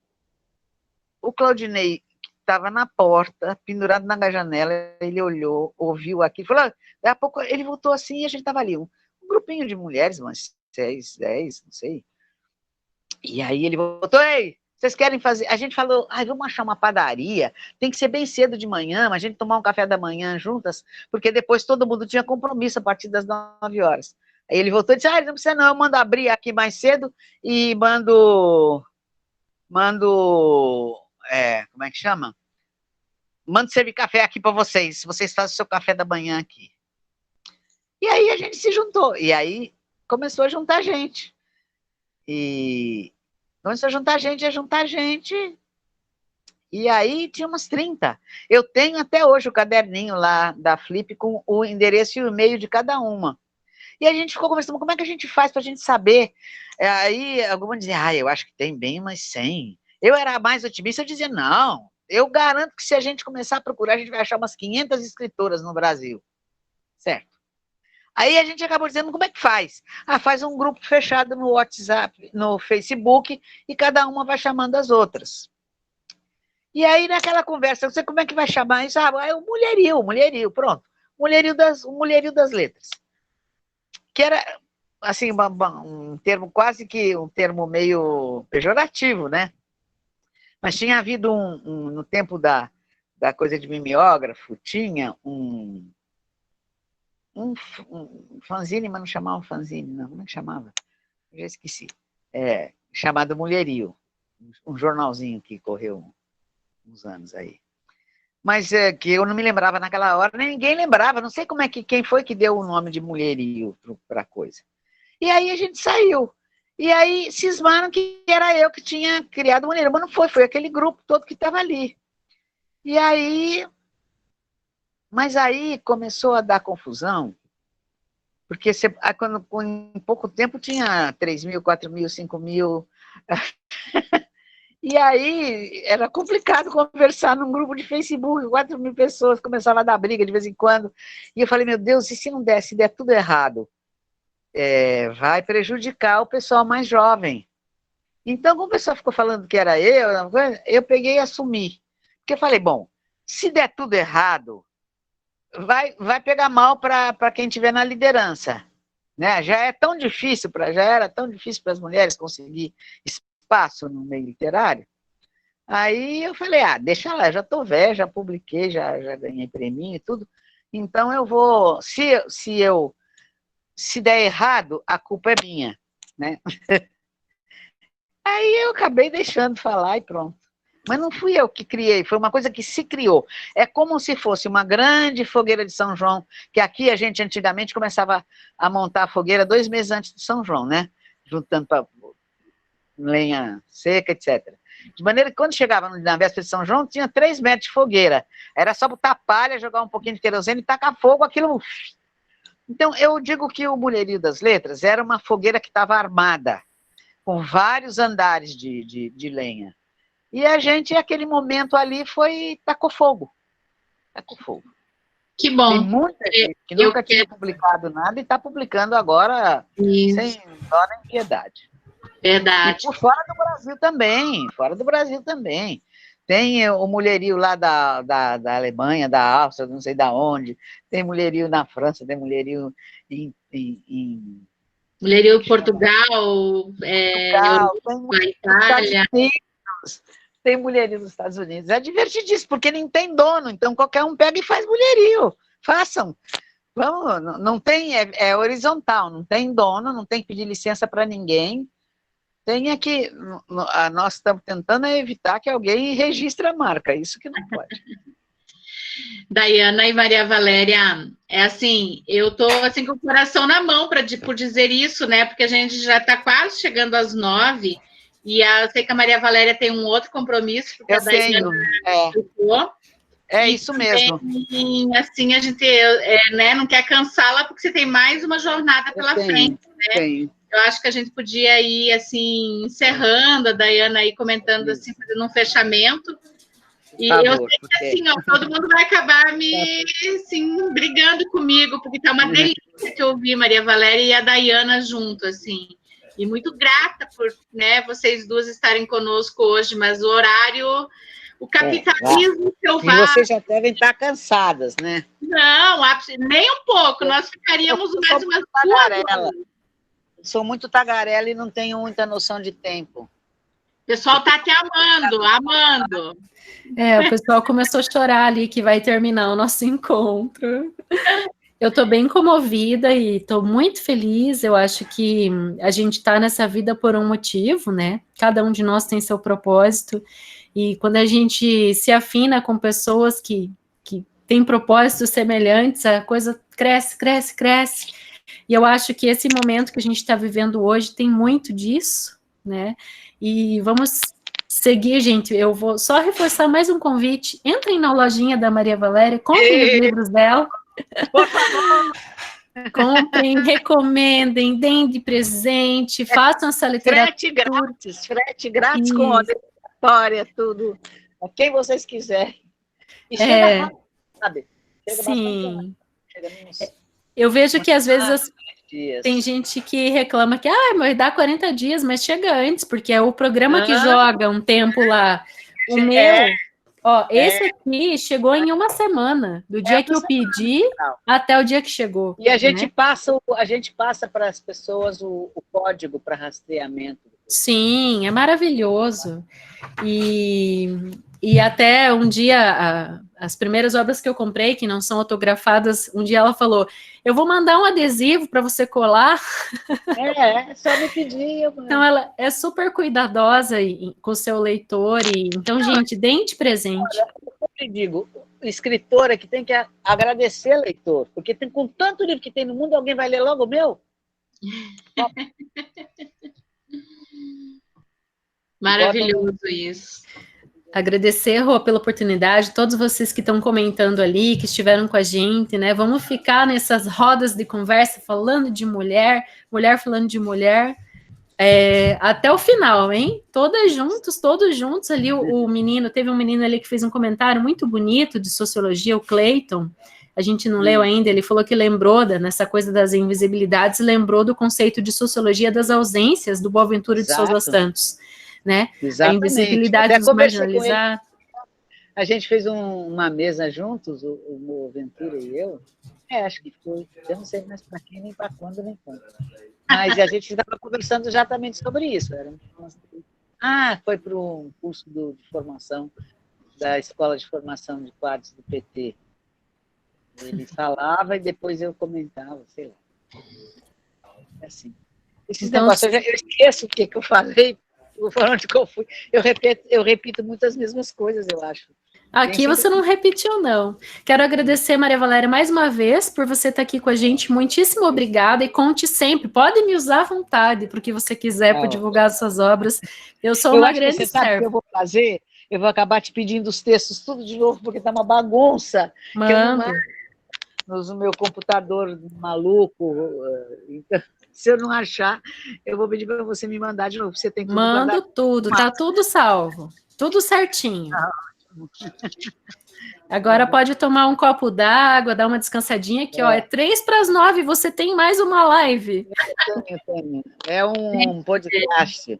Claudinei, estava na porta, pendurado na janela, ele olhou, ouviu aqui, falou, daí a pouco ele voltou assim e a gente estava ali, um grupinho de mulheres, umas 6, 10, não sei. E aí ele voltou, ei, vocês querem fazer? A gente falou, vamos achar uma padaria, tem que ser bem cedo de manhã, mas a gente tomar um café da manhã juntas, porque depois todo mundo tinha compromisso a partir das 9 horas. Aí ele voltou e disse, não precisa não, eu mando abrir aqui mais cedo e mando, como é que chama? Mando servir café aqui para vocês fazem o seu café da manhã aqui. E aí a gente se juntou, e aí começou a juntar gente. E começou a juntar gente, e aí tinha umas 30. Eu tenho até hoje o caderninho lá da Flip com o endereço e o e-mail de cada uma. E a gente ficou conversando, como é que a gente faz para a gente saber? Aí alguma dizia, eu acho que tem bem umas 100. Eu era mais otimista, eu dizia, não, eu garanto que se a gente começar a procurar, a gente vai achar umas 500 escritoras no Brasil. Certo. Aí a gente acabou dizendo, como é que faz? Faz um grupo fechado no WhatsApp, no Facebook, e cada uma vai chamando as outras. E aí, naquela conversa, eu sei como é que vai chamar isso? É o mulherio, pronto. O mulherio das letras. Que era, assim, um termo quase que um termo meio pejorativo, né? Mas tinha havido no tempo da coisa de mimeógrafo, tinha um fanzine, mas não chamava fanzine, não. Como é que chamava? Eu já esqueci. Chamado Mulherio. Um jornalzinho que correu uns anos aí. Mas que eu não me lembrava naquela hora, nem ninguém lembrava, não sei quem foi que deu o nome de Mulherio para a coisa. E aí a gente saiu. E aí cismaram que era eu que tinha criado o Mulherio, mas não foi aquele grupo todo que estava ali. E aí... Mas aí começou a dar confusão, porque em pouco tempo tinha 3 mil, 4 mil, 5 mil... E aí era complicado conversar num grupo de Facebook, 4 mil pessoas, começava a dar briga de vez em quando. E eu falei, meu Deus, e se não der, se der tudo errado? Vai prejudicar o pessoal mais jovem. Então, como o pessoal ficou falando que era eu peguei e assumi. Porque eu falei, bom, se der tudo errado, vai pegar mal para quem estiver na liderança. Né? Já era tão difícil para as mulheres conseguir espaço no meio literário. Aí eu falei, deixa lá, já estou velha, já publiquei, já ganhei preminho e tudo, então eu vou, se der errado, a culpa é minha, né? Aí eu acabei deixando falar e pronto. Mas não fui eu que criei, foi uma coisa que se criou. É como se fosse uma grande fogueira de São João, que aqui a gente antigamente começava a montar a fogueira 2 meses antes de São João, né? Juntando lenha seca, etc. De maneira que quando chegava na véspera de São João, tinha 3 metros de fogueira. Era só botar palha, jogar um pouquinho de querosene e tacar fogo, aquilo... Então, eu digo que o Mulherio das Letras era uma fogueira que estava armada, com vários andares de lenha. E a gente, naquele momento ali, tacou fogo. Tacou fogo. Que bom. Tem muita gente que nunca tinha publicado nada e está publicando agora sem dó nem piedade. Verdade. E por fora do Brasil também. Tem o mulherio lá da Alemanha, da Áustria, não sei da onde, tem mulherio na França, tem mulherio em mulherio Portugal, tem Itália. Tem mulherio nos Estados Unidos. É divertidíssimo, porque não tem dono, então qualquer um pega e faz mulherio. Façam. Vamos, não tem, é horizontal, não tem dono, não tem que pedir licença para ninguém. Nós estamos tentando evitar que alguém registre a marca, isso que não pode. Dayana e Maria Valéria, assim, eu estou assim, com o coração na mão por dizer isso, né? Porque a gente já está quase chegando às 9, e eu sei que a Maria Valéria tem um outro compromisso, porque eu a Dayana ficou. Isso mesmo. Assim, a gente né, não quer cansá-la, porque você tem mais uma jornada pela frente, né? Tenho. Eu acho que a gente podia ir, assim, encerrando, a Dayana aí comentando, assim, fazendo um fechamento. E eu sei que, assim, todo mundo vai acabar assim, brigando comigo, porque tá uma delícia que eu ouvi Maria Valéria e a Dayana junto, assim. E muito grata por, né, vocês duas estarem conosco hoje, mas o horário, o capitalismo selvagem... E vocês já devem estar cansadas, né? Não, nem um pouco. Nós ficaríamos mais umas 2 horas. Sou muito tagarela e não tenho muita noção de tempo. O pessoal está te amando. O pessoal começou a chorar ali que vai terminar o nosso encontro. Eu estou bem comovida e estou muito feliz. Eu acho que a gente está nessa vida por um motivo, né? Cada um de nós tem seu propósito. E quando a gente se afina com pessoas que têm propósitos semelhantes, a coisa cresce, cresce, cresce. E eu acho que esse momento que a gente está vivendo hoje tem muito disso, né? E vamos seguir, gente. Eu vou só reforçar mais um convite. Entrem na lojinha da Maria Valéria, comprem os livros dela. Por favor. Comprem, recomendem, deem de presente, façam essa literatura. Frete grátis com história, tudo. A quem vocês quiserem. E chega rápido, sabe? Chega sim. Chega eu vejo que às vezes tem gente que reclama que mas dá 40 dias, mas chega antes, porque é o programa que joga um tempo lá. O meu, esse aqui chegou em uma semana, do dia que eu pedi até o dia que chegou. E a gente passa para as pessoas o código para rastreamento. Sim, é maravilhoso. E até um dia, as primeiras obras que eu comprei, que não são autografadas, um dia ela falou, eu vou mandar um adesivo para você colar. Só me pedir. Então, ela é super cuidadosa com o seu leitor. Então, gente, deem de presente. Eu sempre digo, escritora que tem que agradecer leitor, porque com tanto livro que tem no mundo, alguém vai ler logo o meu? Maravilhoso isso. Agradecer, Rô, pela oportunidade, todos vocês que estão comentando ali, que estiveram com a gente, né? Vamos ficar nessas rodas de conversa falando de mulher, mulher falando de mulher, até o final, hein? Todos juntos ali. O menino, teve um menino ali que fez um comentário muito bonito de sociologia, o Clayton. A gente não leu ainda, ele falou que lembrou nessa coisa das invisibilidades, lembrou do conceito de sociologia das ausências do Boaventura de Souza Santos. Né? A invisibilidade dos marginalizados. A gente fez uma mesa juntos, o Boaventura e eu. Acho que foi. Eu não sei mais para quem, nem para quando, nem quando. Mas a gente estava conversando exatamente sobre isso. Foi para um curso de formação da Escola de Formação de Quadros do PT. Ele falava e depois eu comentava, sei lá. Assim. Esses negócios, eu esqueço o que eu falei. Onde que eu fui, eu repito muitas mesmas coisas, eu acho. Aqui você não repetiu, não. Quero agradecer, Maria Valéria, mais uma vez, por você estar aqui com a gente. Muitíssimo obrigada e conte sempre. Pode me usar à vontade, para o que você quiser, para divulgar as suas obras. Eu sou uma grande serva. Sabe o que eu vou fazer? Eu vou acabar te pedindo os textos tudo de novo, porque está uma bagunça. Manda. No meu computador maluco. Então... Se eu não achar, eu vou pedir para você me mandar de novo. Você tem tudo Mando tudo, tá tudo salvo. Tudo certinho. Agora pode tomar um copo d'água, dar uma descansadinha, que é 8:55, você tem mais uma live. Tenho. É um podcast.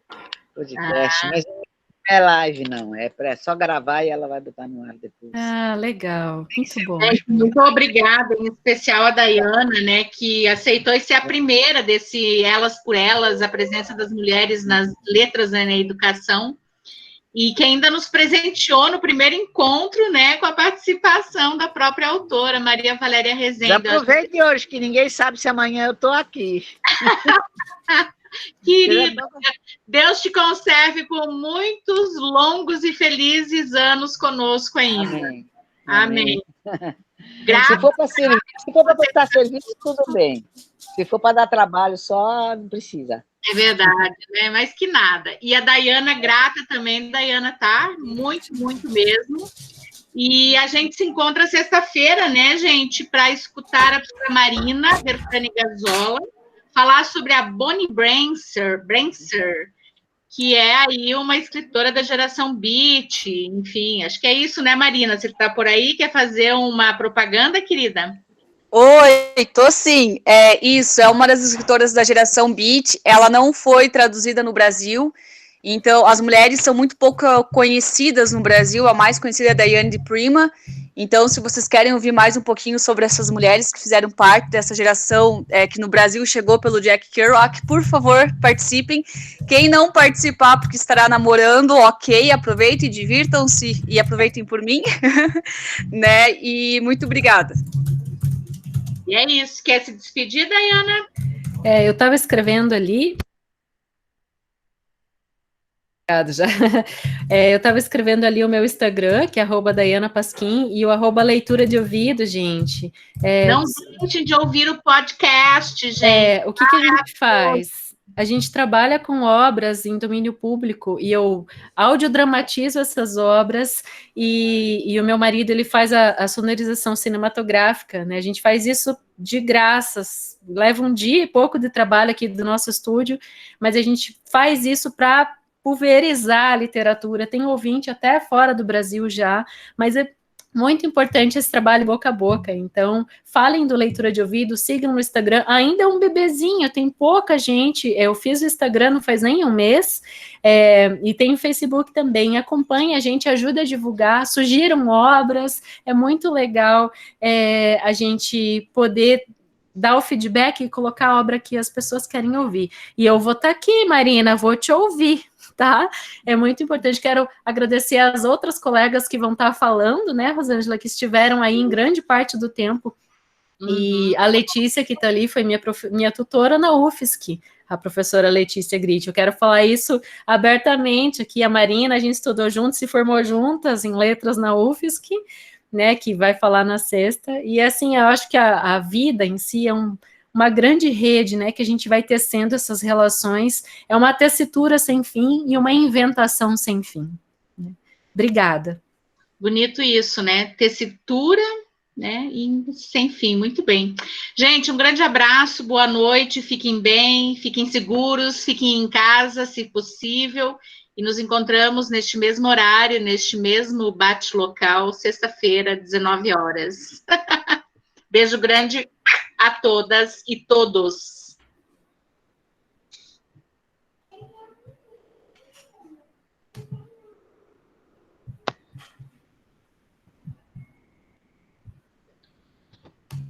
Mas não é live, não. É só gravar e ela vai botar no ar depois. Legal. Muito bom. Muito obrigada, em especial a Dayana, né, que aceitou ser a primeira desse Elas por Elas, a presença das mulheres nas letras, né, na educação, e que ainda nos presenteou no primeiro encontro, né, com a participação da própria autora, Maria Valéria Rezende. Já aproveite hoje, que ninguém sabe se amanhã eu estou aqui. Querida, Deus te conserve por muitos longos e felizes anos conosco ainda. Amém. Se for para prestar serviço, tudo bem. Se for para dar trabalho só, não precisa. É verdade, né? Mais que nada. E a Dayana, grata também, Dayana, tá? Muito, muito mesmo. E a gente se encontra sexta-feira, né, gente, para escutar a professora Marina Vertani Gazzola falar sobre a Bonnie Brancer, que é aí uma escritora da geração Beat, enfim, acho que é isso, né, Marina? Você está por aí, quer fazer uma propaganda, querida? Oi, tô sim. Isso, é uma das escritoras da geração Beat, ela não foi traduzida no Brasil, então as mulheres são muito pouco conhecidas no Brasil, a mais conhecida é a Diane de Prima. Então, se vocês querem ouvir mais um pouquinho sobre essas mulheres que fizeram parte dessa geração que no Brasil chegou pelo Jack Kerouac, por favor, participem. Quem não participar porque estará namorando, ok, aproveitem, divirtam-se e aproveitem por mim, né? E muito obrigada. E é isso. Quer se despedir, Dayana? Eu estava escrevendo ali. Já. Eu estava escrevendo ali o meu Instagram, que é @DaianaPasquim, e o @leitura de ouvido, gente. Não deixem de ouvir o podcast, gente. O que a gente faz? A gente trabalha com obras em domínio público e eu audiodramatizo essas obras e o meu marido ele faz a sonorização cinematográfica, né? A gente faz isso de graça, leva um dia e pouco de trabalho aqui do nosso estúdio, mas a gente faz isso para pulverizar a literatura. Tem ouvinte até fora do Brasil já, mas é muito importante esse trabalho boca a boca. Então, falem do Leitura de Ouvido, sigam no Instagram. Ainda é um bebezinho, tem pouca gente. Eu fiz o Instagram não faz nem um mês, e tem o Facebook também. Acompanhe a gente, ajuda a divulgar, sugiram obras. É muito legal a gente poder dar o feedback e colocar a obra que as pessoas querem ouvir. E eu vou estar aqui, Marina, vou te ouvir, tá? É muito importante. Quero agradecer às outras colegas que vão estar falando, né, Rosângela, que estiveram aí em grande parte do tempo. E a Letícia, que está ali, foi minha tutora na UFSC, a professora Letícia Gritti. Eu quero falar isso abertamente aqui. A Marina, a gente estudou juntos, se formou juntas em letras na UFSC, né, que vai falar na sexta, e assim, eu acho que a vida em si é uma grande rede, né, que a gente vai tecendo essas relações, é uma tessitura sem fim e uma inventação sem fim. Obrigada. Bonito isso, né, tessitura, né, e sem fim, muito bem. Gente, um grande abraço, boa noite, fiquem bem, fiquem seguros, fiquem em casa, se possível, e nos encontramos neste mesmo horário, neste mesmo bate-local, sexta-feira, 19 horas. Beijo grande a todas e todos.